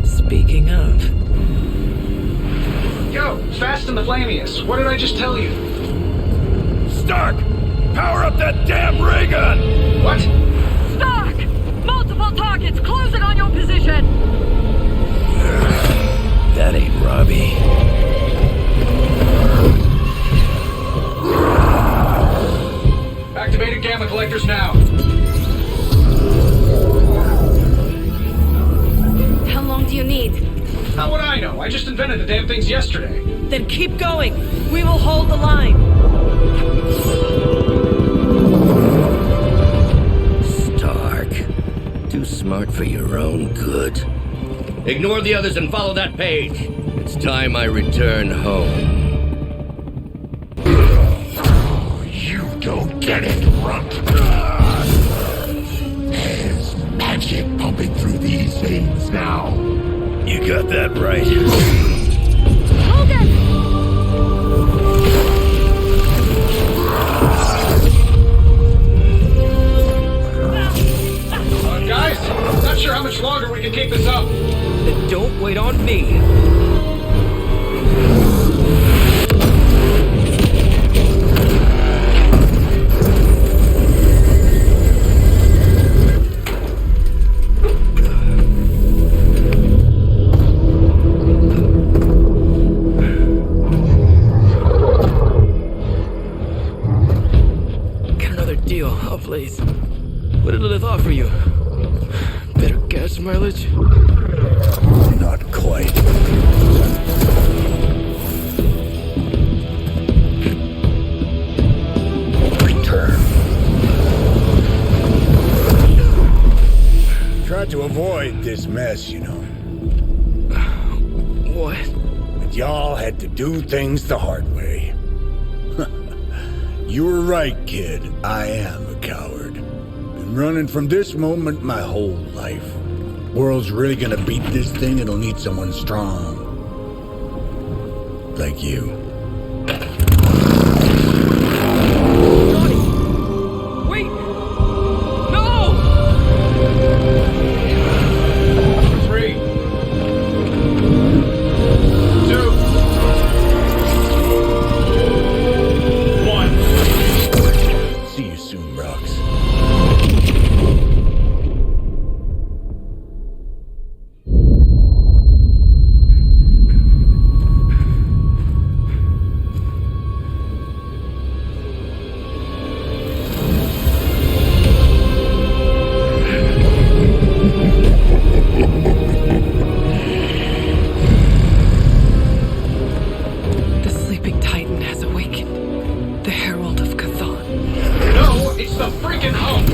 Speaking of... Yo, Fast and the Flamiest, what did I just tell you? Stark! Power up that damn ray gun! What? Stark! Multiple targets closing on your position! That ain't Robbie. gamma collectors now. How long do you need? How would I know? I just invented the damn things yesterday. Then keep going. We will hold the line. Stark. Too smart for your own good. Ignore the others and follow that page. It's time I return home. You don't get it, Runt. There's magic pumping through these veins now. You got that right. Guys, not sure how much longer we can keep this up. Then don't wait on me. Get another deal, oh please. What did Lilith offer you? Better gas mileage? Not quite. Return. Tried to avoid this mess, you know. What? But y'all had to do things the hard way. You were right, kid. I am a coward. Been running from this moment my whole life. World's really gonna beat this thing, it'll need someone strong. Like you. Wait! No! 3, 2, 1. See you soon, Rox. The sleeping titan has awakened. The herald of Cathan. No, it's the freaking Hulk!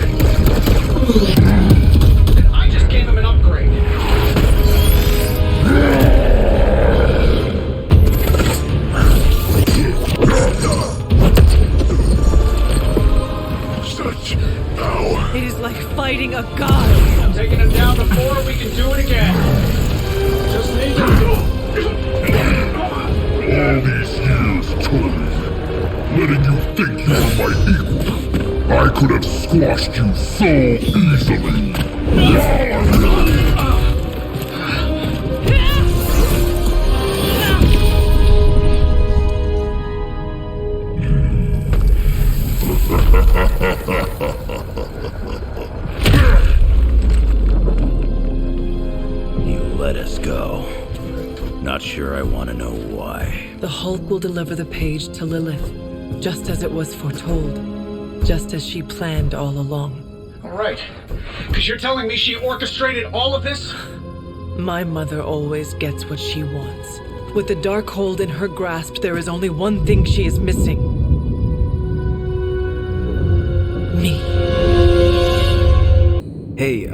And I just gave him an upgrade. Such power. It is like fighting a god. I'm taking him down before we can do it again. Just need to... All these years, Tony, letting you think you were my equal. I could have squashed you so easily. You let us go. Not sure I want to know why. The Hulk will deliver the page to Lilith, just as it was foretold, just as she planned all along. All right. Because you're telling me she orchestrated all of this? My mother always gets what she wants. With the Darkhold in her grasp, there is only one thing she is missing. Me. Hey,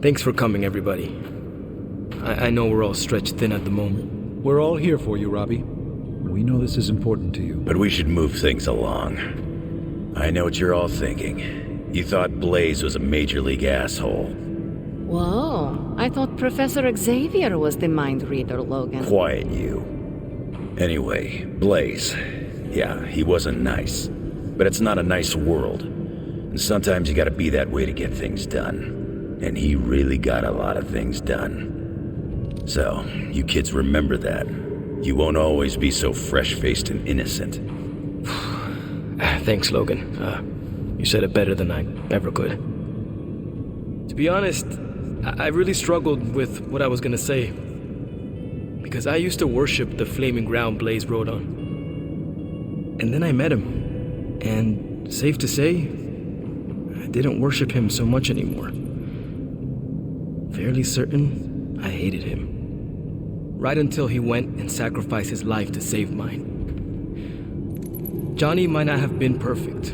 thanks for coming, everybody. I know we're all stretched thin at the moment. We're all here for you, Robbie. We know this is important to you. But we should move things along. I know what you're all thinking. You thought Blaze was a major league asshole. Whoa, I thought Professor Xavier was the mind reader, Logan. Quiet you. Anyway, Blaze. Yeah, he wasn't nice. But it's not a nice world. And sometimes you gotta be that way to get things done. And he really got a lot of things done. So, you kids remember that. You won't always be so fresh-faced and innocent. Thanks, Logan. You said it better than I ever could. To be honest, I really struggled with what I was gonna say. Because I used to worship the flaming ground Blaze rode on. And then I met him. And safe to say, I didn't worship him so much anymore. Fairly certain I hated him. Right until he went and sacrificed his life to save mine. Johnny might not have been perfect,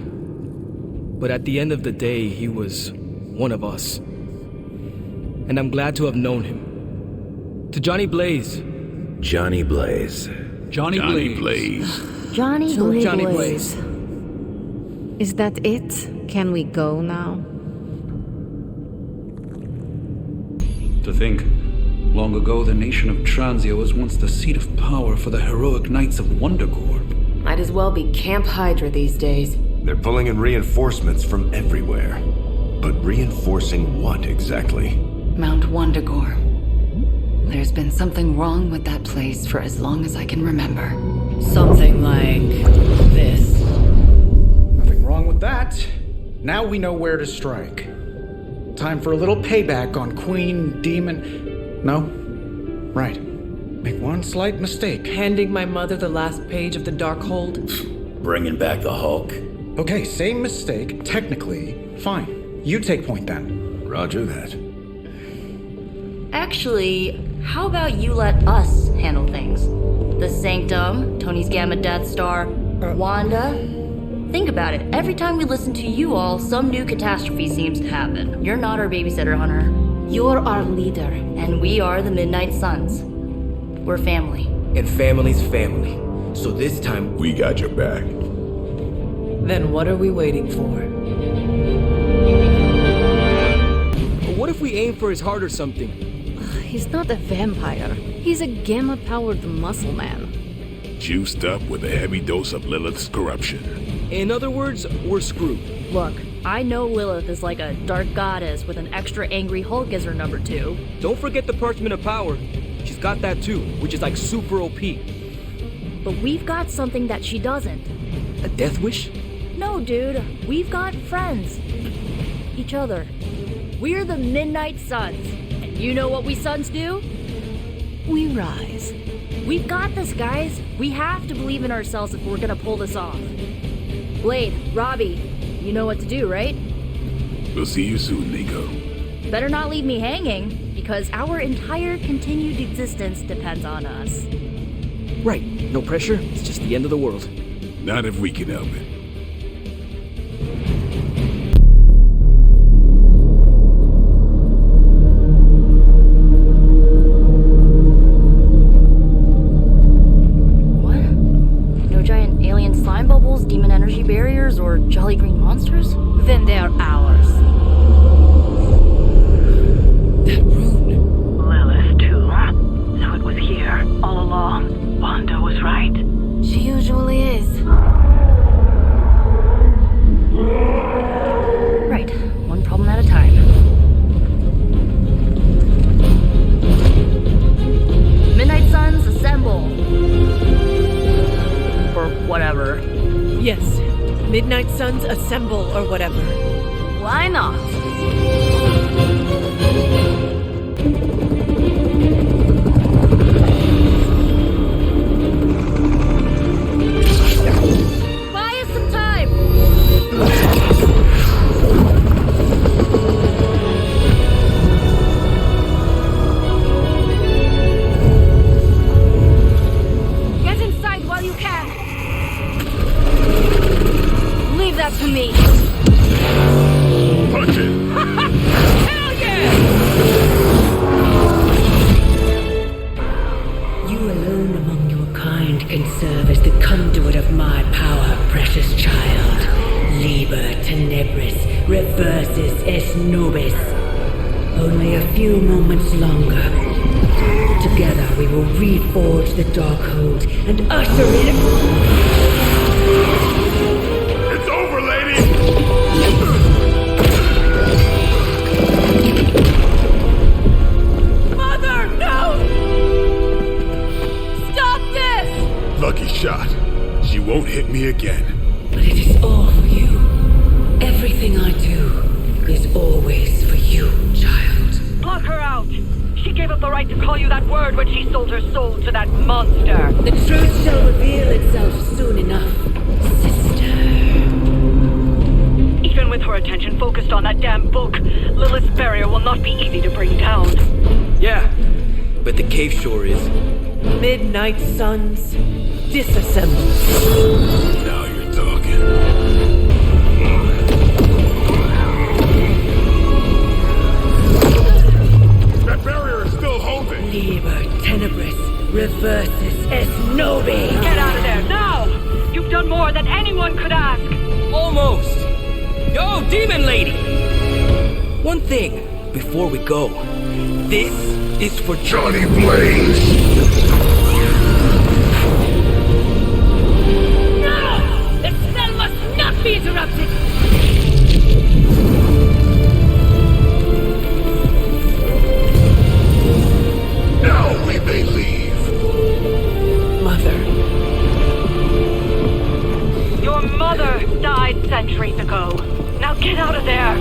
but at the end of the day, he was one of us. And I'm glad to have known him. To Johnny Blaze. Johnny Blaze. Johnny Blaze. Johnny Blaze. Is that it? Can we go now? To think, long ago the nation of Transia was once the seat of power for the heroic knights of Wondergore. Might as well be Camp Hydra these days. They're pulling in reinforcements from everywhere. But reinforcing what exactly? Mount Wondergore. There's been something wrong with that place for as long as I can remember. Something like this. Nothing wrong with that. Now we know where to strike. Time for a little payback on Queen, Demon... No? Right. Make one slight mistake. Handing my mother the last page of the Darkhold. Bringing back the Hulk. Okay, same mistake. Technically, fine. You take point then. Roger that. Actually, how about you let us handle things? The Sanctum, Tony's Gamma Death Star, Wanda. Think about it. Every time we listen to you all, some new catastrophe seems to happen. You're not our babysitter, Hunter. You're our leader. And we are the Midnight Suns. We're family. And family's family. So this time, We got your back. Then what are we waiting for? What if we aim for his heart or something? He's not a vampire. He's a gamma-powered muscle man. Juiced up with a heavy dose of Lilith's corruption. In other words, we're screwed. Look, I know Lilith is like a dark goddess with an extra angry Hulk as her number 2. Don't forget the Parchment of Power. She's got that too, which is like super OP. But we've got something that she doesn't. A death wish? No, dude. We've got friends. Each other. We're the Midnight Suns. And you know what we Suns do? We rise. We've got this, guys. We have to believe in ourselves if we're gonna pull this off. Blade, Robbie, you know what to do, right? We'll see you soon, Nico. Better not leave me hanging, because our entire continued existence depends on us. Right. No pressure. It's just the end of the world. Not if we can help it. Slime bubbles, demon energy barriers, or jolly green monsters? Then they're ours. That rune. Lilith, too. So it was here, all along. Wanda was right. She usually is. Right. One problem at a time. Midnight Suns, assemble! Or whatever. Yes. Midnight Suns assemble or whatever. Why not? Buy us some time! Get inside while you can. Leave that to me. Punch it! Hell yeah! You alone among your kind can serve as the conduit of my power, precious child. Liber tenebris reversus es nobis. Only a few moments longer. Together we will reforge the Darkhold and usher in... It's over, lady! Mother, no! Stop this! Lucky shot. She won't hit me again. But it is all for you. Everything I do is always for you, child. Block her out! She gave up the right to call you that word when she sold her soul to that monster. The truth shall reveal itself soon enough, sister. focused on that damn book. Lilith's barrier will not be easy to bring down. Yeah, but the cave sure is. Midnight Suns, disassemble. Now you're talking. That barrier is still holding. Liber tenebris reversus es nobi. Get out of there, now! You've done more than anyone could ask. Almost. Yo, demon lady! One thing, before we go. This is for Johnny Blaze! No! The spell must not be interrupted! Now we may leave. Mother. Your mother died centuries ago. Now get out of there!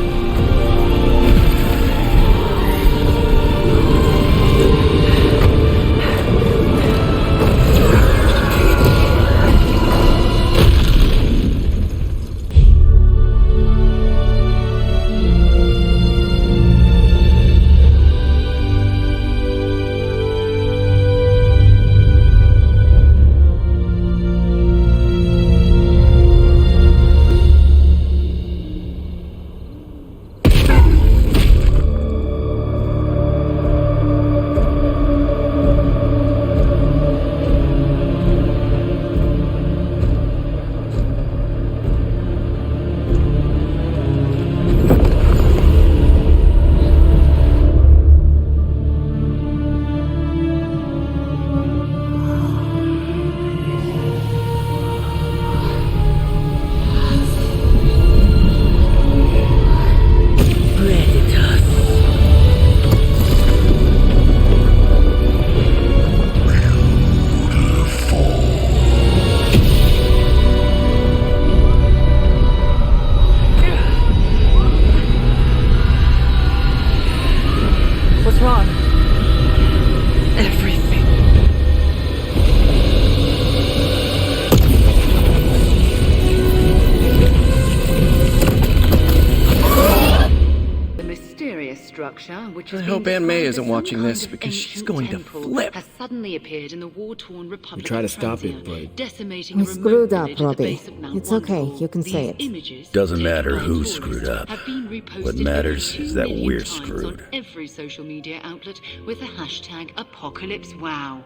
I hope Aunt May isn't watching this because she's going to flip. Has suddenly appeared in the war-torn Republic. We try to of stop Transia, it, but decimating We a remote screwed up, village at the Robbie. base of Mount It's okay, Wonderful. you can say These it. images, Doesn't taken matter by who tourists, screwed up. have been reposted What over matters 2 is that million we're times screwed. on every social media outlet with the hashtag #ApocalypseWow.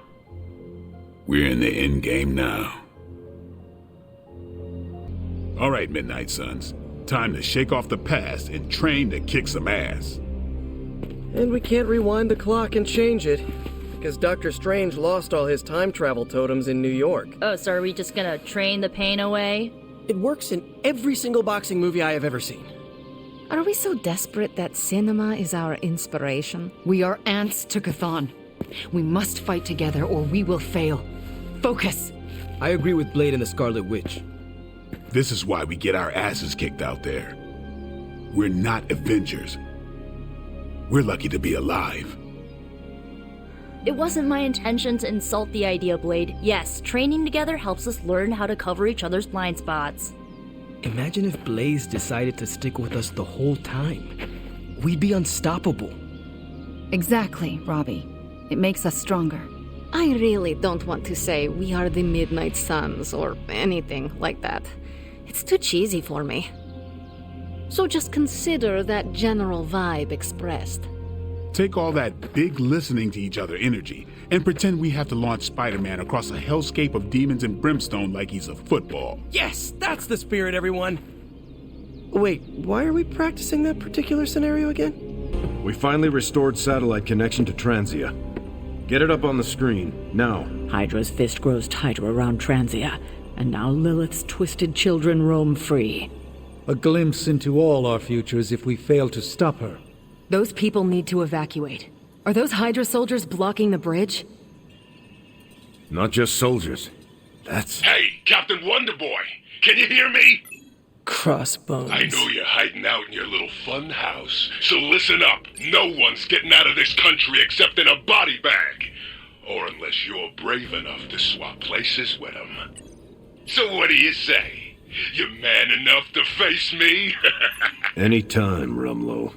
We're in the end game now. All right, Midnight Suns. Time to shake off the past and train to kick some ass. And we can't rewind the clock and change it, because Dr. Strange lost all his time travel totems in New York. Oh, so are we just gonna train the pain away? It works in every single boxing movie I have ever seen. Are we so desperate that cinema is our inspiration? We are ants to Chthon. We must fight together or we will fail. Focus! I agree with Blade and the Scarlet Witch. This is why we get our asses kicked out there. We're not Avengers. We're lucky to be alive. It wasn't my intention to insult the idea, Blade. Yes, training together helps us learn how to cover each other's blind spots. Imagine if Blaze decided to stick with us the whole time. We'd be unstoppable. Exactly, Robbie. It makes us stronger. I really don't want to say we are the Midnight Suns or anything like that. It's too cheesy for me. So just consider that general vibe expressed. Take all that big listening to each other energy and pretend we have to launch Spider-Man across a hellscape of demons and brimstone like he's a football. Yes, that's the spirit, everyone! Wait, why are we practicing that particular scenario again? We finally restored satellite connection to Transia. Get it up on the screen, now. Hydra's fist grows tighter around Transia, and now Lilith's twisted children roam free. A glimpse into all our futures if we fail to stop her. Those people need to evacuate. Are those Hydra soldiers blocking the bridge? Not just soldiers. That's... Hey, Captain Wonderboy! Can you hear me? Crossbones. I know you're hiding out in your little fun house, so listen up. No one's getting out of this country except in a body bag. Or unless you're brave enough to swap places with them. So what do you say? You man enough to face me? Anytime, Rumlow.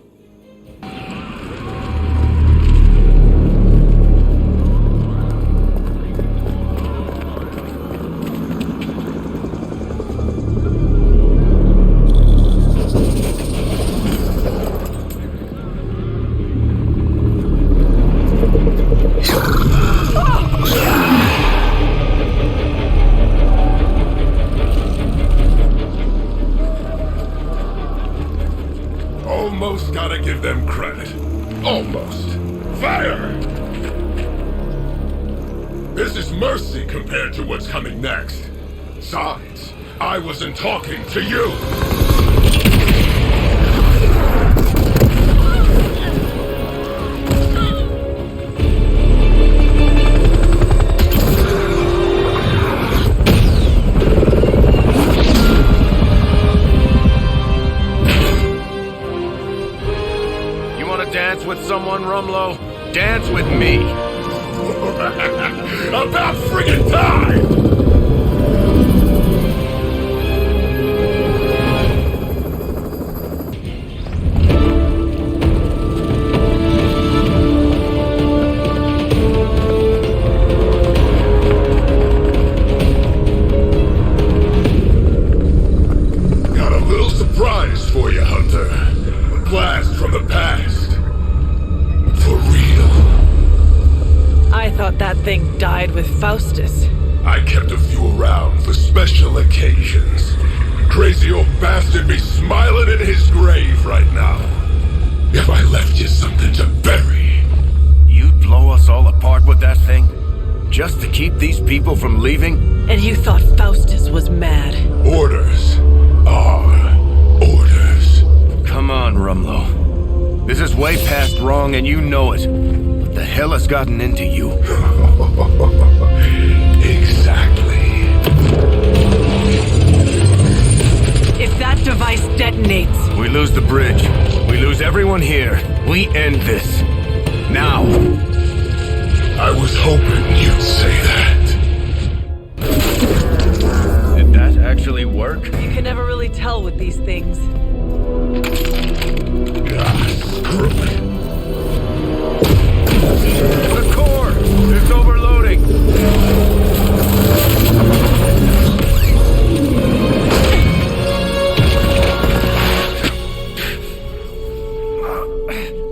Almost gotta give them credit. Almost. Fire! This is mercy compared to what's coming next. SUNS, I wasn't talking to you! Dance with someone, Rumlow? Dance with me! About friggin' time! Got a little surprise for you, Hunter. A blast from the past. For real. I thought that thing died with Faustus. I kept a few around for special occasions. Crazy old bastard be smiling in his grave right now. If I left you something to bury. You'd blow us all apart with that thing? Just to keep these people from leaving? And you thought Faustus was mad. Orders are orders. Come on, Rumlow. This is way past wrong and you know it. What the hell has gotten into you? Exactly. If that device detonates... We lose the bridge. We lose everyone here. We end this. Now. I was hoping you'd say that. Did that actually work? You can never really tell with these things. Screw it. The core! It's overloading!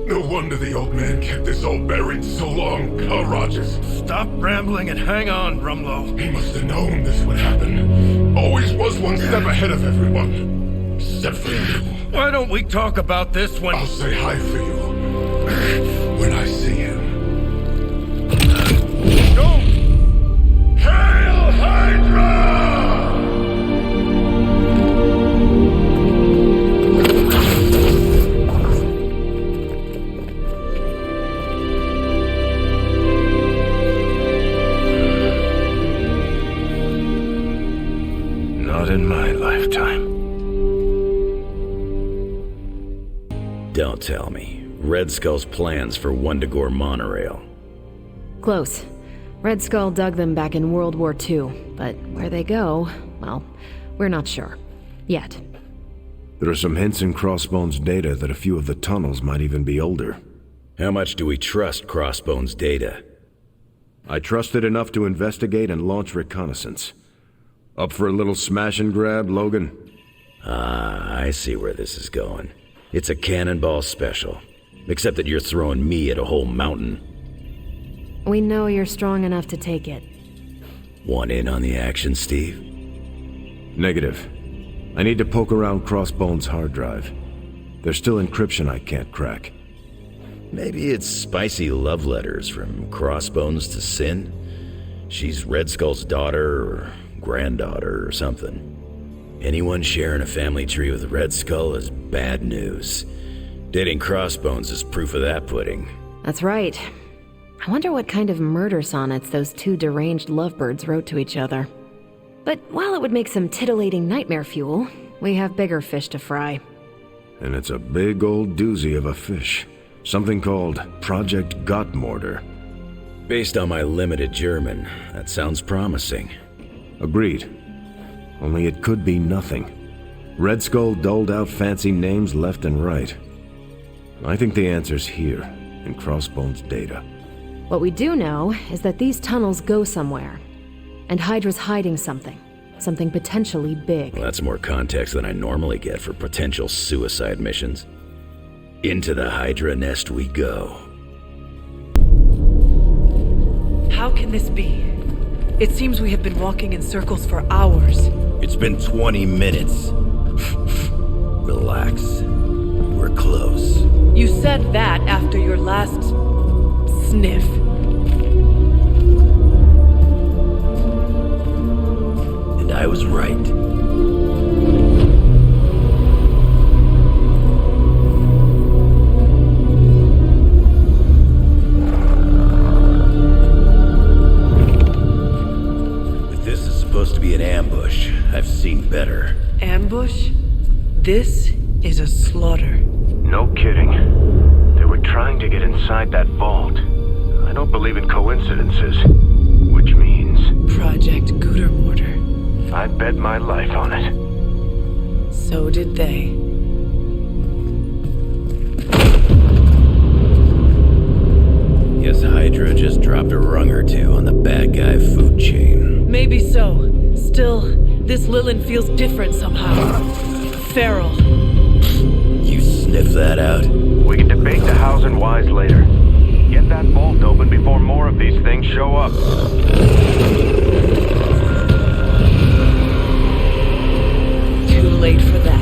No wonder the old man kept this all buried so long, huh, Rogers? Stop rambling and hang on, Rumlow. He must have known this would happen. Always was one step ahead of everyone. Except for you. Why don't we talk about this when... I'll say hi for you. When I see him. Go! Hail Hydra! Not in my lifetime. Don't tell me. Red Skull's plans for Wundagore monorail. Close. Red Skull dug them back in World War II, but where they go, well, we're not sure. Yet. There are some hints in Crossbone's data that a few of the tunnels might even be older. How much do we trust Crossbone's data? I trust it enough to investigate and launch reconnaissance. Up for a little smash and grab, Logan? Ah, I see where this is going. It's a cannonball special. Except that you're throwing me at a whole mountain. We know you're strong enough to take it. Want in on the action, Steve? Negative. I need to poke around Crossbone's hard drive. There's still encryption I can't crack. Maybe it's spicy love letters from Crossbones to Sin? She's Red Skull's daughter or granddaughter or something. Anyone sharing a family tree with Red Skull is bad news. Dating Crossbones is proof of that pudding. That's right. I wonder what kind of murder sonnets those two deranged lovebirds wrote to each other. But while it would make some titillating nightmare fuel, we have bigger fish to fry. And it's a big old doozy of a fish. Something called Project Gottmorder. Based on my limited German, that sounds promising. Agreed. Only it could be nothing. Red Skull doled out fancy names left and right. I think the answer's here, in Crossbone's data. What we do know is that these tunnels go somewhere. And Hydra's hiding something. Something potentially big. Well, that's more context than I normally get for potential suicide missions. Into the Hydra nest we go. How can this be? It seems we have been walking in circles for hours. It's been 20 minutes. Relax. We're close. You said that after your last sniff. And I was right. If this is supposed to be an ambush, I've seen better. Ambush? This is a slaughter. No kidding. They were trying to get inside that vault. I don't believe in coincidences. Which means... Project Gutermortar. I bet my life on it. So did they. Guess Hydra just dropped a rung or two on the bad guy food chain. Maybe so. Still, this Lilith feels different somehow. Feral. You sniff that out? We can debate the hows and whys later. Get that vault open before more of these things show up. Too late for that.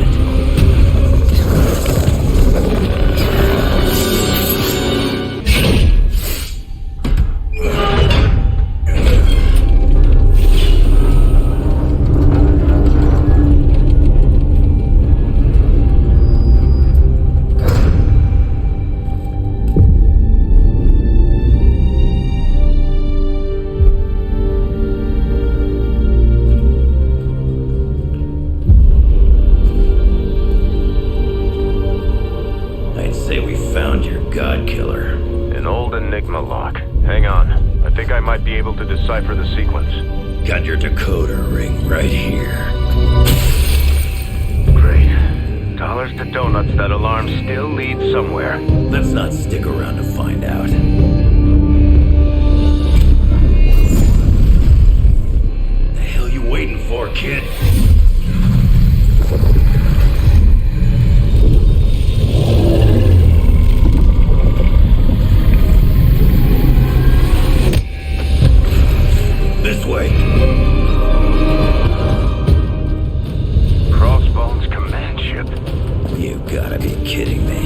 To decipher the sequence. Got your decoder ring right here. Great. Dollars to donuts, that alarm still leads somewhere. Let's not stick around to find out. The hell you waiting for, kid? This way. Crossbone's command ship. You gotta be kidding me.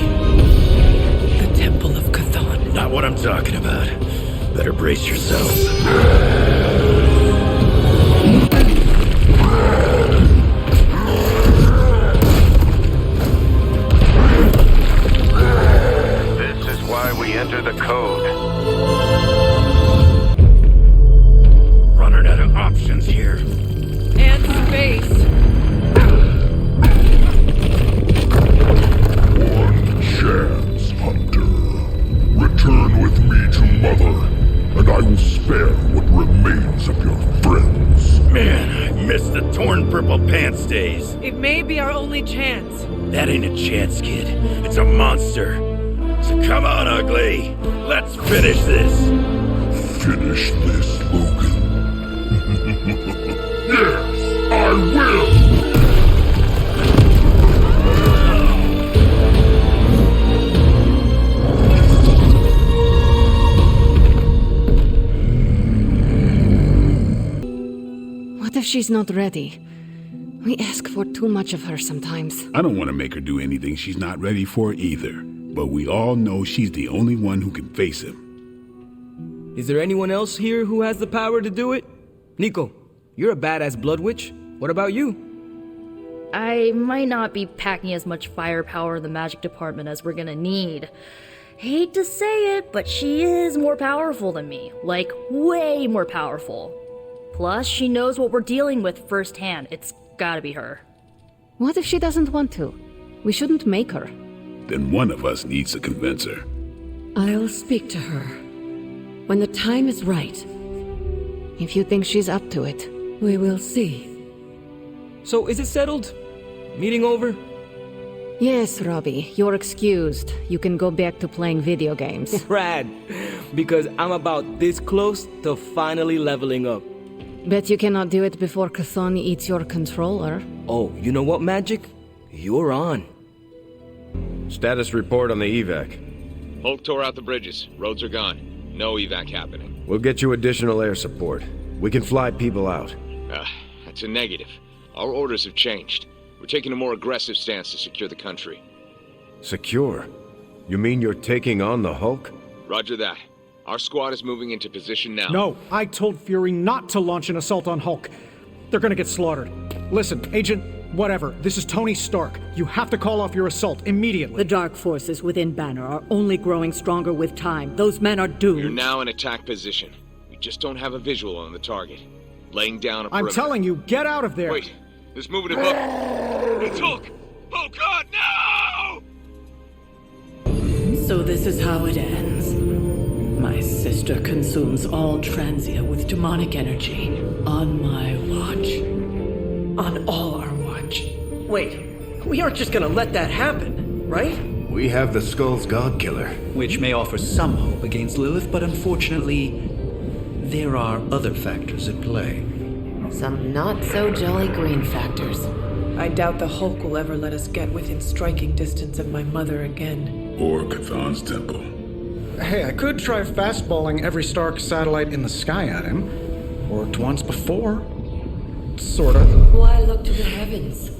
The Temple of Chthon. Not what I'm talking about. Better brace yourselves. This is why we enter the code. Running out of options here. And space. One chance, Hunter. Return with me to Mother, and I will spare what remains of your friends. Man, I miss the torn purple pants days. It may be our only chance. That ain't a chance, kid. It's a monster. So come on, ugly. Let's finish this. Finish this, Logan. Yes, I will! What if she's not ready? We ask for too much of her sometimes. I don't want to make her do anything she's not ready for either. But we all know she's the only one who can face him. Is there anyone else here who has the power to do it? Nico, you're a badass blood witch. What about you? I might not be packing as much firepower in the magic department as we're gonna need. Hate to say it, but she is more powerful than me. Like, way more powerful. Plus, she knows what we're dealing with firsthand. It's gotta be her. What if she doesn't want to? We shouldn't make her. Then one of us needs to convince her. I'll speak to her. When the time is right. If you think she's up to it. We will see. So is it settled? Meeting over? Yes, Robbie, you're excused. You can go back to playing video games. Rad. Because I'm about this close to finally leveling up. Bet you cannot do it before Chthon eats your controller. Oh, you know what, Magic? You're on. Status report on the evac. Hulk tore out the bridges. Roads are gone. No evac happening. We'll get you additional air support. We can fly people out. That's a negative. Our orders have changed. We're taking a more aggressive stance to secure the country. Secure? You mean you're taking on the Hulk? Roger that. Our squad is moving into position now. No, I told Fury not to launch an assault on Hulk. They're gonna get slaughtered. Listen, Agent, whatever, this is Tony Stark. You have to call off your assault immediately. The dark forces within Banner are only growing stronger with time. Those men are doomed. We're now in attack position. We just don't have a visual on the target. Laying down a perimeter. I'm telling you, get out of there! Wait, there's movement above. It's Hulk! Oh God, no! So this is how it ends. My sister consumes all Transia with demonic energy on my watch. On all our watch. Wait, we aren't just gonna let that happen, right? We have the Skull's God Killer. Which may offer some hope against Lilith, but unfortunately, there are other factors at play. Some not-so-jolly green factors. I doubt the Hulk will ever let us get within striking distance of my mother again. Or Chthon's temple. Hey, I could try fastballing every Stark satellite in the sky at him. Worked once before. Sorta. Why look to the heavens?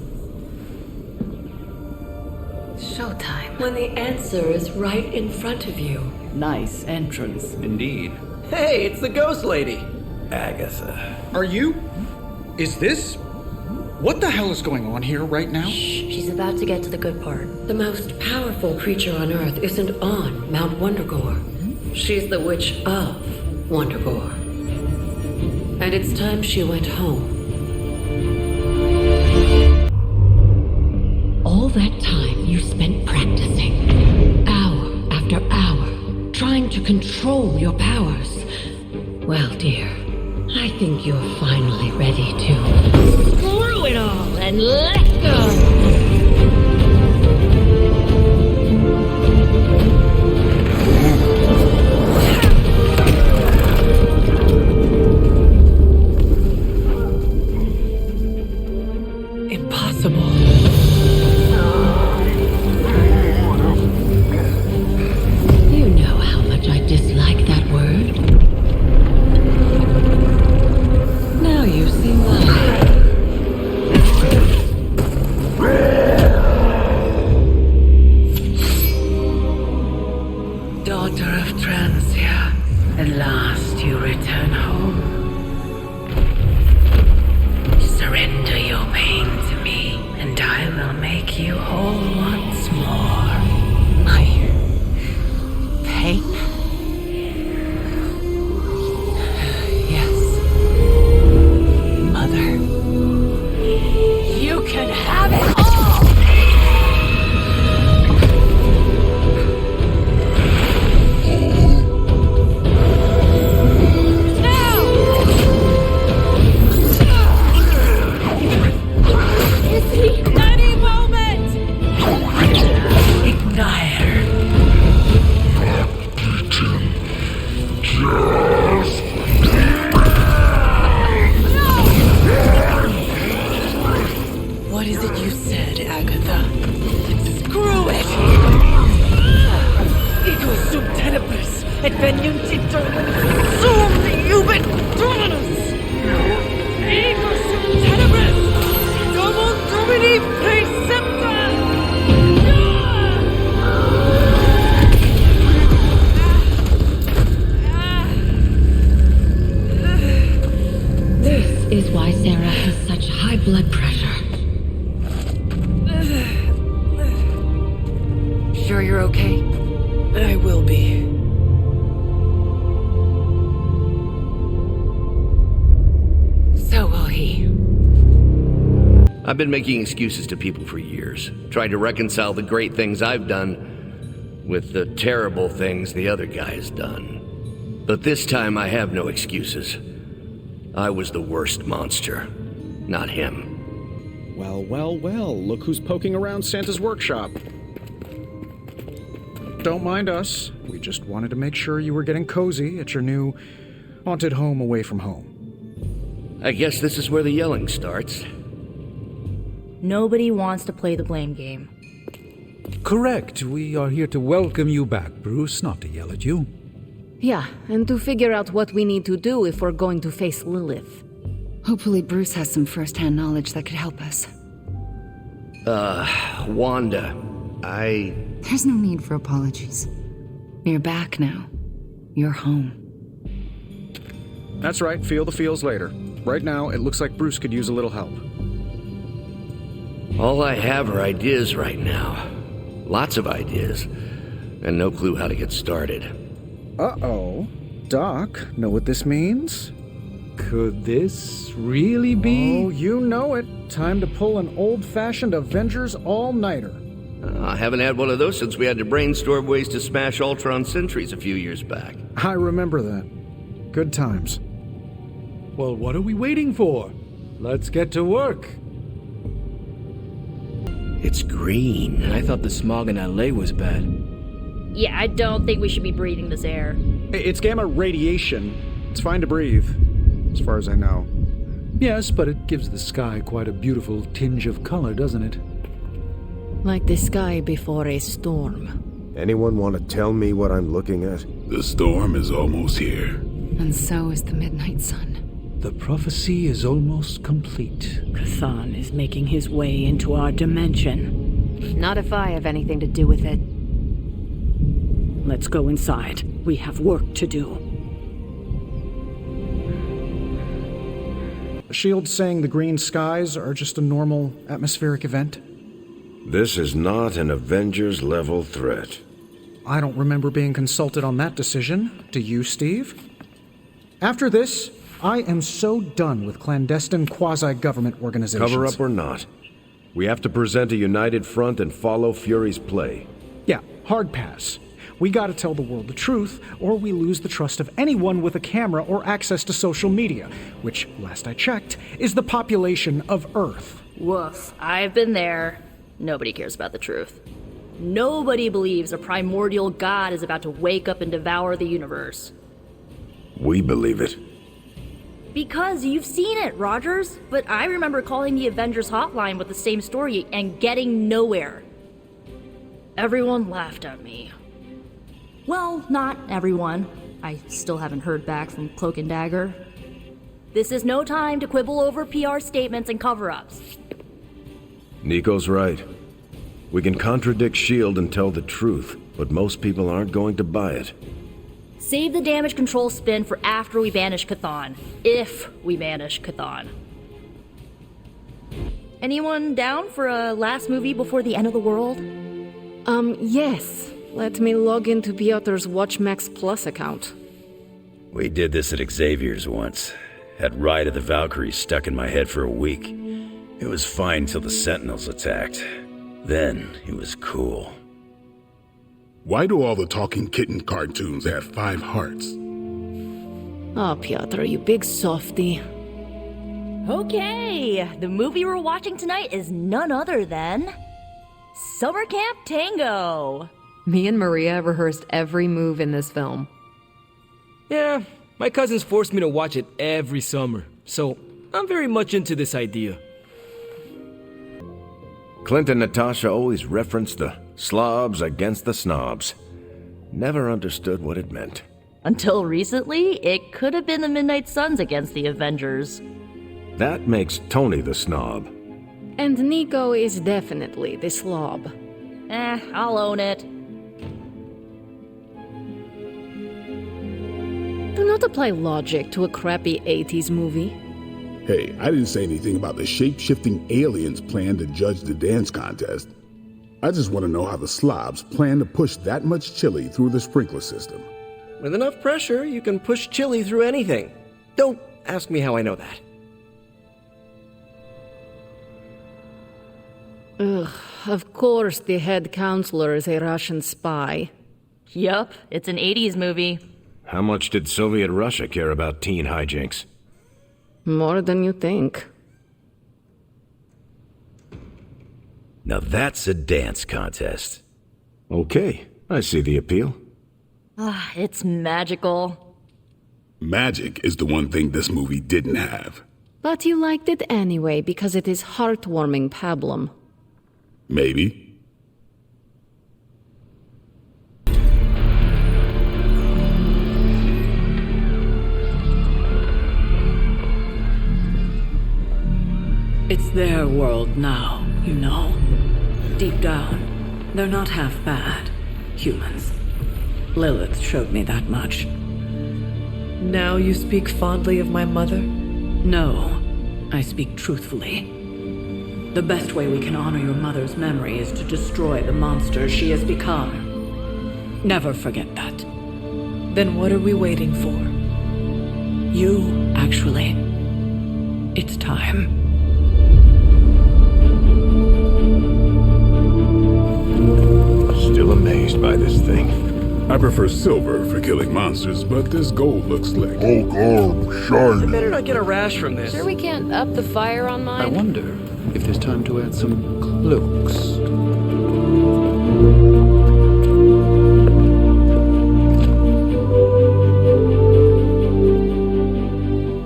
Showtime. When the answer is right in front of you. Nice entrance. Indeed. Hey, it's the Ghost Lady! Agatha. Are you? Is this? What the hell is going on here right now? She's about to get to the good part. The most powerful creature on Earth isn't on Mount Wondergore. She's the witch of Wondergore. And it's time she went home. All that time you spent practicing, hour after hour, trying to control your powers. Well, dear, I think you're finally ready to screw it all and let go! I've been making excuses to people for years, trying to reconcile the great things I've done with the terrible things the other guy has done. But this time I have no excuses. I was the worst monster, not him. Well, well, well, look who's poking around Santa's workshop. Don't mind us. We just wanted to make sure you were getting cozy at your new haunted home away from home. I guess this is where the yelling starts. Nobody wants to play the blame game. Correct. We are here to welcome you back, Bruce, not to yell at you. Yeah, and to figure out what we need to do if we're going to face Lilith. Hopefully Bruce has some first-hand knowledge that could help us. Wanda, There's no need for apologies. You're back now. You're home. That's right, feel the feels later. Right now, it looks like Bruce could use a little help. All I have are ideas right now. Lots of ideas. And no clue how to get started. Uh-oh. Doc, know what this means? Could this really be? Oh, you know it. Time to pull an old-fashioned Avengers all-nighter. I haven't had one of those since we had to brainstorm ways to smash Ultron sentries a few years back. I remember that. Good times. Well, what are we waiting for? Let's get to work. It's green. I thought the smog in LA was bad. Yeah, I don't think we should be breathing this air. It's gamma radiation. It's fine to breathe, as far as I know. Yes, but it gives the sky quite a beautiful tinge of color, doesn't it? Like the sky before a storm. Anyone want to tell me what I'm looking at? The storm is almost here. And so is the midnight sun. The prophecy is almost complete. Chthon is making his way into our dimension. Not if I have anything to do with it. Let's go inside. We have work to do. Shield's saying the green skies are just a normal atmospheric event? This is not an Avengers-level threat. I don't remember being consulted on that decision. Do you, Steve? After this, I am so done with clandestine quasi-government organizations. Cover up or not, we have to present a united front and follow Fury's play. Yeah, hard pass. We gotta tell the world the truth, or we lose the trust of anyone with a camera or access to social media, which, last I checked, is the population of Earth. Woof. I've been there. Nobody cares about the truth. Nobody believes a primordial god is about to wake up and devour the universe. We believe it. Because you've seen it, Rogers. But I remember calling the Avengers hotline with the same story and getting nowhere. Everyone laughed at me. Well, not everyone. I still haven't heard back from Cloak and Dagger. This is no time to quibble over PR statements and cover-ups. Nico's right. We can contradict S.H.I.E.L.D. and tell the truth, but most people aren't going to buy it. Save the damage control spin for after we banish Chthon. If we banish Chthon. Anyone down for a last movie before the end of the world? Yes. Let me log into Piotr's WatchMax Plus account. We did this at Xavier's once. Had Ride of the Valkyries stuck in my head for a week. It was fine till the Sentinels attacked. Then it was cool. Why do all the talking kitten cartoons have 5 hearts? Oh, Piotr, you big softy. Okay, the movie we're watching tonight is none other than Summer Camp Tango. Me and Maria rehearsed every move in this film. Yeah, my cousins forced me to watch it every summer, so I'm very much into this idea. Clint and Natasha always referenced the slobs against the snobs. Never understood what it meant. Until recently, it could have been the Midnight Suns against the Avengers. That makes Tony the snob. And Nico is definitely the slob. I'll own it. Do not apply logic to a crappy 80s movie. Hey, I didn't say anything about the shape-shifting aliens' plan to judge the dance contest. I just want to know how the slobs plan to push that much chili through the sprinkler system. With enough pressure, you can push chili through anything. Don't ask me how I know that. Ugh, of course the head counselor is a Russian spy. Yup, it's an 80s movie. How much did Soviet Russia care about teen hijinks? More than you think. Now that's a dance contest. Okay, I see the appeal. It's magical. Magic is the one thing this movie didn't have. But you liked it anyway because it is heartwarming pablum. Maybe. It's their world now, you know. Deep down, they're not half bad. Humans. Lilith showed me that much. Now you speak fondly of my mother? No, I speak truthfully. The best way we can honor your mother's memory is to destroy the monster she has become. Never forget that. Then what are we waiting for? You, actually. It's time. Still amazed by this thing. I prefer silver for killing monsters, but this gold looks slick. Hulk arm, shiny. You better not get a rash from this. Sure we can't up the fire on mine? I wonder if there's time to add some cloaks.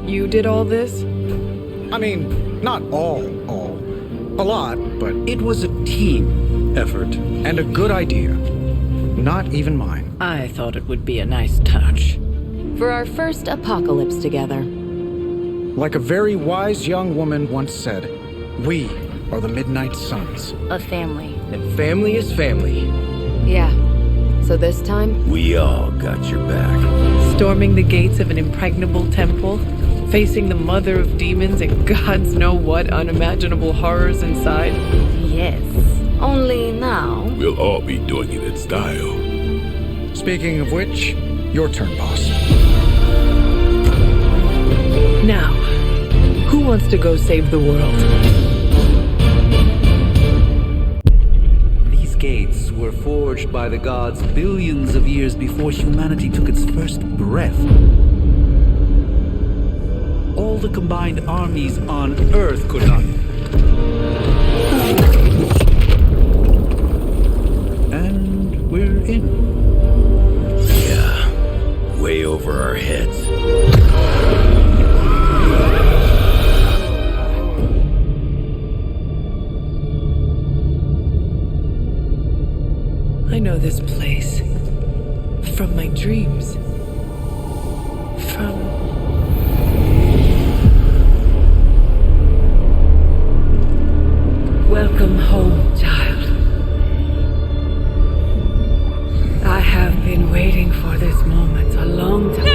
You did all this? I mean, not all. A lot, but It was a team effort. and a good idea. Not even mine. I thought it would be a nice touch. For our first apocalypse together. Like a very wise young woman once said, we are the Midnight Suns. A family. And family is family. Yeah. So this time? We all got your back. Storming the gates of an impregnable temple? Facing the mother of demons and gods know what unimaginable horrors inside? Yes. Only now. We'll all be doing it in style. Speaking of which, your turn, boss. Now, who wants to go save the world? These gates were forged by the gods billions of years before humanity took its first breath. All the combined armies on Earth could not. And we're in. Yeah, way over our heads. I know this place. From my dreams. From... Welcome home, child. I have been waiting for this moment a long time.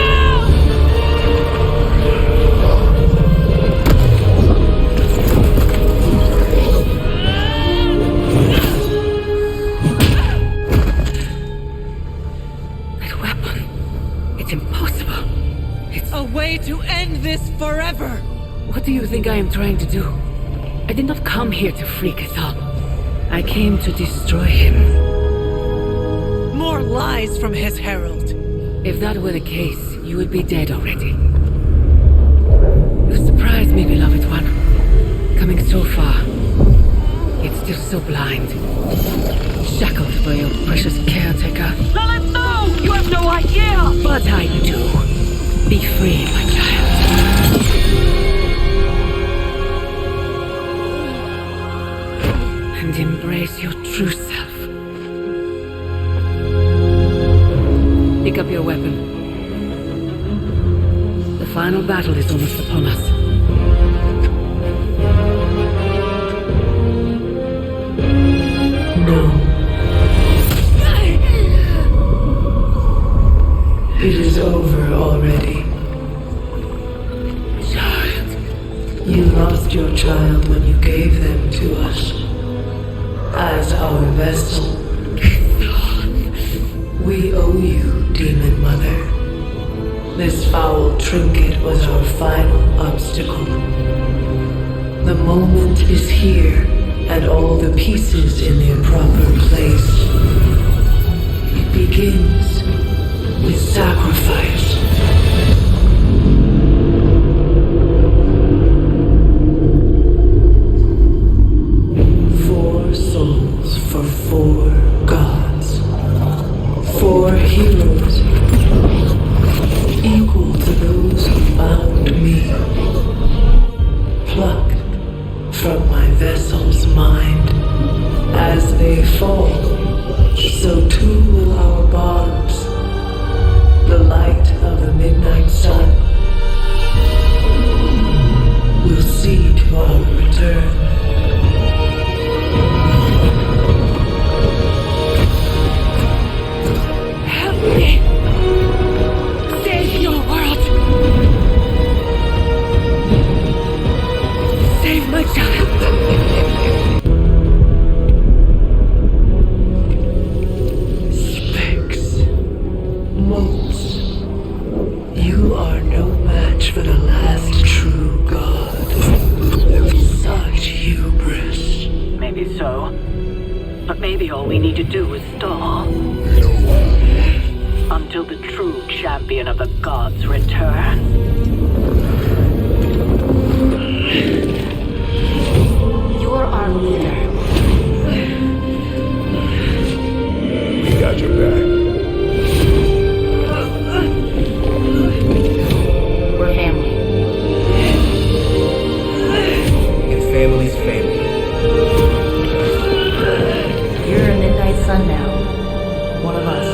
That weapon. It's impossible. It's a way to end this forever! What do you think I am trying to do? I did not come here to free Cathal. I came to destroy him. More lies from his herald. If that were the case, you would be dead already. You surprised me, beloved one. Coming so far, yet still so blind. Shackled by your precious caretaker. Lilith, no! You have no idea! But I do. Be free, my child. And embrace your true self. Pick up your weapon. The final battle is almost upon us. No. It is over already. Child. You lost your child when you gave them to us. As our vessel. We owe you, Demon Mother. This foul trinket was our final obstacle. The moment is here, and all the pieces in their proper place. It begins with sacrifice. For souls. of 4 gods. 4 heroes, equal to those who found me. Plucked from my vessel's mind. As they fall, so too will our bonds. The light of the midnight sun will see to our return. Help me! Save your world! Save my child! You are no match for the last true god. Such hubris. Maybe so. But maybe all we need to do is stall. Until the true champion of the gods returns. You're our leader. We got your back. We're family. And family's family. You're a Midnight Sun now. One of us.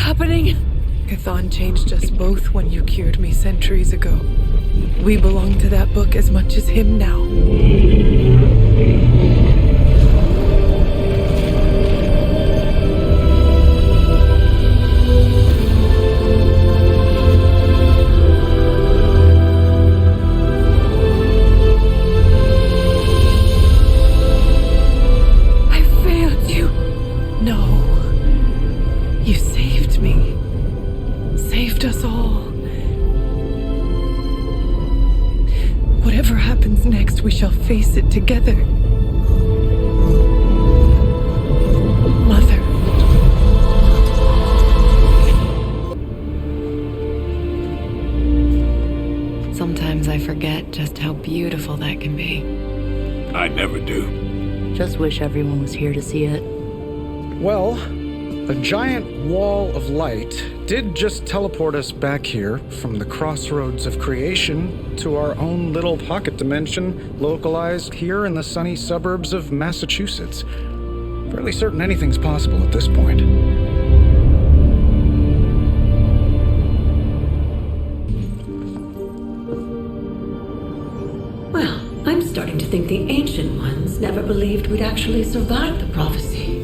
happening? Chthon changed us both when you cured me centuries ago. We belong to that book as much as him now. I failed you. No. You saved me. Saved us all. Whatever happens next, we shall face it together. Mother. Sometimes I forget just how beautiful that can be. I never do. Just wish everyone was here to see it. Well, a giant wall of light did just teleport us back here from the crossroads of creation to our own little pocket dimension localized here in the sunny suburbs of Massachusetts. Fairly certain anything's possible at this point. Well, I'm starting to think the Ancient Ones never believed we'd actually survive the prophecy.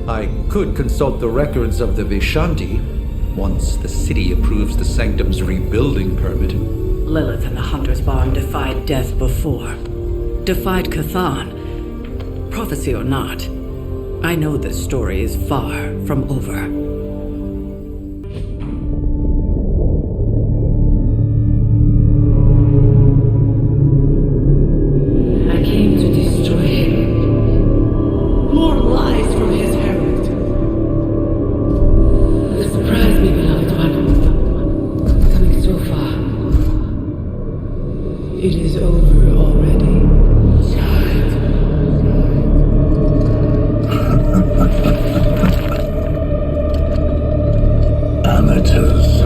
I could consult the records of the Vishanti once the city approves the Sanctum's rebuilding permit. Lilith and the Hunter's Barn defied death before. Defied Chthon. Prophecy or not, I know this story is far from over. I came to destroy him. More lies from his herald. Surprise me, beloved one. Coming so far. It is over already. Amateurs.